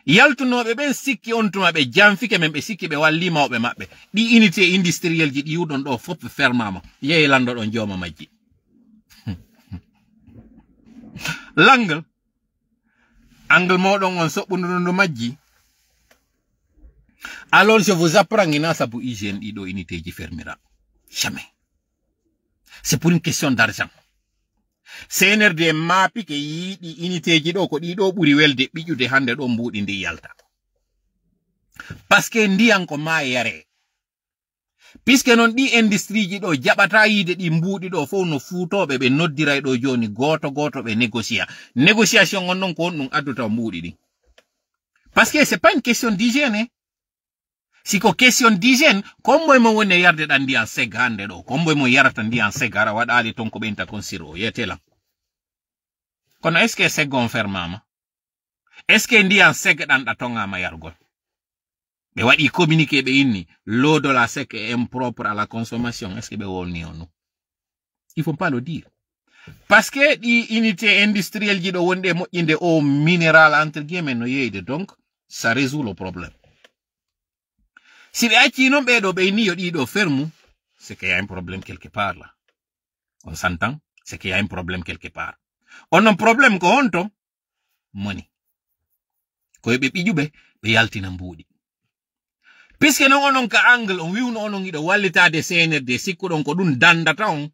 Yaltunoɓe ɓen sikki on tuma ɓe jamfike men ɓe sikki ɓe walli mawɓe maɓɓe ɗi unité industriel ji ɗi yuɗon ɗo fof fermama yehi lando ɗon joma majji. L'angle moɗon on soɓɓunuɗon ɗo majji. Alors je vous apprends ina sabu hygiène ɗiɗo unité ji fermira. Jamais. C'est pour une question d'argent. CNRD maapi ke yiɗi unité ji ɗo ko ɗiɗo ɓuri welde ɓiƴude hande ɗo mbuɗi ndi yalta. Parce que ndiyan ko ma yare. Puisque non ɗi industrie ji ɗo jaɓata yide ɗi mbuɗi ɗo fof no fuutoɓe ɓe noddiray ɗo joni goto ɓe négocia. Négociation on non ko on ɗum adduta mbuɗi ɗi. Parce que c'est pas une question d'hygiène. Si ko question d'hygiène, komboy mo woni yarde ɗan ndiyan seg hande ɗo, komboy mo yarata ndiyan seg ara waɗali ton ko ɓenta kon siro yetela. Kono est-ce que seg on fermama? Est-ce que ndiyan seg ɗan ɗa tongama yargol? Ɓe waɗi communiqué ɓe inni, l'eau de la sec est impropre à la consommation. Est-ce que ɓe wolni on non? Il faut pas le dire. Parce que ɗi unité industrielle ji ɗo wonde moƴƴinde eau minéral entre guillemets no yeyde, donc ça résout le problème. Si ɓe acci non ɓeɗo ɓe inni yo ɗiɗo fermu, c'est qu'il y a un problème quelque part là. On s'entend? C'est qu'il y a un problème quelque part. On a un problème ko honto moni. Ko ɓe ɓiƴuɓe ɓe yaltina mbuɗi. Puisque non onon ka angle on wiwno onon iɗo wallitade CNRD sikkuɗon ko ɗum dandata on.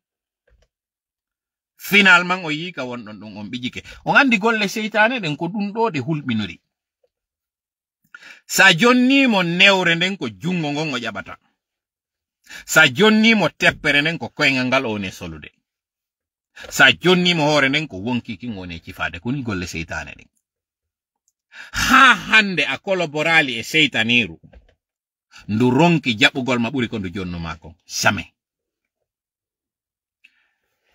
Finalement o yika wonɗon ɗon on ɓijike. On andi golle seytane ɗen ko ɗum ɗo ɗe hulɓinori. Sa jonnimo newre nden ko jungo ngon o ƴaɓata. Sa jonnimo teppere nden ko koyngal ngal one solude. Sa jonnimo hoore nden ko wonkiki one cifade koni golle seytane ɗen. Ha hande a collaborali e seytaniru. Ndu ronki jaɓugol ma ɓuri ko ndu jonnu mako. Jamais.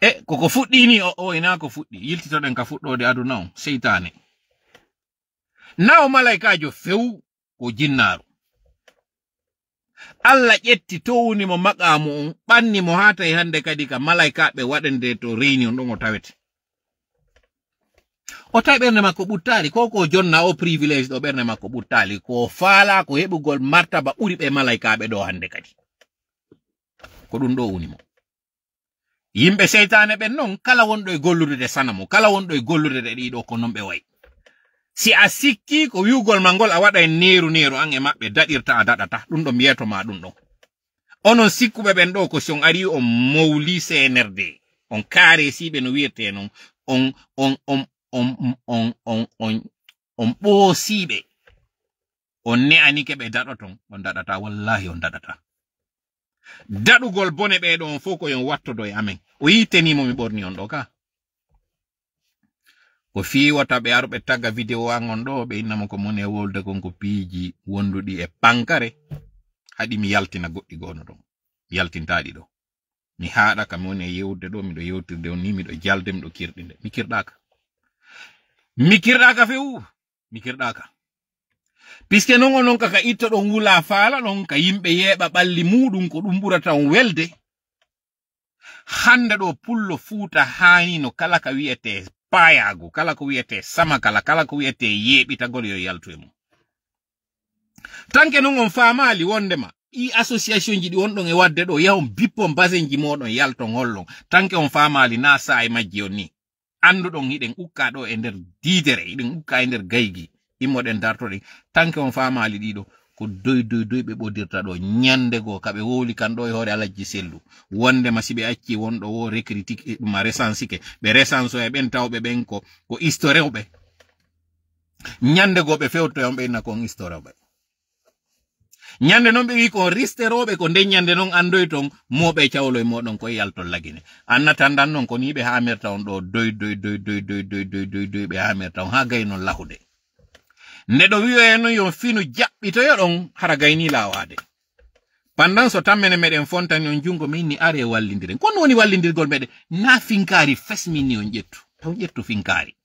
E koko fuɗɗini o ina ko fuɗɗi. Yiltitoɗen ka fuɗɗode aduna on seytane. Naw malaikajo few ko jinnaru. Allah ƴetti towni mo maqamu on ɓanni mo hatay hande kadi ka malaikaɓe waɗende to réunion ɗon o tawete. O tawi ɓernde makko ɓuttali ko jonna o privilège ɗo ɓernde makko ɓuttali ko faala ko heɓugol martaba ɓuri ɓe malaikaɓe ɗo hande kadi. Ko ɗum ɗo woni mo. Yimɓe seytane ɓen non kala wonɗo e gollude sanamo, kala wonɗo e gollude ɗe ɗiɗo ko non ɓe wayi. Si a sikki ko wiugol mangol a waɗa neru an e maɓɓe daɗirta a daɗata ɗum ɗo mbiyeto ma ɗum ɗo. Onon sikkuɓe ɓen ɗo ko son ari on mawli CNRD on kaare siɓe no wiirte non on ɓoosiɓe on ne'anike ɓe daɗoton on daɗata wallahi on daɗata. Daɗugol bone ɓeɗo on fof ko yon wattodo e amen. O yitenimo mi ɓorni on ɗo ka. Ko fiwata ɓe aruɓe tagga vidéo angon ɗo ɓe innamo ko mone wolde kon ko piiji wonduɗi e pankare haɗi mi yaltina goɗɗi gono ɗon mi yaltintaɗi ɗo mi haɗa kam woni e yewde ɗo miɗo yewtirde on ni miɗo jalde miɗo kirɗinde mi kirɗaka few mi kirɗaka. Piske non non kaka itto don wula faala non ka yimbe yeba balli mudum ko dum burata on welde hande do pullo fuuta hani no kala ka wiete payago kala ko wiete sama kala ko wiete yebitagol yo yaltu mo tanke non on faamali wondema I association ji di wondon e wadde do yawon bippon basenji modon yalton hollon tanke on faamali na saay majji onni andudon hiden ukka do e nder didere hiden ukka e nder gaygi immoden dartode tanke on faamali dido ko doy be bodirta do nyande go kabe woli kan do e hore alajji sellu wonde masibe acci wondo wo recritique ma resansike be resanso e ben tawbe ben ko historieube nyande go be fewto yombe na ko historieube nyande non be wi ko risterobe ko de nyande non andoy ton mobe ciawlo e modon ko yalto lagine annata dan non ko ni be hamerta on do doy be hamerta on ha gayno lahude nedo wiyo eno yo finu jabbito yodon hara gayni lawade pendant so tammene meden fontani on jungo minni are wallindiren kono woni wallindirgol mede na finkari fesmini on jettu taw jettu finkari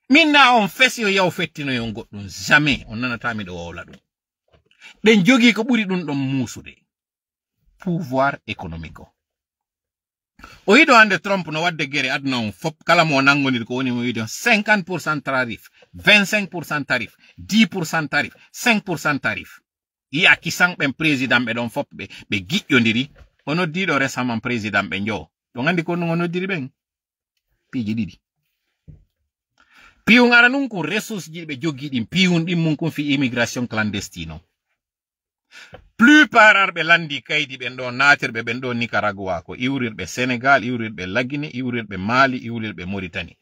minna on fesi yo yaw fettino yo goddum jamais on nanata mi do wawla dum den jogi ko buri dum don musude pouvoir économique o yido ande Trump no wadde gere aduna on fop kala mo nangonir ko woni mo yido 50% tarif 25% tarif 10% tarif 5% tarif iya kisang ben president be don fop be gijjondiri ono dido récemment president be njo do ngandi ko no ono diri ben piji didi piu ngara nun ko ressources ji be jogi dim piun dim mun ko fi immigration clandestino plupart arbe landi kaydi ben do natirbe ben do Nicaragua ko iwrirbe Senegal iwrirbe Lagine iwrirbe Mali iwrirbe Mauritanie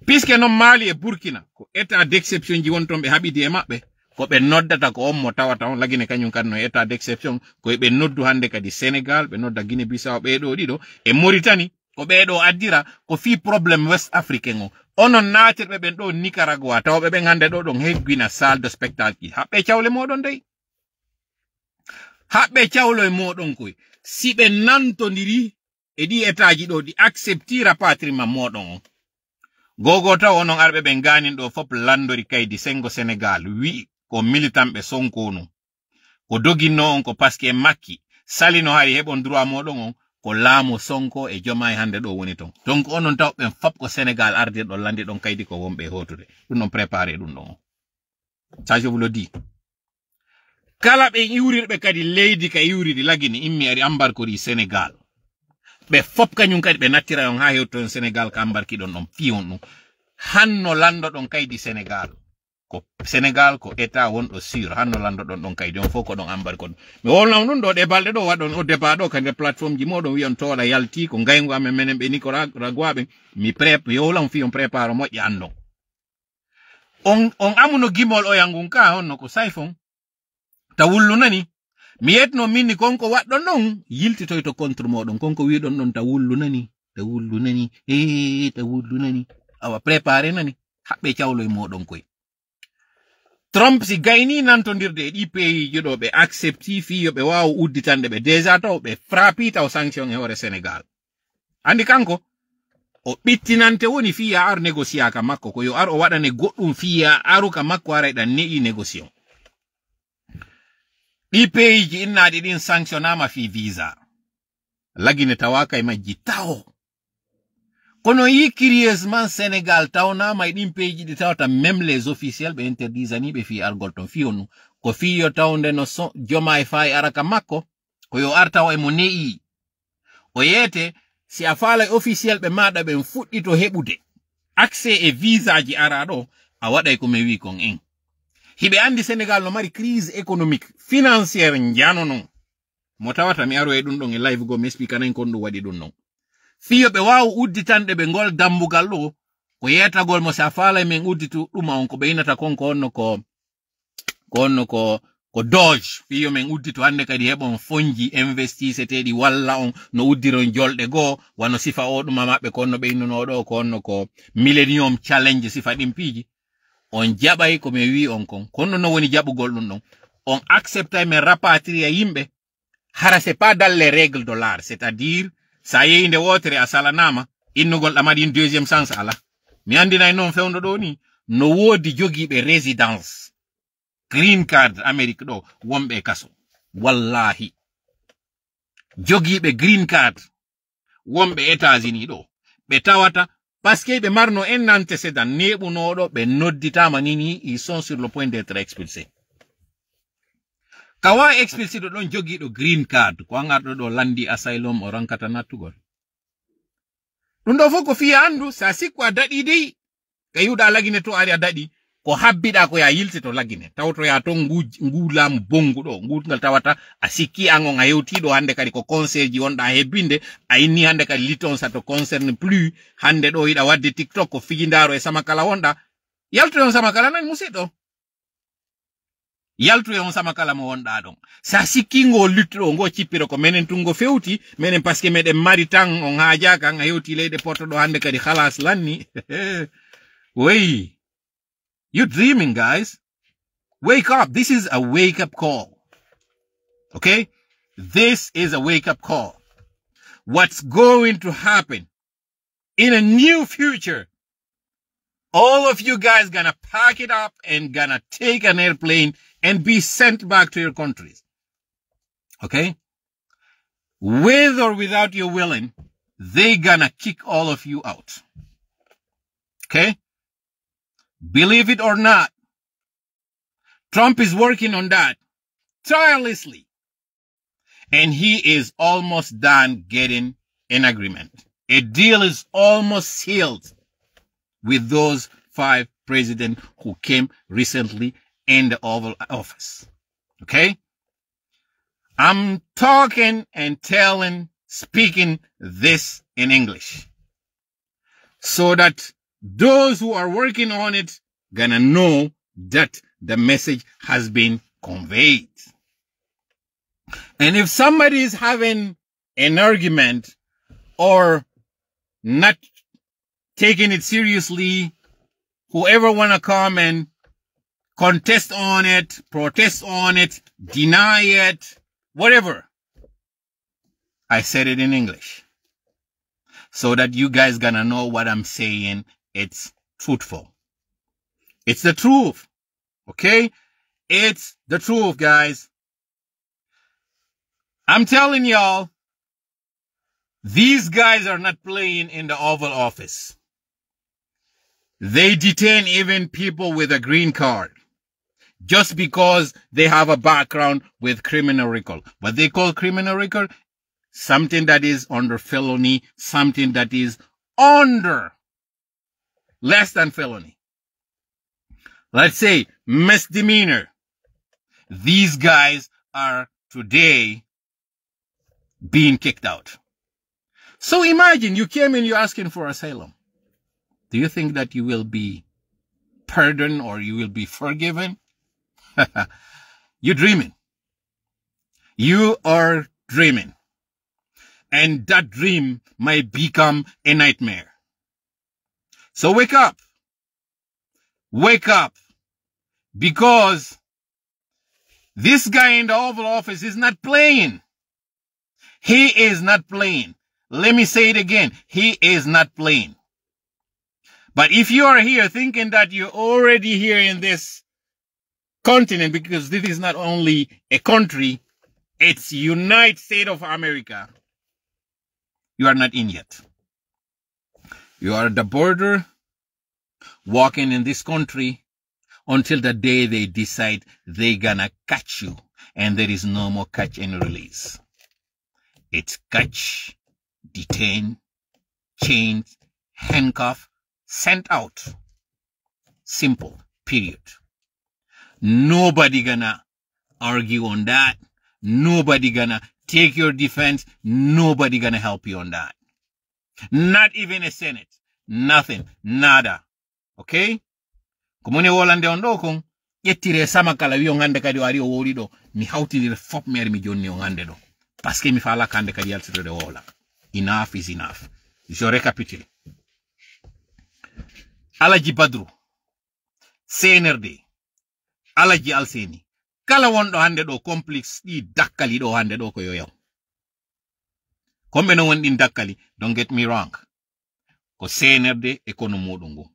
puisque non Mali e Burkina ko état d'exception ji wonton be habidi e mabbe ko be noddata ko ommo tawata on Lagine kanyum kanno état d'exception ko be noddu hande kadi Senegal be nodda Guinée Bissau be do dido e Mauritanie ko be do addira ko fi problème West Africain o onon natirbe ben do Nicaragua tawbe be hande do don heggina salle de spectacle habbe ciawle modon dey habbe ciawlo e modon koy si be nantondiri e di etaji do di acceptira patrimoine modon gogo taw onon arbe be ganin do fop landori kaydi sengo Senegal wi ko militant be sonkono ko dogino on ko paske makki salino hari hebon droit modon on ko laamu Sonko e Diomaye hande do woni ton donc onon taw ben fop ko Senegal arde do landi don kaydi ko wombe hotude dum non préparer dum don ça je vous le dis kala be iwrirbe kadi leydi ka iwridi Lagine immi ari ambarkori Senegal be fop kanyum kadi be nattira on ha hewton Senegal ka ambarki don fiyon no hanno lando don kaydi Senegal ko état wondo sur hanno lando don kaydi on foko don ambarko mi wolna non do de balde do wadon o débat do kande plateforme ji modon wiyon tola yalti ko ngaygo amen menen be Nicaragua be mi prep yolam fi on prépare mo yando on amuno gimol o yangun ka honno ko sayfon tawullu nani mi yetno minni konko waddon non yiltitoy to contre modon konko wi don non tawullu nani tawullu nani awa préparer nani habbe ciawlo e modon koy Trump si gayni nantondirde di pays jodo be accepti fi yo be waaw udditande be déjà taw be frappi taw sanction e hore Senegal andi kanko o bittinante woni fi ya ar négocier ka makko ko yo ar o wadane goddum fi ya aruka makko ara dan nei négociation di pays ji innadi din sanctionama fi visa Lagine tawaka e majji taw kono yi curieusement Senegal tawna may din pays ji di tawta même les officiels be interdisani be fi argolton fionu ko fi yo tawnde no Diomaye Faye araka makko ko yo artaw e mo nei o yete si a faala officiel be mada be fuddi to hebude accès e visa ji arado a waday ko me wi kon en hibe andi Senegal no mari crise économique financière njano non mo tawata mi aro e dum don e live go mi explique nan kon do wadi dum non fiyo be waaw udditande be ngol dambugal lo ko yetagol mo sa faala men udditu duma on ko be inata konko onno ko doge fiyo men udditu hande kadi hebon fonji investi setedi walla on no uddiron jolde go wano sifa o duma mabbe konno be inno do ko onno ko millennium challenge sifa dimpiji on jabay ko me wi on kon konno no woni jabugol dum don on accepta me rapatrier yimbe hara c'est pas dans les règles de l'art c'est-à-dire sa yeyinde wotere a salanama innugol damadi deuxième sens ala mi andina non fewndo do ni no wodi jogiiɓe residence green card America ɗo wonɓe kaso. Wallahi jogiiɓe green card wonɓe États-Unis ɗo ɓe tawata parce que ɓe marno un antécédent neɓunoɗo ɓe nodditama nini ils sont sur le point d'être expulsés. Kawa expulsé ɗo ɗon jogiiɗo green card ko angarɗo ɗo landi asylum o rankata nattugol. Ɗum ɗo fof ko fiya andu sa sikko a daɗi dey ka yuɗa lagine to ari a daɗi ko habbiɗa ko ya yilte to lagine tawto ya to ngulam bongu ɗo ngutgal tawata a sikki an on a hewtiɗo hande kadi ko conseil ji wonɗa hebbinde a inni hande kadi liton sa to concerne plus hande ɗo yiɗa wadde TikTok ko fijindaro e samakala wonɗa yaltu on samakala nan musidɗo yaltu on samakala mo wonɗa ɗon sa sikki ngo luttuɗo ngo cippiro ko menen tungo fewti menen parce que meɗen mari tan on haaja kan a hewti leyɗe porto ɗo hande kadi halas lanni wey. You're dreaming, guys. Wake up. This is a wake-up call. Okay? This is a wake-up call. What's going to happen in a new future? All of you guys gonna pack it up and gonna take an airplane and be sent back to your countries. Okay? With or without your willing, they gonna kick all of you out. Okay? Believe it or not, Trump is working on that tirelessly. And he is almost done getting an agreement. A deal is almost sealed with those 5 presidents who came recently in the Oval Office. Okay? I'm talking and speaking this in English so that those who are working on it gonna know that the message has been conveyed. And if somebody is having an argument or not taking it seriously, whoever wanna come and contest on it, protest on it, deny it, whatever, I said it in English so that you guys gonna know what I'm saying. It's truthful. It's the truth. Okay? It's the truth, guys. I'm telling y'all, these guys are not playing in the Oval Office. They detain even people with a green card just because they have a background with criminal record. What they call criminal record? Something that is under felony, something that is under less than felony. Let's say misdemeanor. These guys are today being kicked out. So imagine you came in, you're asking for asylum. Do you think that you will be pardoned or you will be forgiven? You're dreaming. You are dreaming. And that dream might become a nightmare. So wake up. Wake up. Because this guy in the Oval Office is not playing. He is not playing. Let me say it again. He is not playing. But if you are here thinking that you're already here in this continent, because this is not only a country, it's United States of America, you are not in yet. You are at the border, walking in this country until the day they decide they're gonna catch you, and there is no more catch and release. It's catch, detain, chain, handcuff, sent out. Simple, period. Nobody gonna argue on that. Nobody gonna take your defense. Nobody gonna help you on that. Not even a Senate. Nothing. Nada. Okay? Komone wolande on do kon yettire sama kala wi on hande kadi wari o wori do mi hawtidire fop mer mi jonni on hande do parce que mi fala kande kadi yaltide de wola. Enough is enough. Je récapitule. Alaji Badru, CNRD, Alaji Alseni, kala wondo hande do complex di dakkali do hande do ko yoyaw. Kombe no won din dakkali, don't get me wrong. Ko CNRD e kono modungo.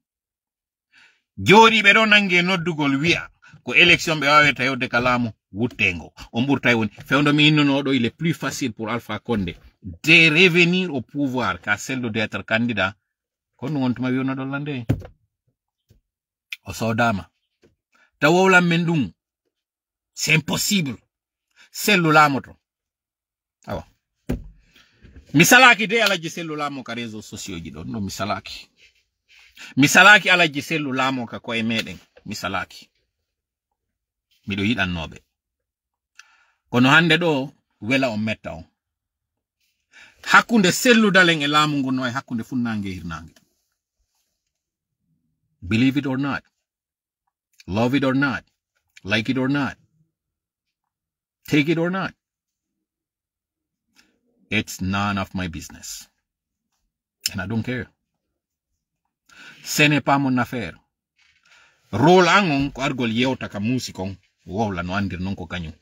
jori be don nange noddugol wi'a ko élection be waweta yewde kalamu wuttengo on burtay woni fewndo mi innono do il est plus facile pour Alpha Condé de revenir au pouvoir qu'à celle d'être candidat kono wontuma wi'ono do lande o sodama tawowla mendum c'est impossible sellu lamoto awa misalaki de alaji sellu lamo ka réseaux sociaux ji don no misalaki alaji sellu lamo ka koye meden misalaki mido yidannobe kono hande do wela on metta on hakkunde sellu dalen e laamu ngu no e hakkunde funnange hirnange believe it or not, love it or not, like it or not, take it or not, it's none of my business and I don't care. Ce n'est pas mon affaire. Rôle angon ko argol yewta ka musikon wowla no andir non ko kañum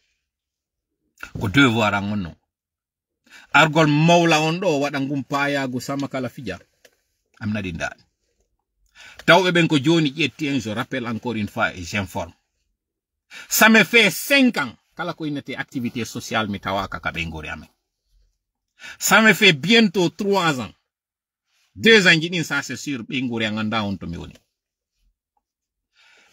ko devoir angon no argol mawla on do wada ngum payago sama kala fija am nadi ndal tawbe ben ko joni ƴetti je rappelle encore une fois et j'informe ça me fait 5 ans kala ko inete activité sociale mi tawaka ka be ngori amen ça me fait bientôt 3 ans 2 ans jidin ça c'est sûr be ngori nganda on to mi woni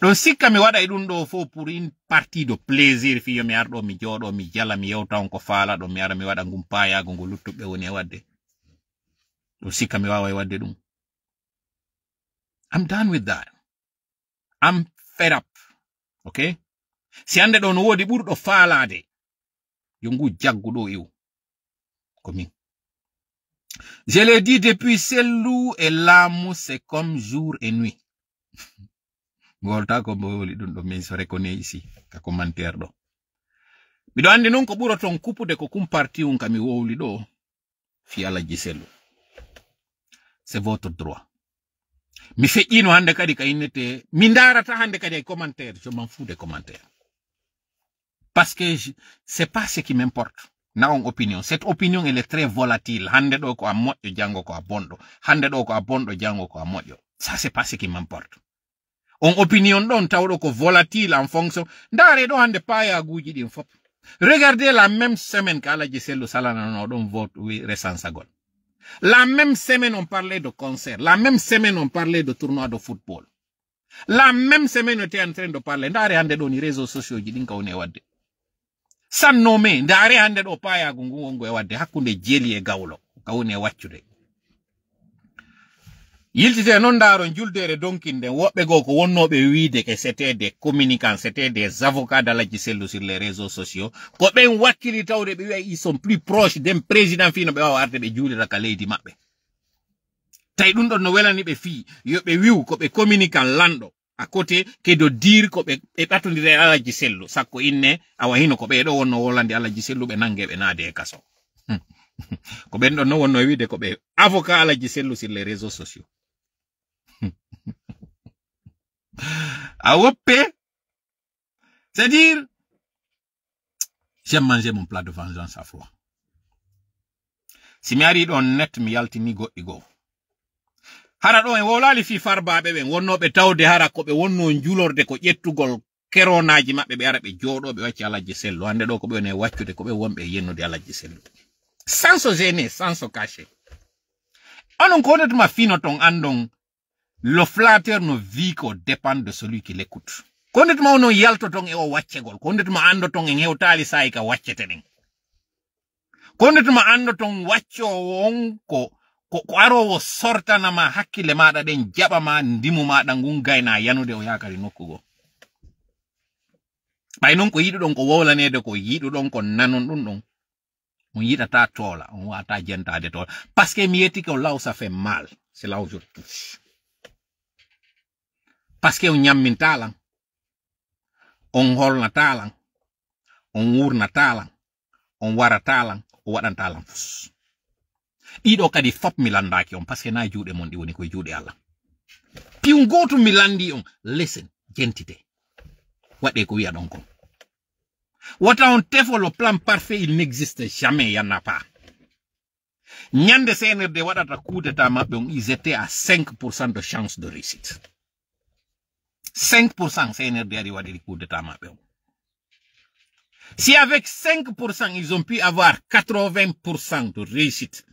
don sikka mi wada idun do fo pour une partie de plaisir fi yo mi ardo mi jodo mi jala mi yewta on ko faala do mi ara mi wada ngum payago ngo luttube woni e wadde don sikka mi wawa e wadde dum. I'm done with that. I'm fed up. Okay? Si ande don wodi burdo faalade yo ngu jaggudo iw komi. Je l'ai dit depuis Sellu et Lamu c'est comme jour et nuit. Golta ko boli dun do min so reconnaît ici ka commentaire do. Mi do andi non ko buro ton kupude ko kum parti un kami wowli do fi Alaji Sellu. C'est votre droit. Mi feƴƴino hande kadi ka innete mi ndarata hande kadi ay commentaire je m'en fous des commentaires parce que c'est pas ce qui m'importe na on opinion cette opinion elle est très volatile hande do ko a moƴƴo jango ko a bondo hande do ko a bondo jango ko a moƴƴo ça c'est pas ce qui m'importe on opinion don tawdo ko volatile en fonction ndare do hande payaguji din fop regardez la même semaine ka Alaji Sellu salana no don vote wi resansagol. La même semaine, on parlait de concert. La même semaine, on parlait de tournoi de football. La même semaine, on était en train de parler. Ndare hande do ni réseaux sociaux jidin ka une wadde. San nome, ndare hande do paya gungu ongo e wadde. Hakunde jeli e gawlo. Ka une waccude. Yiltite non daron juldere donkinde woɓɓe go ko wonnoɓe wiide ke c'était des communicants, c'était des avocats d'Alaji Sellu sur les réseaux sociaux. Ko ɓen wakkili tawde ɓe wi'a ils sont plus proches d'un président fino ɓe wawa arde ɓe juulira ka leydi maɓɓe. Tay ɗum ɗon no welani ɓe fii yo ɓe wi'u ko ɓe communicant lanɗo à côté que de dire ko ɓe ɓatodire Alaji Sellu sakko inne awa hino ko ɓe ɗo wonno wolande Alaji Sellu ɓe nangue ɓe naade e kaso. Ko ɓen ɗon no wonno wiide ko ɓe avocat Alaji Sellu sur les réseaux sociaux. À Wopé, c'est-à-dire, j'aime manger mon plat de vengeance à froid. Si mi ari don net mi yaltini goɗɗi go. Hara ɗo en wolali fi farbaɓe ɓen wonnoɓe tawde hara ko ɓe wonno julorde ko ƴettugol keronaji maɓɓe ɓe ara ɓe jooɗo ɓe wacci Alaji Sellu. Hande ɗo ko ɓe woni waccude ko ɓe wonɓe yennude Alaji Sellu. Sans se gêner, sans se cacher. Onon ko wonatuma fino ton andon. Le flatteur ne vit qu'au dépend de celui qui l'écoute. Kondetuma ono yaltoton e o waccegol. Kondetuma andoton en hewtali sai ka waccetenen. Kondetuma andoton wacco on ko arowo sortanama hakkille maɗa ɗen jaɓama ndimu maɗa ngun gayna yanude o yakari nokkugo. Ɓay non ko yiɗuɗon ko wowlanede ko yiɗuɗon ko nanon ɗum ɗon. On yiɗata toola, on wata jentade toola. Parce que mi yetti que là où ça fait mal, c'est là où je touche. Parce que on nyammin talan, on holna talan, on wurna talan, on wara talan, o waɗan talan fus. Ɗiɗo kadi fop mi landaki on, parce que na juuɗe mon ɗi woni koye juuɗe Allah. Piun goto mi landi on, listen, jentite. Waɗe ko wiya ɗon kon. Wata on tefo le plan parfait, il n'existe jamais, il y en a pas. Nyande CNRD waɗata coup d'état maɓɓe on, ils étaient à 5% de chance de réussite. 5% CNRD a waɗi coup d'état maɓɓe o. Si avec 5% ils ont pu avoir 80% de réussite,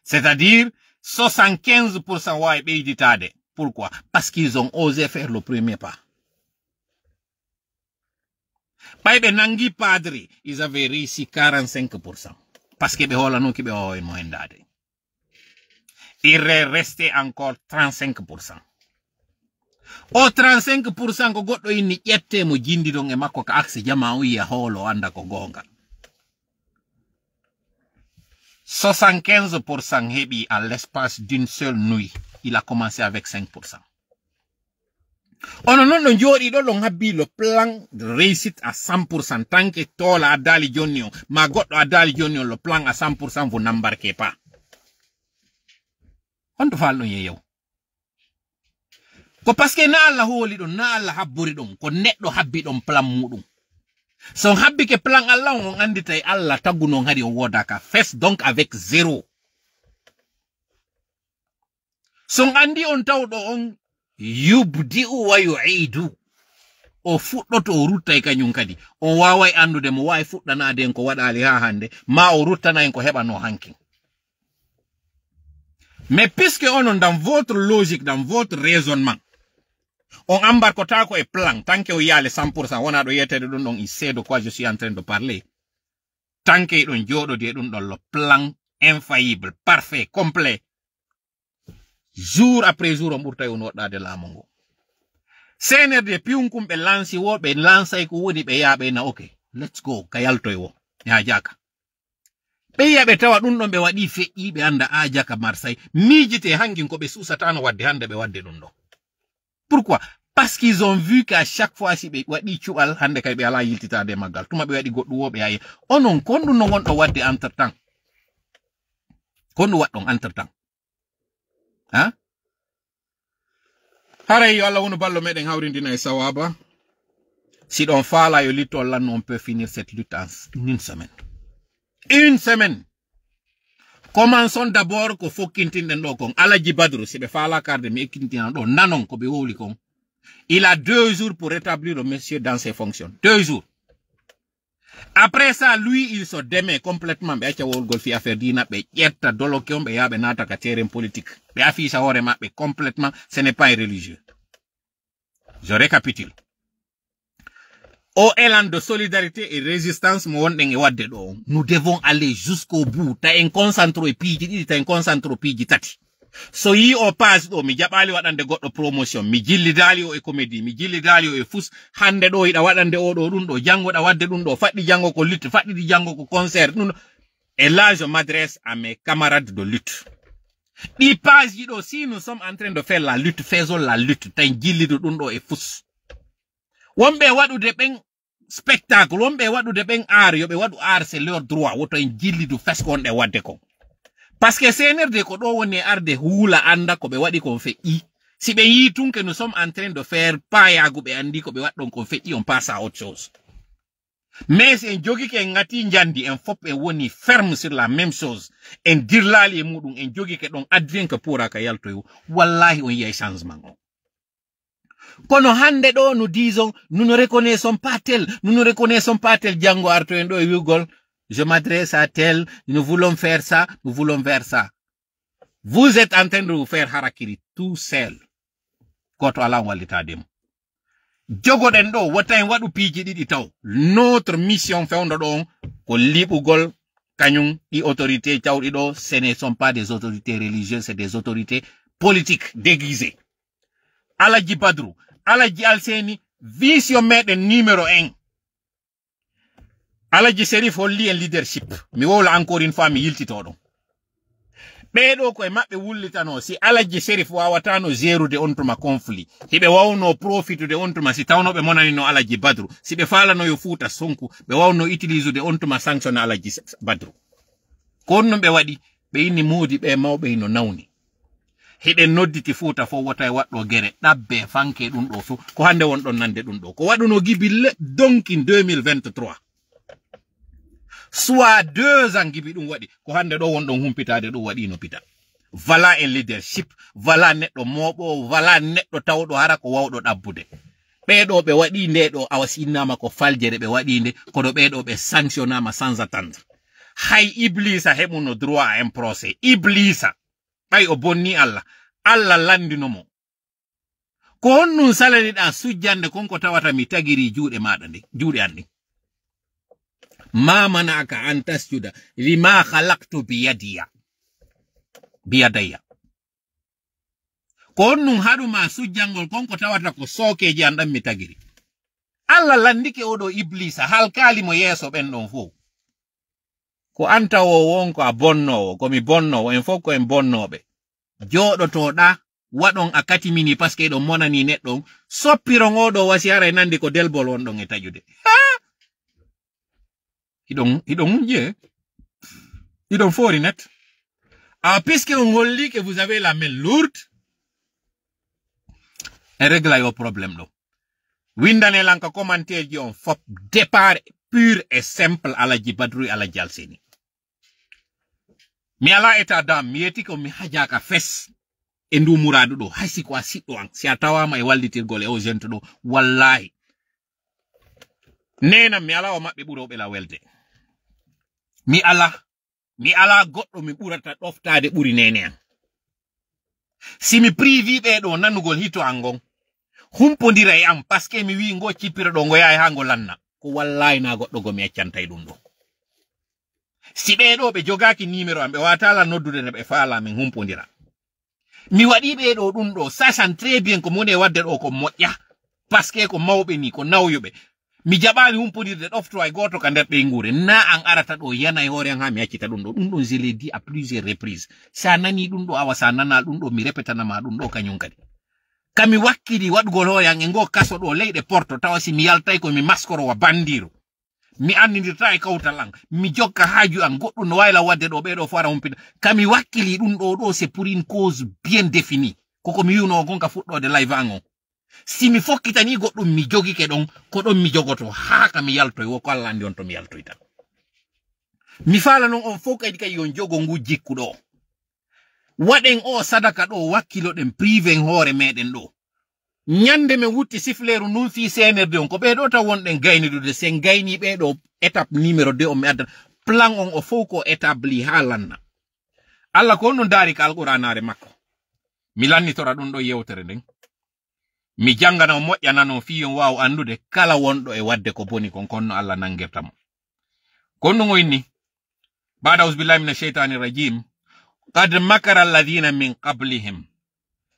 c'est-à-dire 75% wawi ɓeyditade. Pourquoi? Parce qu'ils ont osé faire le premier pas. Ɓayɓe nangi padre, ils avaient réussi 45%. Parce que ɓe holanoki ɓe wawa mo hendade. Il restait encore 35%. O 35% ko goɗɗo inni ƴette mo jindi ɗon e makko ka axe jama o wiya holo anda ko gonga. 75% heɓi à l'espace d'une seule nuit. Il a commencé avec 5%. Ono non ɗo jooɗi ɗo ɗon habbi le plan de réussite à 100%. Tant que tola a dali jonni o, ma goɗɗo a dali jonni o, le plan à 100%, vous n'embarquez pas. On to falɗon yeyew. Ko parce que na Allah hooli ɗon, na Allah habbori ɗon, ko neɗɗo habbi ɗon plan muɗum. So habbi ke plan Allah on andi tay Allah taggu non hadi o wodaka. Fes donc avec 0. So andi on tawɗo on yubdi'u wa yu'idu. O fuɗɗoto o rutta e kañum kadi. On wawai andude mo wawi fuɗɗanade en ko waɗali ha hande, ma o ruttana en ko heɓano hankin. Mais puisque on est dans votre logique, dans votre raisonnement, on embarque tako et plan, tant que y a les 100%, on a il sait de quoi je suis en train de parler. Tant que on jodo de dans le plan infaillible, parfait, complet. Jour après jour, on bourta on da de la mongo. CNRD piunkum be lansi wo be lansa ko woni be yabe na okay. Let's go, kayalto yo. Ya jaka. Be yabe tawa dun don be wadi fe'i be anda a jaka Marseille. Mijite hangin ko be susatano wadde hande be wadde dun do. Pourquoi? Parce qu'ils ont vu qu'à chaque fois si be wadi chual hande kay be ala yiltita de magal. Tuma be wadi goddu wo be aye. Onon kondu no won do wadde entre-temps. Kondu waddon entre-temps. Hein? Haray yo Allah wono ballo meden hawrindina e sawaba. Si on fala yo litol lan on peut finir cette lutte en une semaine. Une semaine. Commençons d'abord ko fokintinden do kon Alaji Badru si be fala karde mi ekintina do nanon ko be woli kon. Il a 2 jours pour rétablir le monsieur dans ses fonctions. 2 jours. Après ça, lui, il se démet complètement. Be acha wol golfi affaire dina be yetta doloke on be yabe nata ka terrain politique. Be afficha hore mabbe complètement, ce n'est pas un religieux. Je récapitule. Au élan de solidarité et résistance, nous devons aller jusqu'au bout. Ta en concentro e piji, ta en concentro piji tati. So yi o pass do mi jabali wadande goddo promotion, mi jillidali o e comédie, mi jillidali o e fus, hande do ida wadande o do dun do jango da wadde dun do faddi jango ko lutte, faddi di jango ko concert dun. Et là je m'adresse à mes camarades de lutte. Di pass yi do si nous sommes en train de faire la lutte, faisons la lutte, ta jillido dun do e fus. Wombe waɗude ɓen spectacle, wombe waɗude ɓen art, yoɓe waɗu art, c'est leur droit, woto en jillidu feskonɗe wadde ko. Parce que CNRD ko ɗo woni arde huula anda ko ɓe waɗi kon feƴƴi. Si ɓe yi tun que nous sommes en train de faire payagu ɓe andi ko ɓe waɗɗon kon feƴƴi, on passe à autre chose. Mais si en jogi ke ngati njandi, en fop en woni ferme sur la même chose, en dirlali e muɗum, en jogi ke ɗon advient que pourra ka yaltoyo, wallahi on yiyay changement o. Kono hande do nous disons, nous ne reconnaissons pas tel, Django Arto en do e wigol, je m'adresse à tel, nous voulons faire ça, nous voulons faire ça. Vous êtes en train de vous faire harakiri tout seul. Koto ala walita dem. Jogo den do, wotain wadu piji didi taw. Notre mission fewndo do, ko libugol, kanyum, i autorité tawdi do, ce ne sont pas des autorités religieuses, c'est des autorités politiques déguisées. Alaji Badru, Alaji Alseni, vision meɗen numéro 1. Alaji Serif holli en leadership. Mi wowla encore une fois mi yiltitoɗo. Ɓeɗo koye maɓɓe wullitano si Alaji Serif wawatano gérude on tuma conflit. Hiɓe wawno profitude on tuma si tawno ɓe monanino Alaji Badru. Si ɓe falano yo Fuuta Sonko, ɓe wawno utilisude on tuma sanctionne Alaji Badru. Ko on ɓe waɗi, ɓe inni moodi ɓe mawɓe hino nawni. Hiɗen nodditi Fuuta fo wota e waɗɗo gere ɗabbe fanke ɗum ɗo fu ko hande won ɗon nande ɗum ɗo ko waɗuno gibille donkin 2023 soit 2 ans gibi ɗum waɗi ko hande ɗo won ɗon humpitade ɗum waɗino pita Voilà en leadership, voilà neɗɗo moɓo, voilà neɗɗo tawɗo hara ko wawɗo ɗabbude. Ɓeɗo ɓe waɗi nde ɗo awasinnama ko faljere ɓe waɗi nde kono ɓeɗo ɓe sanctionnama sans attendre. Hay Iblisa heɓuno droit à un procès. Iblisa ɓay o bonni Allah. Allah landinomo. Ko honnun salaniɗa sujjande konko tawata mi tagiri juuɗe maɗa nde, juuɗe anni. Ma manaka an tasjuda lima khalaqtu biyadayya. Ko honnun haɗuma sujjangol konko tawata ko sokeji an ɗan mi tagiri. Allah landike oɗo Iblisa halkali mo yeso ɓen ɗon fo. Ko antawo wonko a bonnowo, komi bonnowo, en fof ko en bonnoɓe. Joɗotoɗa waɗon a katimini paske ɗon monani neɗɗon soppiron oɗo wasi haray nandi ko delbol wonɗon e taƴude. Hiɗon munje, hiɗon fori net. Puisque on holli que vous avez la main lourde, et règle yo problème ɗo. Windane lanka commentaire ji on fop départ pur et simple ala Jibadru ala Jalseni. Mi ala état d'âme, mi yeti ko mi hajaka fes e ndu muradu ɗo, hay si ko a siɗɗo an, si a tawama e wallitirgol e o jento ɗo, wallahi. Nenam mi ala o maɓɓe ɓuroɓe la welde. Mi ala goɗɗo mi ɓurata ɗoftade ɓuri nene an. Si mi privi ɓeɗo nanugol hito an gon, humpodira e am, paske mi wi ngo cippira ɗo ngo yaha ngo lanna, ko wallahi na goɗɗo go mi accantay ɗum ɗo. Si ɓeɗo ɓe jogaki numéro am, ɓe watala noddude ne ɓe faala min humpodira. Mi waɗi ɓeɗo ɗum ɗo, sasan très bien ko mone wadde ɗo ko moƴƴa, paske ko mawɓe ni, ko nawyuɓe. Mi jaɓali humpodirde ɗofto ay goto ka nder ɓe ngure, na an arata ɗo yana e hoore an ha mi accita ɗum ɗo je l'ai dit à plusieurs reprises. Sa nani ɗum ɗo awa, sa nana ɗum ɗo mi repetanama ɗum ɗo kañum kadi. Kami wakkili waɗugol hoore an e ngo kaso ɗo leyɗe porto, tawa si mi yaltay ko mi maskorowa bandiro. Mi annidirta e kawtal an, mi jokka haaju an, goɗɗum no wayla wadde ɗo ɓeɗo fo ara humpina. Kami wakkili ɗum ɗo c'est pour une cause bien définie. Koko mi wiwno gonka fuɗɗode live an on. Si mi fokkitani goɗɗum mi jogike ɗon, ko ɗon mi jogoto haa ka mi yaltoy, wo ko Allah andi on to mi yaltoy tan. Mi fala non on fof kadi kay yon jogo ngu jikkuɗo. Waɗen o sadaka ɗo wakkiloɗen privé hoore meɗen ɗo. Nyande me wutti sifleru nun fi senerde on, ko ɓeɗo taw wonɗen gaynidude, sen gayni ɓeɗo étape numéro 2 on mi addan. Plan on o fof ko établi haa lanna. Allah ko non daari ka alquranare makko. Mi lannitora ɗum ɗo yewtere nden. Mi jangana moƴƴanano fiyon waw andude kala wonɗo e wadde ko boni kon konno Allah nangirtamo. Konno ngoyni, ba'da uzbillahi minash shaitani rajim, qad makara alladhina min qablihim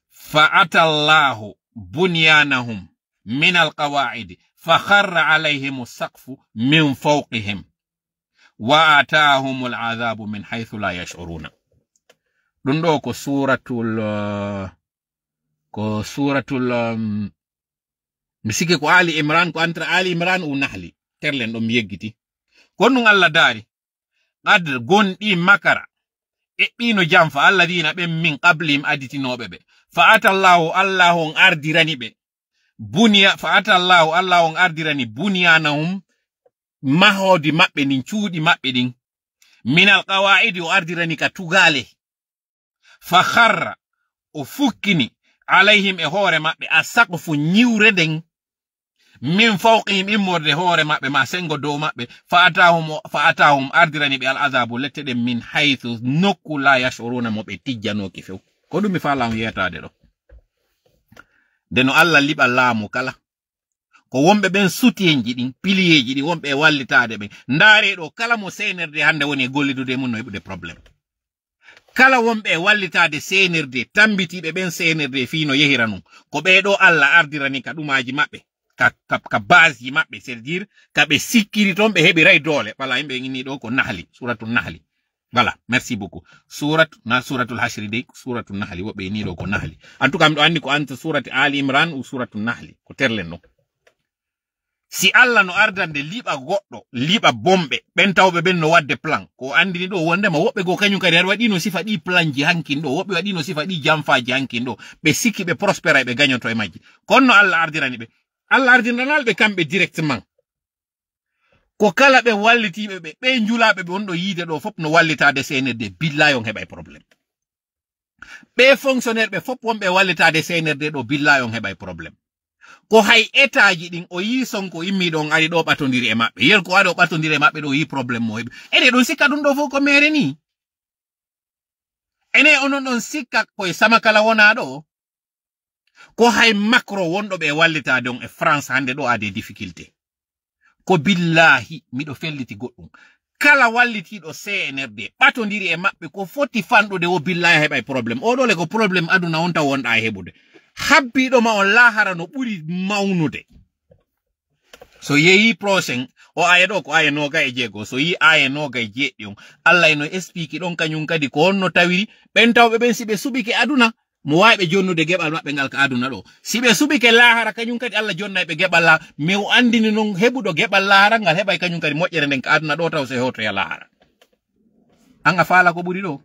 fa atallahu bunyanahum min alqawa'id fa kharra alayhim as-saqfu min fawqihim wa atahum al'adhabu min haythu la yash'uruna. Ɗum ɗo ko suratul misike ko Ali Imran, ko entre Ali Imran u Nahli terlen ɗo mi yeggiti. Konno Allah daari qad gonɗi makara eɓɓino jamfa alladina ɓen min qablihim aditinoɓe ɓe fa atallahu Allah on ardirani ɓe bunyanahum mahodi maɓɓe ɗin, cuuɗi maɓɓe ɗin, minal qawaidi o ardirani ka tugale, fa kharra o fukkini alayhim e hoore maɓɓe asaqfu ñiwre nden min fawqihim immorde hoore maɓɓe ma sengo dow maɓɓe fa atahum ardirani ɓe al azabu lette ɗen min haythu nokku la yashuruna mo ɓe tijjanoki few. Ko ɗum mi falam yetade ɗo. Deno Allah liɓa laamu kala ko wonɓe ɓen sutiyenji ɗin, piliyeji ɗin, wonɓe wallitade ɓen. Ndaare ɗo kala mo senerde hande woni e gollidude mun no heɓude probléme. Kala wonɓe wallitade senerde, tambitiɓe ɓen senerde fino yehira nun, ko ɓeɗo Allah ardirani ka ɗumaji maɓɓe, ka base ji maɓɓe, c'est dire ka ɓe sikkiri toon ɓe heɓiray doole. Voilà, yimɓe inni ɗo ko Nahli, suratul Nahli. Voilà, merci beaucoup. Suratul Hashri de, suratul Nahli, woɓɓe inni ɗo ko Nahli. En tout cas, miɗo andi ko anta surati Ali Imran ou suratul Nahli, ko terlen no. Si Allah no ardande liɓa goɗɗo, liɓa bomɓe, ɓen tawɓe ɓen no wadde plan, ko andini ɗo wondema woɓɓe go kañum kadi aɗa waɗino sifa ɗi plan ji hankin ɗo, woɓɓe waɗino sifa ɗi jamfaji hankin ɗo, ɓe sikki ɓe prospéra ɓe gagnonto e majji. Kono Allah ardirani ɓe. Allah ardiranalɓe kamɓe directement. Ko kala ɓe wallitiɓe ɓe, ɓe njulaɓe ɓe wonɗo yiide ɗo fop no wallitade senerde, billahi on heɓay probléme. be fonctionnaire be fop wonbe wallitade CNRD do billayon hebay problem ko hay etaji din o yi Sonko immi don ari do batondiri e mabbe yer ko wado batondiri e mabbe do yi problem mo hebi ede don sikka dum do fo ko mere ni ene onon don sikka ko e sama kala wona do ko hay Macron wondo be wallita don e France hande do ade difficulté ko billahi mido felliti goddum kala walliti do CNRD batondiri e mabbe ko foti fando de o billahi hebay problem o dole ko problem aduna wonta wonda hebude habbi do ma on lahara no buri maunude so yeyi prosen o aya do ko aya noga e jego so yi aya noga e jeddion Allah eno explique don kanyum kadi ko onno tawiri ben tawbe ben sibe subike aduna mo waybe jonnude gebal mabbe ngal ka aduna do sibe subike lahara kanyum kadi Allah jonnaybe gebal la mi o andini non hebudo gebal lahara ngal hebay kanyum kadi mojjere den ka aduna do taw se hoto ya lahara anga faala ko buri do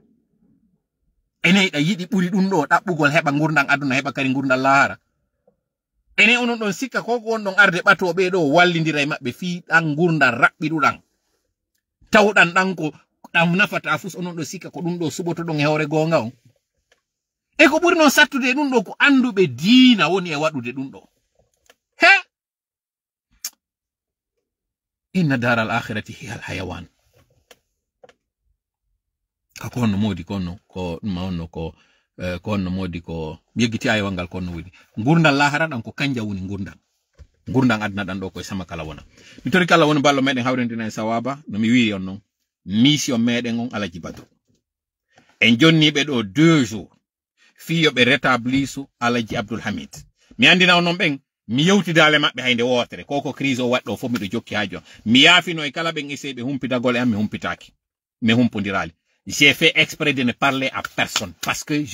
ene da yidi buri dum do dabbugol heba ngurdang aduna heba kadi ngurdal lahara ene onon don sikka ko won don arde batobe do wallindira e mabbe fi dan ngurdal rabbidudang tawdan dan ko dam nafata fus onon do sikka ko dum do suboto don e hore gonga on e ko buri non sattude dum do ko andube diina woni e wadude dum do he inna daral akhirati hiya al hayawan ko no modi kono ko maonno ko kono modi ko yegiti ay wangal kono wudi ngurdal lahara dan ko kanja woni ngurdal adna dan do ko sama kala wona mi tori kala woni ballo meden hawrendina e sawaba no mi wi on non mission meden on alaji badu en jonni be do 2 jours fiyo be rétablisu alaji Abdul Hamid mi andina on non ben mi yewtidale mabbe haynde wotere koko crise o waddo fo mi do jokki hajo mi yafino e kala ben essaye be humpitagol am mi humpitaki me humpondirali. J'ai fait exprès de ne parler à personne parce que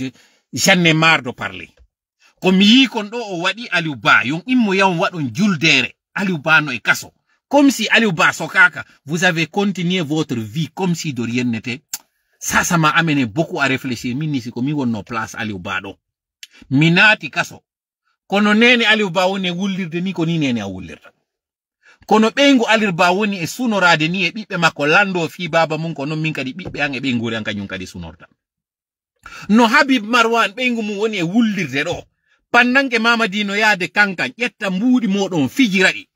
j'en ai marre de parler. Comme yi kondo o wadi Aliou Ba yon immo yon wadon juldere Aliou Ba no e kaso. Comme si Aliou Ba sokaka vous avez continué votre vie comme si de rien n'était. Ça m'a amené beaucoup à réfléchir. Minisi ko mi wonno place Aliou Ba do. Minati kaso. Kono nene Aliou Ba woni wullirde ni ko ni nene a wullirta. Kono bengu Aliou Ba woni e sunorade ni e bibbe makko lando fi baba mun kono min kadi bibbe an e be nguri an kanyum kadi sunorta. No Habib Marwan bengu mun woni e wullirde do. Pannanke Mamadino yaade kankan yetta mbudi modon fijiradi.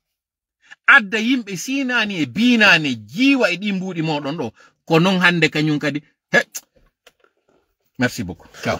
Adda yimbe sinani e binane jiwa e di mbudi modon do ko non hande kanyum kadi. Merci beaucoup. Ciao.